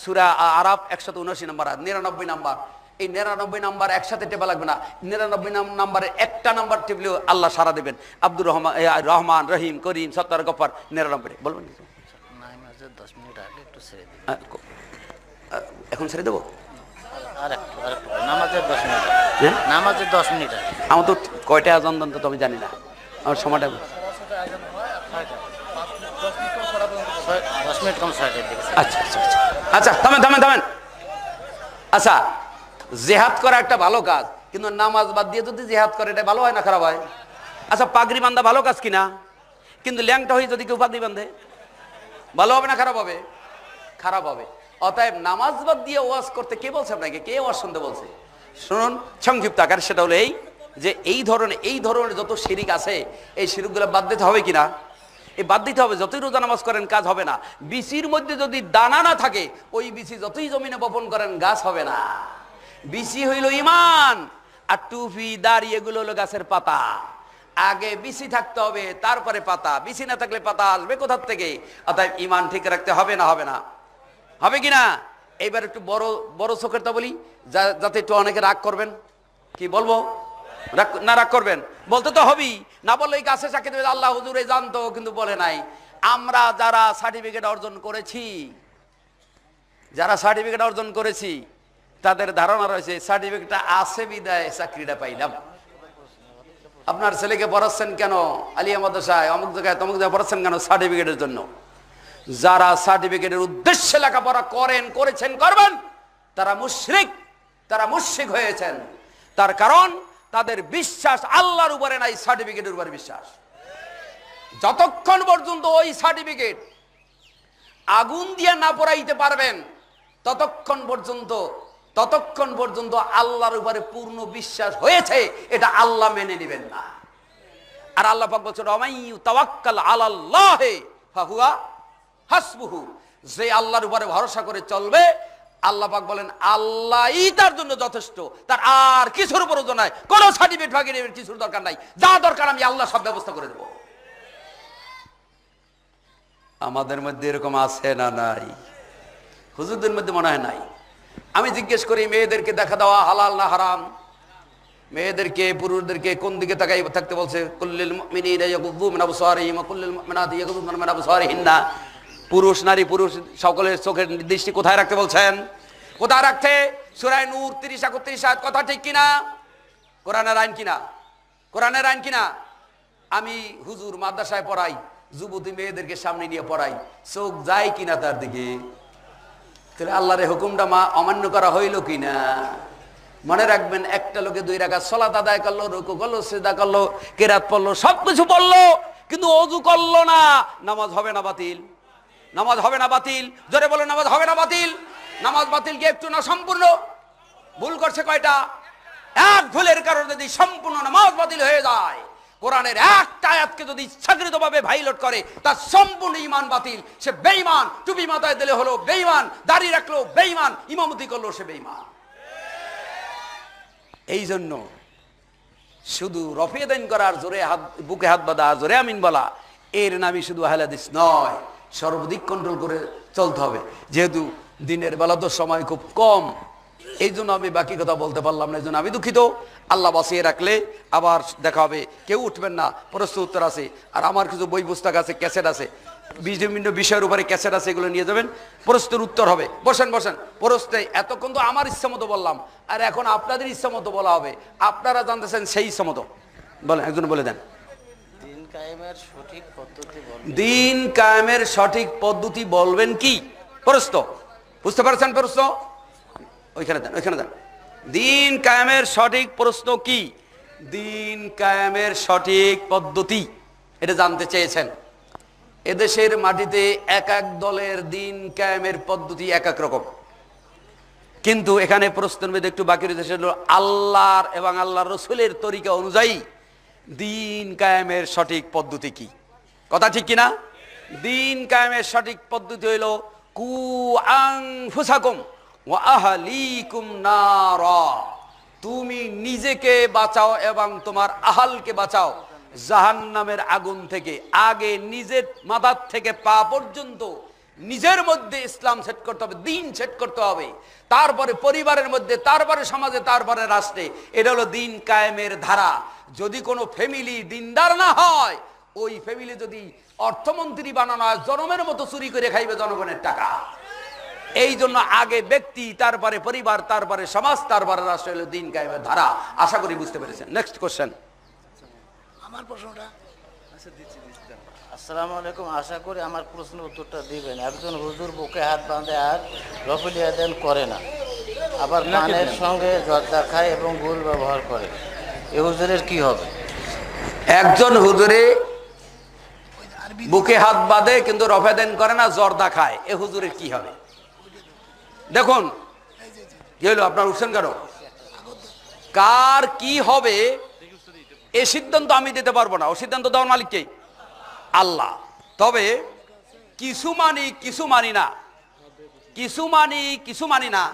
সূরা আরাফ ১৭৯ নম্বর, ৯৯ নাম্বার। এই ৯৯ নাম্বার একসাথে টেপা লাগবে না, ৯৯ নাম্বারের একটা নাম্বার টেপলেও আল্লাহ সাড়া দেবেন। আব্দুর রহমান, রহিম, করিম, সত্তার, গফার, ৯৯। বলবেন 10 মিনিট আগে একটু ছেড়ে দিন। এখন ছেড়ে দেবো? নামাজের 10 মিনিট, নামাজের 10 মিনিট আগে। আমার তো কয়টা আজান দেন তো আমি জানি না, আমার সময়টা 10 মিনিট কম 6টার দিকে। আচ্ছা আচ্ছা আচ্ছা আচ্ছা, থামেন। আচ্ছা, জেহাদ করা একটা ভালো কাজ, কিন্তু নামাজ বাদ দিয়ে যদি জেহাদ করে, এটা ভালো হয় না খারাপ হয়? আচ্ছা, পাগড়ি বান্ধা ভালো কাজ কিনা, কিন্তু ল্যাংটা হয়ে যদি কেউ পাগড়ি বান্ধে, ভালো হবে না খারাপ হবে? খারাপ হবে। অতএব নামাজ বাদ দিয়ে ওয়াজ করতে কে বলছে আপনাকে? কে ওয়াজ শুনতে বলছে? শুনুন সংক্ষিপ্ত আকার, সেটা হলো এই যে এই ধরনের যত শিরিক আছে, এই শিরিকগুলো বাদ দিতে হবে কিনা? এই বাদ দিতে হবে। যতই রোজা নামাজ করেন কাজ হবে না। বিচির মধ্যে যদি দানা না থাকে, ওই বিচি যতই জমিনে বপন করেন গাছ হবে না। বিচি হইল ইমান, আর টুপি দাড়ি এগুলো হলো গাছের পাতা। আগে বিচি থাকতে হবে, তারপরে পাতা। বিচি না থাকলে পাতা আসবে কোথার থেকে? অর্থাৎ ইমান ঠিক রাখতে হবে না? হবে না? হবে কিনা? এইবার একটু বড় চোখের তা বলি, যাতে একটু অনেকে রাগ করবেন। কি বলবো? রাগ করবেন? বলতে তো হবেই, না বললে এই গাছে চাকরি দেবে আল্লাহ হুজুরে জানতো, কিন্তু বলে নাই। আমরা যারা সার্টিফিকেট অর্জন করেছি, তাদের ধারণা রয়েছে সার্টিফিকেটটা আছে বিদায় চাকরিটা পাইলাম। আপনার ছেলেকে পড়াচ্ছেন কেন আলিয়া মাদ্রাসায়, অমুক জায়গায় তমুক জায়গায় পড়াচ্ছেন কেন? সার্টিফিকেটের জন্য। যারা সার্টিফিকেটের উদ্দেশ্যে লেখাপড়া করবেন, তারা মুশরিক হয়েছেন। তার কারণ তাদের বিশ্বাস আল্লাহর উপরে নাই, সার্টিফিকেটের উপরে বিশ্বাস। যতক্ষণ পর্যন্ত ওই সার্টিফিকেট আগুন দিয়ে না পোড়াইতে পারবেন, ততক্ষণ পর্যন্ত আল্লাহর উপরে পূর্ণ বিশ্বাস হয়েছে এটা আল্লাহ মেনে নেবেন না। আর আল্লাহ পাক বলছেন ওয়ামাই তাওয়াক্কাল আলাল্লাহি ফাহুয়া হাসবুহু, যে আল্লাহর উপরে ভরসা করে চলবে, আল্লাহ পাক বলেন আল্লাহই তার জন্য যথেষ্ট, তার আর কিছুর প্রয়োজন নাই। কোনো সার্টিফিকেট ফার্টিফিকেট কিছুর দরকার নাই। যা দরকার আমি আল্লাহ সব ব্যবস্থা করে দেব। আমাদের মধ্যে এরকম আছে না নাই? হুজুরদের মধ্যে মনে হয় নাই। আমি জিজ্ঞেস করি, মেয়েদেরকে দেখা দেওয়া হালাল না হারাম? মেয়েদেরকে, পুরুষদেরকে কোন দিকে তাকাই থাকতে বলছে? কুল্লিল মুমিনিনা ইয়াগুযু মিন আবসারিহিম ওয়া কুল্লিল মুমিনাতি ইয়াগুযুনা মিন আবসারিহিন্না। পুরুষ নারী সকলের চোখের দৃষ্টি কোথায় রাখতে বলছেন? কোথায় রাখতে? সূরা নূর 30-31 আয়াত। কথা ঠিক কিনা? কোরআনের আইন কিনা? আমি হুজুর মাদ্রাসায় পড়াই, যুবতী মেয়েদেরকে সামনে নিয়ে পড়াই, চোখ যায় কিনা তার দিকে? তাহলে আল্লাহর হুকুমটা অমান্য করা হইল কিনা? মনে রাখবেন, একটা লোকে 2 রাকাত সালাত আদায় করলো, রুকু করলো, সিজদা করলো, কেরাত পড়লো, সবকিছু পড়লো, কিন্তু ওযু করলো না, নামাজ হবে না বাতিল? নামাজ হবে না বাতিল? জোরে বলো, নামাজ হবে না বাতিল? নামাজ বাতিল কি একটু না সম্পূর্ণ? ভুল করছে কয়টা? এক ভুলের কারণে যদি সম্পূর্ণ নামাজ বাতিল হয়ে যায়, কোরআনের একটা আয়াতকে যদি ইচ্ছাকৃতভাবে ভাইলেট করে, তার সম্পূর্ণ ঈমান বাতিল। সে বেঈমান। টুপি মাথায় দিলে হলো বেঈমান, দাড়ি রাখলো বেঈমান, ইমামতি করলো সে বেঈমান। এই জন্য শুধু রফিয়ে দান করার, জোরে হাত, বুকে হাত বাঁধা, জোরে আমিন বলা, এর নামই শুধু আহলে হাদিস নয়। সর্বাধিক কন্ট্রোল করে চলতে হবে। যেহেতু দিনের বেলা তো সময় খুব কম, এই জন্য আমি বাকি কথা বলতে পারলাম না, এই জন্য আমি দুঃখিত। আল্লাহ বাঁচিয়ে রাখলে আবার দেখা হবে। কেউ উঠবেন না, প্রশ্ন উত্তর আছে, আর আমার কিছু বই পুস্তক আছে, ক্যাসেট আছে, বিভিন্ন বিষয়ের উপরে ক্যাসেট আছে, এগুলো নিয়ে যাবেন, প্রশ্নের উত্তর হবে। বসেন বসেন, প্রশ্নে এতক্ষণ তো আমার ইচ্ছা মতো বললাম, আর এখন আপনাদের ইচ্ছা মতো বলা হবে। আপনারা জানতেছেন সেই ইচ্ছা মতো বলেন, একজন বলে দেন। দিন কায়েমের সঠিক পদ্ধতি বলবেন। দিন কায়েমের সঠিক পদ্ধতি বলবেন কি? প্রশ্ন বুঝতে পারছেন? প্রশ্ন ওইখানে দেন, ওইখানে দেন। দিন কায়েমের সঠিক প্রশ্ন কি? দিন কায়েমের সঠিক পদ্ধতি, এটা জানতে চেয়েছেন। এদেশের মাটিতে এক এক দলের দিন কায়েমের পদ্ধতি এক এক রকম, কিন্তু এখানে প্রশ্নের মধ্যে একটু বাকি রয়েছে, আল্লাহর এবং আল্লাহর রসুলের তরিকা অনুযায়ী দিন কায়েমের সঠিক পদ্ধতি কি? কথা ঠিক কিনা? দিন কায়েমের সঠিক পদ্ধতি হইল কু আনফুসাকুম ওয়া আহলিকুম নারা, তুমি নিজেকে বাঁচাও এবং তোমার আহালকে বাঁচাও জাহান্নামের আগুন থেকে। আগে নিজের মাথার থেকে পা পর্যন্ত নিজের মধ্যে ইসলাম সেট করতে হবে, দিন সেট করতে হবে, তারপরে পরিবারের মধ্যে, তারপরে সমাজে, তারপরে রাষ্ট্রে। এটা হলো দিন কায়েমের ধারা। যদি কোনো ফ্যামিলি দিনদার না হয়, ওই ফ্যামিলি যদি অর্থমন্ত্রী বানানো হয়, জনমের মতো চুরি করে খাইবে জনগণের টাকা। এই জন্য আগে ব্যক্তি, তারপরে পরিবার, তারপরে সমাজ, তারপরে রাষ্ট্র হলো দিন কায়েমের ধারা। আশা করি বুঝতে পেরেছেন। Next question. আমার প্রশ্নটা আসসালামু আলাইকুম, আশা করি আমার প্রশ্নের উত্তরটা দিবেন। একজন হুজুর বুকে হাত বাঁধে আর রফিল ইয়াদান করে না, আবার পানের সঙ্গে জর্দা খায় এবং গুল ব্যবহার করে, এ হুজুরের কি হবে? একজন হুজুরে বুকে হাত বাঁধে কিন্তু রফেদান করে না, জর্দা খায়, এ হুজুরের কি হবে? দেখুন কি হলো, আপনার উঠছেন কেন? কার কি হবে এ সিদ্ধান্ত আমি দিতে পারবো না, ও সিদ্ধান্ত দেওয়ার মালিক কে? আল্লাহ। তবে কিছু মানি কিছু মানি না, কিছু মানি কিছু মানি না,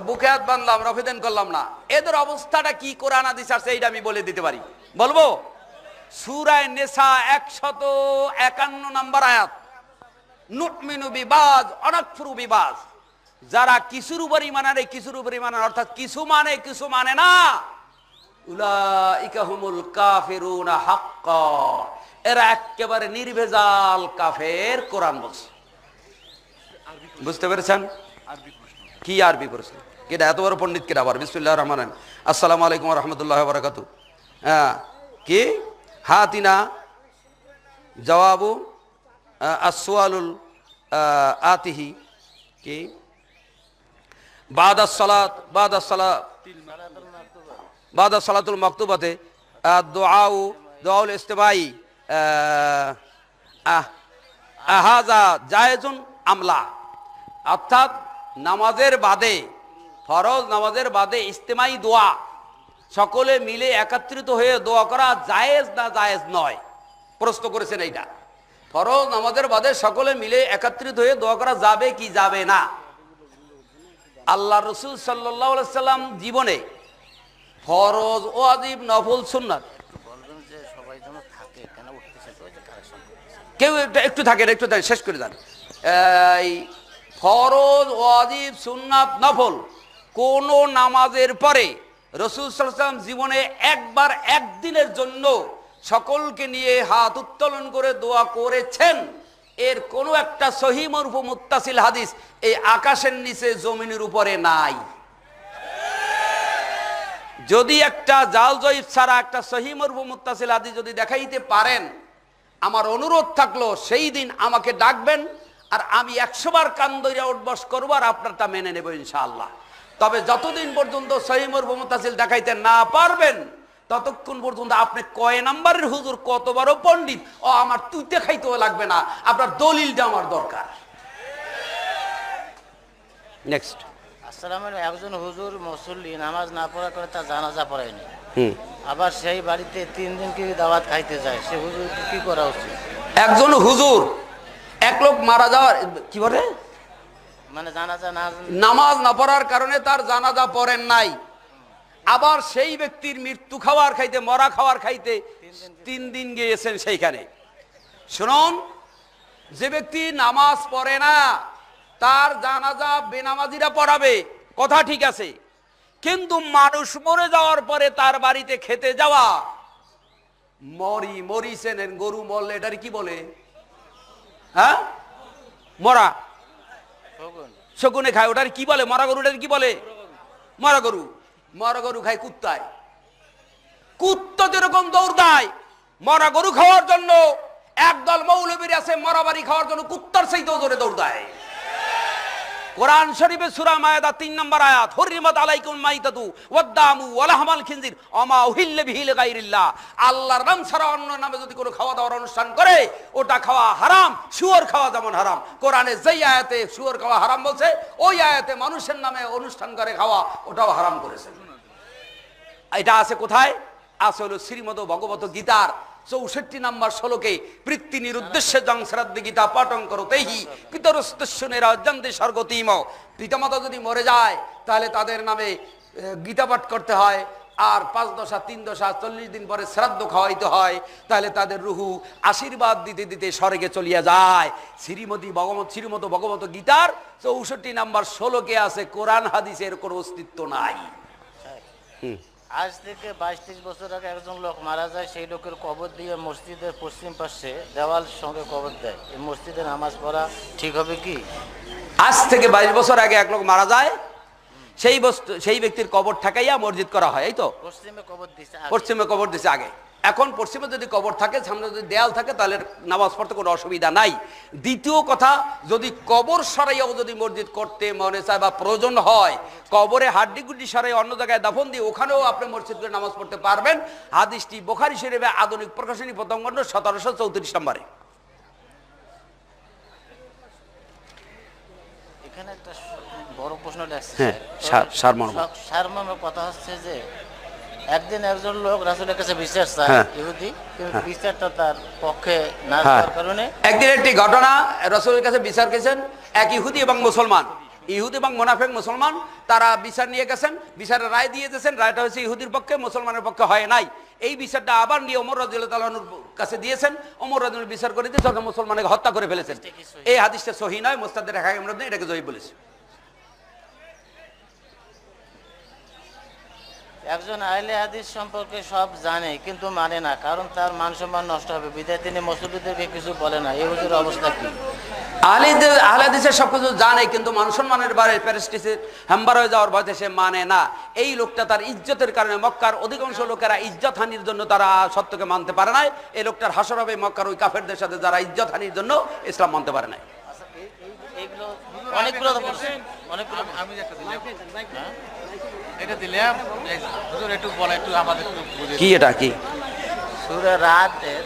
বুকে হাত বাঁধলাম, রফেদান করলাম না, এদের অবস্থাটা কি কোরআন হাদিস আছে এইটা আমি বলে দিতে পারি। বলবো? সূরা নিসা 151 নম্বর আয়াত, নুমিনু বিবাজ অনাকফুরু বিবাজ, যারা কিছুর উপর ঈমান আনে, কিছুর উপর ঈমান আনে, অর্থাৎ কিছু মানে কিছু মানে না, উলাইকা হুমুল কাফিরুনা হাক্কা, এরা একেবারে নির্ভেজাল কাফের। কোরআন বলছে। বুঝতে পেরেছেন? কি আরবি প্রশ্ন? কেটা এত বড় পণ্ডিত কেটা আবার? বিসমিল্লাহির রহমানির রহিম, আসসালামু আলাইকুম ওয়া রাহমাতুল্লাহি ওয়া বারাকাতুহু। হ্যাঁ, কি হাতিনা জবাবু আসওয়ালুল আতিহি, কি বাদা সালাত, বাদা সালাত, বাদা সালাতুল মাকতুবাতে দুআউ, দুআউল ইস্তিবাই আহাজা জায়েজুন আমলা, অর্থাৎ নামাজের বাদে, ফরজ নামাজের বাদে ইস্তেমাই দোয়া, সকলে মিলে একত্রিত হয়ে দোয়া করা জায়েজ না জায়েজ নয়? প্রশ্ন করেছেন এইটা। ফরজ নামাজের বাদে সকলে মিলে একত্রিত হয়ে দোয়া করা যাবে কি যাবে না? আল্লাহ রসুল সাল্লাল্লাহু আলাইহি সাল্লাম জীবনে ফরজ, ওয়াজিব, নফল, সুন্নাত, কেউ একটু থাকেন, একটু থাকেন, শেষ করে যান। এই ফরজ, ওয়াজিব, সুন্নাত, নফল কোন নামাজের পরে রাসূল সাল্লাল্লাহু আলাইহি ওয়াসাল্লাম জীবনে একবার একদিনের জন্য সকলকে নিয়ে হাত উত্তোলন করে দোয়া করেছেন, এর কোন একটা সহিহ মারফু মুত্তাসিল হাদিস এই আকাশের নিচে জমিনের উপরে নাই। যদি একটা জাল জয়ীফ ছাড়া একটা সহিহ মারফু মুত্তাসিল হাদিস যদি দেখাইতে পারেন, আমার অনুরোধ থাকলো সেই দিন আমাকে ডাকবেন, আর আমি 100 বার কান ধরে উঠবস করবো, আর আপনারটা মেনে নেব ইনশাআল্লাহ। তবে যতদিন পর্যন্ত সহিহ মরফু মুত্তাসিল দেখাইতে না পারবেন, ততক্ষণ পর্যন্ত আপনি কয় নাম্বারের হুজুর, কত বড় পণ্ডিত, ও আমার তুইতে খাইতেও লাগবে না, আপনার দলিলটা আমার দরকার। নেক্সট। আসসালামু আলাইকুম। একজন হুজুর মুসল্লি নামাজ না পড়া করে তার জানাজা পড়ায়নি, আবার সেই বাড়িতে 3 দিন কি দাওয়াত খাইতে যায়, সে হুজুর কি করা উচিত? একজন হুজুর, এক লোক মারা যাওয়ার কি বলে, মানে জানাজা না, নামাজ না পড়ার কারণে তার জানাজা পড়েন নাই, আবার সেই ব্যক্তির মৃত্যু খাওয়ার খাইতে, মরা খাওয়ার খাইতে 3 দিন গিয়েছেন সেইখানে। শুনুন, যে ব্যক্তি নামাজ পড়ে না তার জানাজা বেনামাজিরা পড়াবে, কথা ঠিক আছে, কিন্তু মানুষ মরে যাওয়ার পরে তার বাড়িতে খেতে যাওয়া, মরিছেন, গরু মরলে এটার কি বলে, হ্যাঁ, মরা শকুনে খায়, ওটার কি বলে, মরা গরুটার কি বলে, মরা গরু। মরা গরু খায় কুত্তায়, কুত্তা যেরকম দৌড় দেয় মরা গরু খাওয়ার জন্য, একদল মৌলবীর আছে মরা বাড়ি খাওয়ার জন্য কুত্তার চাইতেও জোরে দৌড় দেয়। কোরআন শরীফে সূরা মায়েদা 3 নম্বর আয়াত, হুররিমাত আলাইকুম মাইতাতু ওয়াদ-দামু ওয়া লাহমাল খিনজির ওমা উহিল্লা বিহি লিগাইরিল্লাহ। আল্লাহর নাম ছাড়া অন্য নামে যদি কোনো খাওয়া দাওয়ার অনুষ্ঠান করে, ওটা খাওয়া হারাম। শুয়োর খাওয়া যেমন হারাম, কোরআনে যেই আয়াতে শুয়োর খাওয়া হারাম বলছে, ওই আয়াতে মানুষের নামে অনুষ্ঠান করে খাওয়া ওটাও হারাম করেছে। এটা আছে কোথায়? আছে হলো শ্রীমদ ভগবত গীতার 64 নম্বর শ্লোকে, পৃথিবীর উদ্দেশ্যে জং শ্রাদ্ধ গীতা পাঠন করতেই পিতরস্তস্যনেরা অজান্তে স্বর্গতিম। পিতামাতা যদি মরে যায় তাহলে তাদের নামে গীতা পাঠ করতে হয়, আর 5 দশা 3 দশা 40 দিন পরে শ্রাদ্ধ খাওয়াইতে হয়, তাহলে তাদের রুহু আশীর্বাদ দিতে দিতে স্বর্গে চলিয়া যায়। শ্রীমদ ভগবত গীতার 64 নম্বর শ্লোকে আছে, কোরআন হাদিসের কোনো অস্তিত্ব নাই। আজ থেকে 22-23 বছর আগে একজন লোক মারা যায়, সেই লোকের কবর দিয়ে মসজিদের পশ্চিম পাশে দেওয়াল সঙ্গে কবর দেয়, এই মসজিদে নামাজ পড়া ঠিক হবে কি? আজ থেকে 22 বছর আগে এক লোক মারা যায়, সেই ব্যক্তির কবর ঠাকাইয়া মসজিদ করা হয়, এই তো পশ্চিমে কবর দিছে আগে। এখন পশ্চিমে যদি কবর থাকে, সামনে যদি দেয়াল থাকে, তাহলে নামাজ পড়তে কোনো অসুবিধা নাই। দ্বিতীয় কথা, যদি কবর সরাইয়াও যদি মসজিদ করতে মনে চায় বা প্রয়োজন হয়, কবরে হাড্ডিগুড্ডি সরাই অন্য জায়গায় দাফন দিয়ে ওখানেও আপনি মসজিদ করে নামাজ পড়তে পারবেন। হাদিসটি বুখারী শরীফে আধুনিক প্রকাশনী প্রথম খণ্ড 1734 নম্বরে। এখানে একটা বড় প্রশ্ন আছে, সারমর্ম কথা হচ্ছে যে একদিন একজন লোক রাসূলের কাছে বিচার চায়, ইহুদি, কিন্তু বিচারটা তার পক্ষে না হওয়ার কারণে। একদিন একটি ঘটনা, রাসূলের কাছে বিচার করেছেন এক ইহুদি এবং মুসলমান, ইহুদি এবং মুনাফিক মুসলমান, তারা বিচার নিয়ে গেছেন, বিচারের রায় দিয়ে দিয়েছেন, রায়টা হয়েছে ইহুদির পক্ষে, মুসলমানের পক্ষে হয় নাই। এই বিচারটা আবার নিয়ে ওমর রাদিয়াল্লাহু তাআলার কাছে দিয়েছেন, ওমর রাদিয়াল্লাহু বিচার করে দিয়ে তখন মুসলমানকে হত্যা করে ফেলেছেন। এই হাদিসটা সহিহ নয়, মুস্তাদরাক হাকিমের মধ্যে এটাকে জয়ী বলেছে। একজন আহলে হাদিস সম্পর্কে সব জানে কিন্তু মানে না, কারণ তার মান সম্মান নষ্ট হবে বিধায় তিনি মুসল্লিদেরকে কিছু বলে না, এই হুজুর অবস্থা কি? আহলে হাদিসের সবকিছু জানে কিন্তু মান সম্মানের বারে প্যারিস্টিসের হ্যাম্বার হয়ে যাওয়ার ভয়তে সে মানে না। এই লোকটা তার ইজ্জতের কারণে, মক্কার অধিকাংশ লোকেরা ইজ্জত হানির জন্য তারা সত্যকে মানতে পারে নাই। এই লোকটার হাসর হবে মক্কার ওই কাফেরদের সাথে যারা ইজ্জত হানির জন্য ইসলাম মানতে পারে নাই। আমি এটা দিলাম, একটু বলা, একটু আমাদের কি, এটা কি?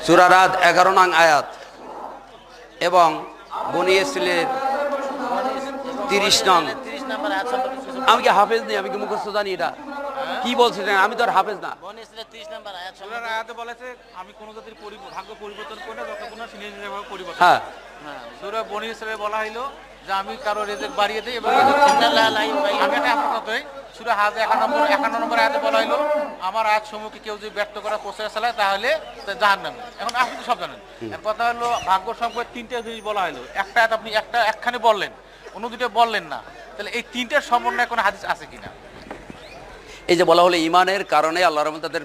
সূরা রাদ 11 নং আয়াত এবং বনী ইসরাঈলের 30 নং। আমি কি হাফেজ নেই, আমি কি মুখস্থ জানি এটা কি বলছে? আমি তো আর হাফেজ না। বনী ইসরাঈলের 30 নম্বর আয়াতে বলেছে, আমি কোন জাতির ভাগ্য পরিবর্তন করি না যতক্ষণ না নিজেভাবে পরিবর্তন। হ্যাঁ, সূরা বনী ইসরাঈলে বলা হইলো যে আমি কারো রিজিক বাড়িয়ে দেই, এবং আমি এটা আপনাদের সূরা হাজ 51 নম্বর আয়াতে বলা হইলো, আমার আয়াত সমূহকে কেউ যদি ব্যর্থ করা প্রচেষ্টা চালায় তাহলে জাহান্নামে। এখন আপনি তো সব জানেন, কথা হলো ভাগ্য সম্পর্কে 3টা জিনিস বলা হইলো, একটা আয়াত আপনি একখানে বললেন, অন্য 2টা বললেন না, তাহলে এই 3টার সমন্বয়ে কোনো হাদিস আছে কিনা? এই যে বলা হলো ইমানের কারণে আল্লাহ রাব্বুল তাদের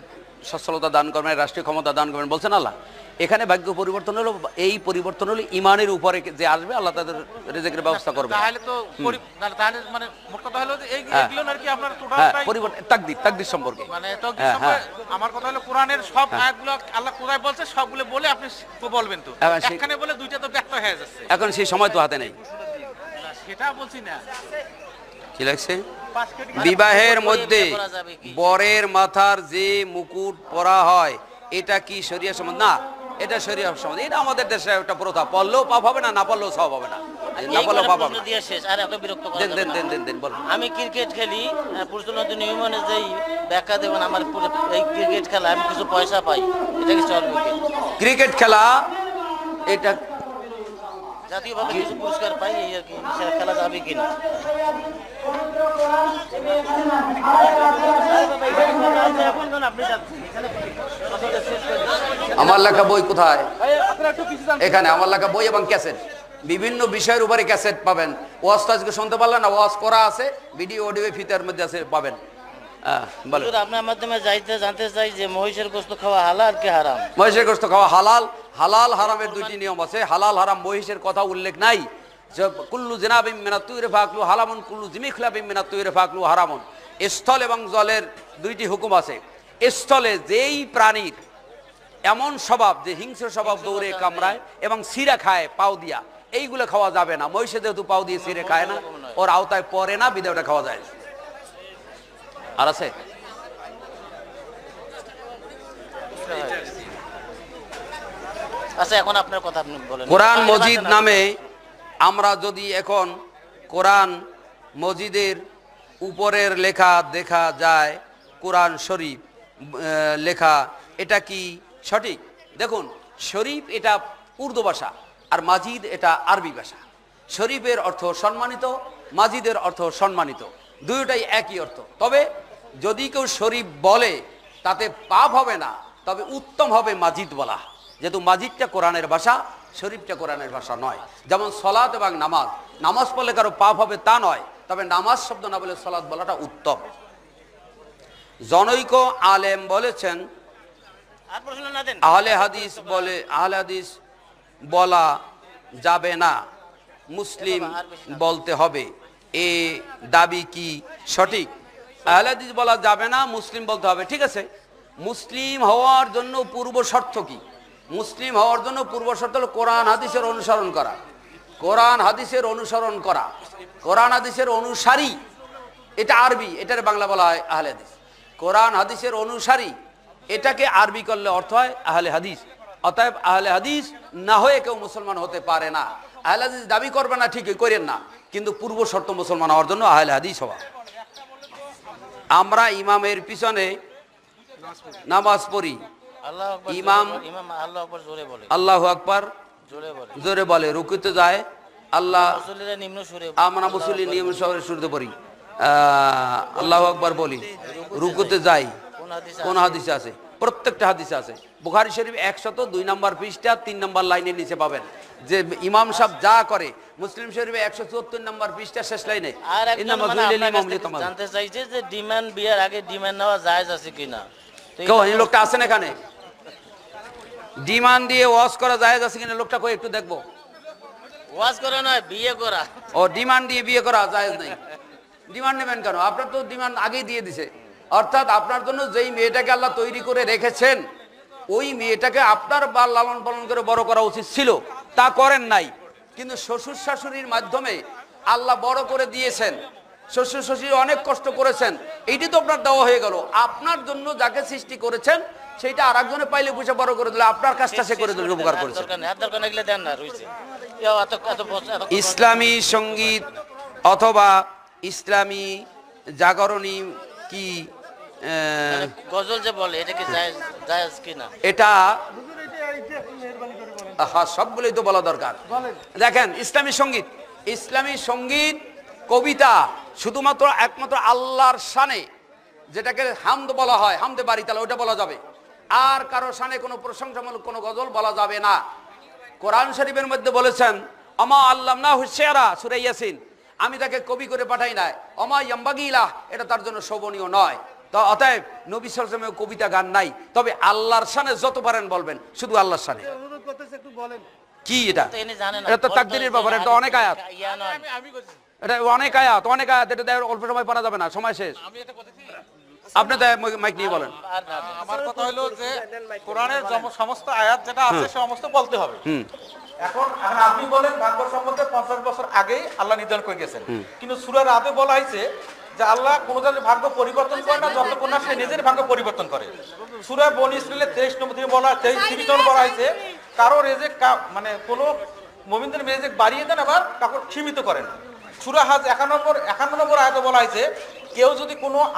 সচ্ছলতা দান করবেন, রাষ্ট্রীয় ক্ষমতা দান করবেন বলছেন আল্লাহ, এখানে ভাগ্য পরিবর্তন হলো, এই পরিবর্তন হলো ইমানের উপরে যে আসবে আল্লাহ তাদের রিজিকের ব্যবস্থা করবে। তাহলে তো তাহলে মানে মোট কথা হলো যে এইগুলো আর কি আপনার হ্যাঁ, টোটালটাই পরিবর্তন তাকদীর সম্পর্কে। মানে তাকদীর সম্পর্কে আমার কথা হলো কোরআনের সব আয়াতগুলো আল্লাহ কোথায় বলছে সবগুলো বলে আপনি বলবেন তো, একখানে বলে দুইটা তো ব্যর্থ হয়ে যাচ্ছে। এখন সেই সময় তো হাতে নেই। সেটা বলছি না। কি লাগছে? বিবাহের মধ্যে বরের মাথার যে মুকুট পরা হয় এটা কি শরিয়া সম্মত? না, এটা শরিয়া সম্মত। এটা আমাদের দেশে একটা প্রথা, পড়লেও পাপ হবে না, না পড়লেও সওয়াব হবে না, না পড়লেও পাপ হবে না। আমি ক্রিকেট খেলি, প্রচলিত নিয়মে যেই ব্যাখ্যা দেবেন আমার এই ক্রিকেট খেলা আমি কিছু পয়সা পাই, এটা কি চলবে? ক্রিকেট খেলা এটা জাতীয়ভাবে কিছু পুরস্কার পাই, এই আর কি, সেটা খেলা যাবে কিনা? আমার লেখা বই কোথায়? এখানে আমার লেখা বই এবং ক্যাসেট, বিভিন্ন বিষয়ের উপরে ক্যাসেট পাবেন। ওয়াজ তো আজকে শুনতে পারলেন না, ওয়াজ করা আছে, ভিডিও অডিও ফিতার মধ্যে আছে, পাবেন। আপনার মাধ্যমে জানতে চাই যে মহিষের গোশত খাওয়া হালাল কি হারাম? মহিষের গোশত খাওয়া হালাল। হালাল হারামের দুইটি নিয়ম আছে। হালাল হারাম মহিষের কথা উল্লেখ নাই। কুল্লু জিনাবিন মিনাত তুয়রি ফাকলু হালামুন, কুল্লু জিমিখলাবিন মিনাত তুয়রি ফাকলু হারামুন। স্থল এবং জলের দুইটি হুকুম আছে। স্থলে যেই প্রাণীর এমন স্বভাব যে হিংস্র স্বভাব, দৌড়ে কামড়ায় এবং সিরা খায় পাও দিয়া, এইগুলো খাওয়া যাবে না। মহিষে যেহেতু পাও দিয়ে সিরে খায় না, ওর আওতায় পড়ে না, বিধায় ওটা খাওয়া যায়। আর আছে আচ্ছা, এখন আপনার কথা আপনি বলেন। কোরআন মজিদ নামে আমরা যদি এখন কোরআন মজিদের উপরের লেখা দেখা যায় কোরআন শরীফ লেখা, এটা কি সঠিক? দেখুন, শরীফ এটা উর্দু ভাষা আর মাজিদ এটা আরবি ভাষা। শরীফের অর্থ সম্মানিত, মাজিদের অর্থ সম্মানিত, দুইটাই একই অর্থ। তবে যদি কেউ শরীফ বলে তাতে পাপ হবে না, তবে উত্তম হবে মাজিদ বলা, যেহেতু মাজিদটা কোরআনের ভাষা, শরীফটা কোরআনের ভাষা নয়। যেমন সলাত এবং নামাজ, নামাজ পড়লে কারো পাপ হবে তা নয়, তবে নামাজ শব্দ না বলে সলাত বলাটা উত্তম। জনৈক আলেম বলেছেন আহলে হাদিস বলা যাবে না, মুসলিম বলতে হবে। এ দাবি কি সঠিক? আহলে হাদিস বলা যাবে না, মুসলিম বলতে হবে। ঠিক আছে, মুসলিম হওয়ার জন্য পূর্ব শর্ত কি? মুসলিম হওয়ার জন্য পূর্ব শর্ত হলো কোরআন হাদিসের অনুসরণ করা। কোরআন হাদিসের অনুসরণ করা, কোরআন হাদিসের অনুসারী, এটা আরবি, এটার বাংলা বলা হয় আহলে হাদিস। কোরআন হাদিসের অনুসারী, এটাকে আরবি করলে অর্থ হয় আহলে হাদিস। অতএব আহলে হাদিস না হয়ে কেউ মুসলমান হতে পারে না। আহলে হাদিস দাবি করবে না, ঠিকই করেন না, কিন্তু পূর্ব শর্ত মুসলমান হওয়ার জন্য আহলে হাদিস হওয়া। আমরা ইমামের পিছনে নামাজ পড়ি, ইমাম আল্লাহু আকবার জোরে বলে, রুকুতে যায় আল্লাহ, আমরা মুসল্লি নিম্ন সুরে পড়ি আল্লাহু আকবার বলি, রুকুতে যাই। কোন হাদিসে আছে? প্রত্যেকটা হাদিসে আছে। বুখারী শরীফ 102 নম্বর পৃষ্ঠা 3 নম্বর লাইনের নিচে পাবেন যে ইমাম সাহেব যা করে। মুসলিম শরীফে 174 নম্বর পৃষ্ঠা শেষ লাইনে জানতে চাইছে যে ডিমান্ড বিয়ার আগে ডিমান্ড নেওয়া জায়েজ আছে কিনা? এই লোকটা আছেন এখানে? ডিমান্ড দিয়ে ওয়াজ করা জায়েজ আছে কিনা লোকটা কই একটু দেখবো। ওয়াজ করা নয়, বিয়ে করা। ও, ডিমান্ড দিয়ে বিয়ে করা জায়েজ নাই। ডিমান্ড নেবেন কেন? আপনার তো ডিমান্ড আগেই দিয়ে দিছে। অর্থাৎ আপনার জন্য যেই মেয়েটাকে আল্লাহ তৈরি করে রেখেছেন, ওই মেয়েটাকে আপনার লালন পালন করে বড় করা উচিত ছিল, তা করেন নাই। কিন্তু শ্বশুর শাশুড়ির মাধ্যমে আল্লাহ বড় করে দিয়েছেন, শ্বশুর শাশুড়ি অনেক কষ্ট করেছেন, এইটি তো আপনার দেওয়া হয়ে গেল। আপনার জন্য যাকে সৃষ্টি করেছেন সেইটা আর একজনে পাইলে বুঝে বড় করে দিলে আপনার কাজটা সে করে দিলে উপকার করেছে। ইসলামী সঙ্গীত অথবা ইসলামী জাগরণী কি গজল যে বলে, এটা কি জায়েজ কিনা? এটা সবগুলোই তো বলা দরকার। দেখেন, ইসলামী সঙ্গীত কবিতা শুধুমাত্র একমাত্র আল্লাহর শানে, যেটাকে হামদ বলা হয়, হামদে বাড়ি, তাহলে ওটা বলা যাবে। আর কারো শানে কোনো প্রশংসামূলক কোনো গজল বলা যাবে না। কোরআন শরীফের মধ্যে বলেছেন আমা আল্লামনাহু শি'রা, সূরা ইয়াসিন, আমি তাকে কবি করে পাঠাই নাই। অমা ইয়ামবাগি লাহ, এটা তার জন্য শোভনীয় নয়। তো অতএব নবী সাল্লাল্লাহু আলাইহি ওয়াসাল্লামের কবিতা গান নাই, তবে আল্লাহর শানে যত পারেন বলবেন, শুধু আল্লাহর শানে। কি এটা? এটা তো তাকদীরের ব্যাপারে, এটা অনেক আয়াত, এটা অনেক আয়াত, অনেক আয়াত, এটা অল্প সময় পারা যাবে না, সময় শেষ। আপনি মাইক নিয়ে বলেন। আমার কথা হলো যে কোরআনের সমস্ত আয়াত যেটা আছে সমস্ত বলতে হবে। এখন আপনি বলেন ভাগ্য সম্বন্ধে 50 বছর আগেই আল্লাহ নির্ধারণ করে গেছেন, কিন্তু সূরা রাদে বলা হয়েছে যে আল্লাহ কোনো জায়গায় ভাগ্য পরিবর্তন করে না যতক্ষণ না সে নিজের ভাগ্য পরিবর্তন করে। সূরা বনী ইসরাঈলের 23 নম্বর থেকে বলা 23 নম্বর বলা হয়েছে কারো রিজিক মানে কোনো মুমিনদের রিজিক বাড়িয়ে দেন আবার কাউকে সীমিত করেন। সূরা হাজ 51 নম্বর আয়াতে বলা হয়েছে কেউ যদি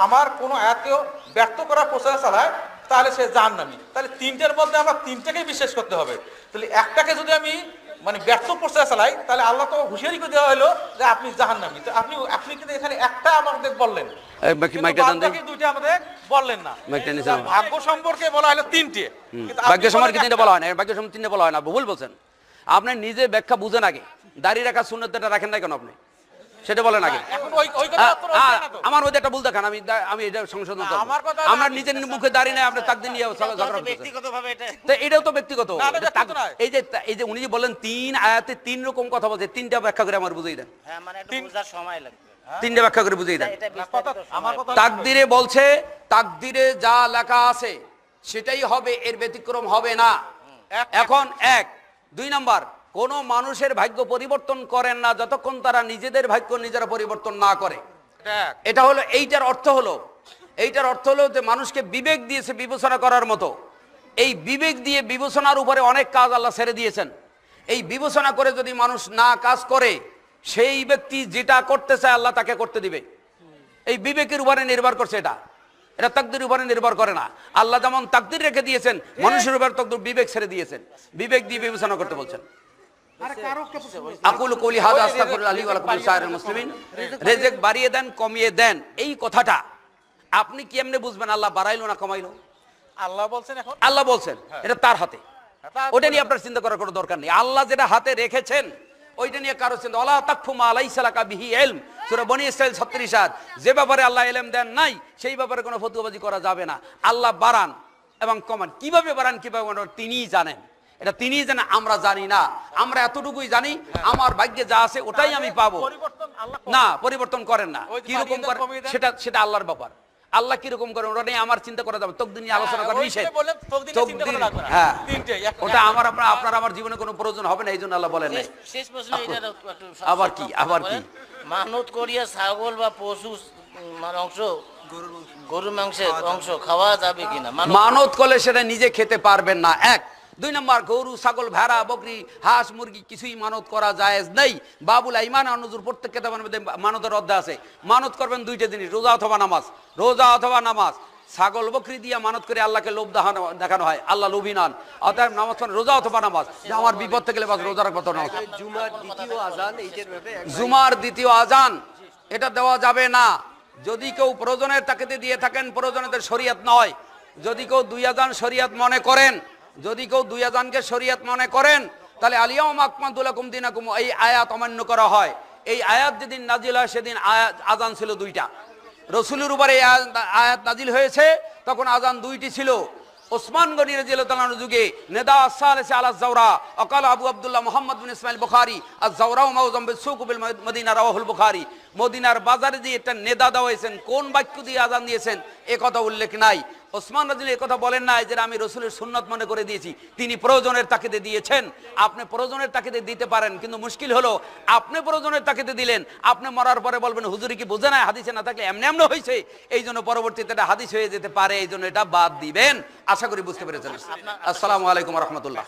আমার কোনো আয়াতকেও ব্যর্থ করার প্রচেষ্টা চালায় তাহলে সে জাহান্নামী। তাহলে তিনটের মধ্যে আমরা তিনটাকেই বিশ্বাস করতে হবে। তাহলে একটাকে যদি আমি মানে ব্যর্থ প্রচেষ্টা চালাই তাহলে আল্লাহ তো হুঁশিয়ারি করে দেওয়া হলো যে আপনি জাহান্নামী। তো আপনি কিন্তু এখানে একটা আমাদের বললেন, দুইটা আমাদের বললেন না। ভাগ্য সম্পর্কে বলা হলো তিনটে, ভাগ্য সম্পর্কে তিনটে বলা হয় না, ভাগ্য সম্পর্কে তিনটে বলা হয় না, ভুল বলছেন আপনি। নিজে ব্যাখ্যা বুঝেন আগে, দাঁড়িয়ে রাখা সুন্নতটা রাখেন না কেন আপনি, সেটা বলেন আগে। আমার মধ্যে একটা ভুল দেখান, আমি এটা সংশোধন করব। আমরা নিজের মুখে দাঁড়িয়ে নাই, আমরা তাকদীর নিয়ে এটাও তো ব্যক্তিগত। এই যে উনি যে বলেন 3 আয়াতে 3 রকম কথা বলছে, তিনটা ব্যাখ্যা করে আমার বুঝিয়ে দেন। তিনটা ব্যাখ্যা করে বুঝিয়ে দেন। তাকদীরে বলছে তাকদীরে যা লেখা আছে সেটাই হবে, এর ব্যতিক্রম হবে না। এখন 1 2 নাম্বার, কোন মানুষের ভাগ্য পরিবর্তন করেন না যতক্ষণ তারা নিজেদের ভাগ্য নিজেরা পরিবর্তন না করে। এটা হলো এইটার অর্থ হলো যে মানুষকে বিবেক দিয়েছে বিবেচনা করার মতো। এই বিবেক দিয়ে বিবেচনার উপরে অনেক কাজ আল্লাহ ছেড়ে দিয়েছেন। এই বিবেচনা করে যদি মানুষ না কাজ করে, সেই ব্যক্তি যেটা করতে চায় আল্লাহ তাকে করতে দিবে। এই বিবেকের উপরে নির্ভর করছে, এটা তাকদীরের উপরে নির্ভর করে না। আল্লাহ যেমন তাকদীর রেখে দিয়েছেন, মানুষের উপর তাকদীর বিবেক ছেড়ে দিয়েছেন, বিবেক দিয়ে বিবেচনা করতে বলছেন। আকুলু কওলি হাযা আস্তাগফিরুল্লাহ লি ওয়া লাকুম লিসাইরিল মুসলিমিন। রিজিক বাড়িয়ে দেন কমিয়ে দেন, এই কথাটা আপনি কি এমনি বুঝবেন আল্লাহ বাড়াইলো না কমাইলো? আল্লাহ বলছেন, এখন আল্লাহ বলছেন, এটা তার হাতে। ওটা নিয়ে আপনার চিন্তা করার কোনো দরকার নেই। আল্লাহ যেটা হাতে রেখেছেন ওইটা নিয়ে কারো চিন্তা। ওয়ালা তাকফু মা লাইসা লাকা বিহি ইলম, সূরা বনী ইসরাঈল 36। যে ব্যাপারে আল্লাহ ইলম দেন নাই সেই ব্যাপারে কোনো ফতোয়াবাজি করা যাবে না। আল্লাহ বাড়ান এবং কমান, কিভাবে বাড়ান কিভাবে কমান তিনিই জানেন। এটা তিনিই জানেন, আমরা জানি না। আমরা এতটুকুই জানি আমার ভাগ্যে যা আছে ওটাই আমি পাবো। না, পরিবর্তন করেন না। কিরকম করেন সেটা আল্লাহর ব্যাপার। আল্লাহ কিরকম করেন ওটা নিয়ে আমার চিন্তা করা যাবে, তকদীর নিয়ে আলোচনা করা নিষেধ। হ্যাঁ, ওটা আপনার আমার জীবনে কোনো প্রয়োজন হবে না, এই জন্য আল্লাহ বলেন নাই। আবার কি মানত করিয়া ছাগল বা পশু অংশ, গরুর মাংসের অংশ খাওয়া যাবে কিনা? মানত করলে সেটা নিজে খেতে পারবেন না। 1 2 নম্বর, গরু ছাগল ভেড়া বকরি হাঁস মুরগি কিছুই মানত করা জায়েজ নেই। বাবুল আইমান অনুজুর প্রত্যেক কিতাবের মধ্যে মানতের অধ্যায় আছে। মানত করবেন 2টা জিনিস, রোজা অথবা নামাজ। ছাগল বকরি দিয়ে মানত করে আল্লাহকে লোভ দেখানো হয়, আল্লাহ লোভী নন। অতএব নামাজ পড়েন, রোজা অথবা নামাজ। যে আমার বিপদ থেকে বাঁচ, রোজা রাখবো। জুমার দ্বিতীয় আজান এটা দেওয়া যাবে না। যদি কেউ প্রয়োজনের তাকিদে দিয়ে থাকেন, প্রয়োজনের শরীয়ত নয়। যদি কেউ 2 আজান শরীয়ত মনে করেন, যদি কেউ 2 আজানকে শরীয়ত মনে করেন, তাহলে আলিয়াউমা আকমালতু লাকুম দীনাকুম এই আয়াত অমান্য করা হয়। এই আয়াত যেদিন নাজিল হয় সেদিন আজান ছিল 2টা। রসুলের উপরে আয়াত নাজিল হয়েছে তখন আজান 2টি ছিল। ওসমান গনি রাদিয়াল্লাহু তাআলার যুগে নেদা সালেসে আলা জাওরা অকাল আবু আব্দুল্লাহ মুহাম্মদ বিন ইসমাইল বুখারী আজ জাওরা মাউজাম বিসুক বিল মদিনা রাওয়াহুল বুখারী। মদিনার বাজারে দিয়ে একটা নেদা দেওয়া হয়েছেন, কোন বাক্য দিয়ে আজান দিয়েছেন এ কথা উল্লেখ নাই। ওসমান রাদিয়াল্লাহু এই কথা বলেন নাই যে আমি রসুলের সুন্নাত মনে করে দিয়েছি, তিনি প্রয়োজনের তাকিদে দিয়েছেন। আপনি প্রয়োজনের তাকিদে দিতে পারেন, কিন্তু মুশকিল হলো আপনি প্রয়োজনের তাকিদে দিলেন, আপনি মরার পরে বলবেন হুজুরি কি বোঝে না, হাদিসে না থাকলে এমনি হয়েছে, এই জন্য পরবর্তীতে এটা হাদিস হয়ে যেতে পারে, এই জন্য এটা বাদ দিবেন। আশা করি বুঝতে পেরেছেন। আসসালামু আলাইকুম ওয়া রাহমাতুল্লাহ।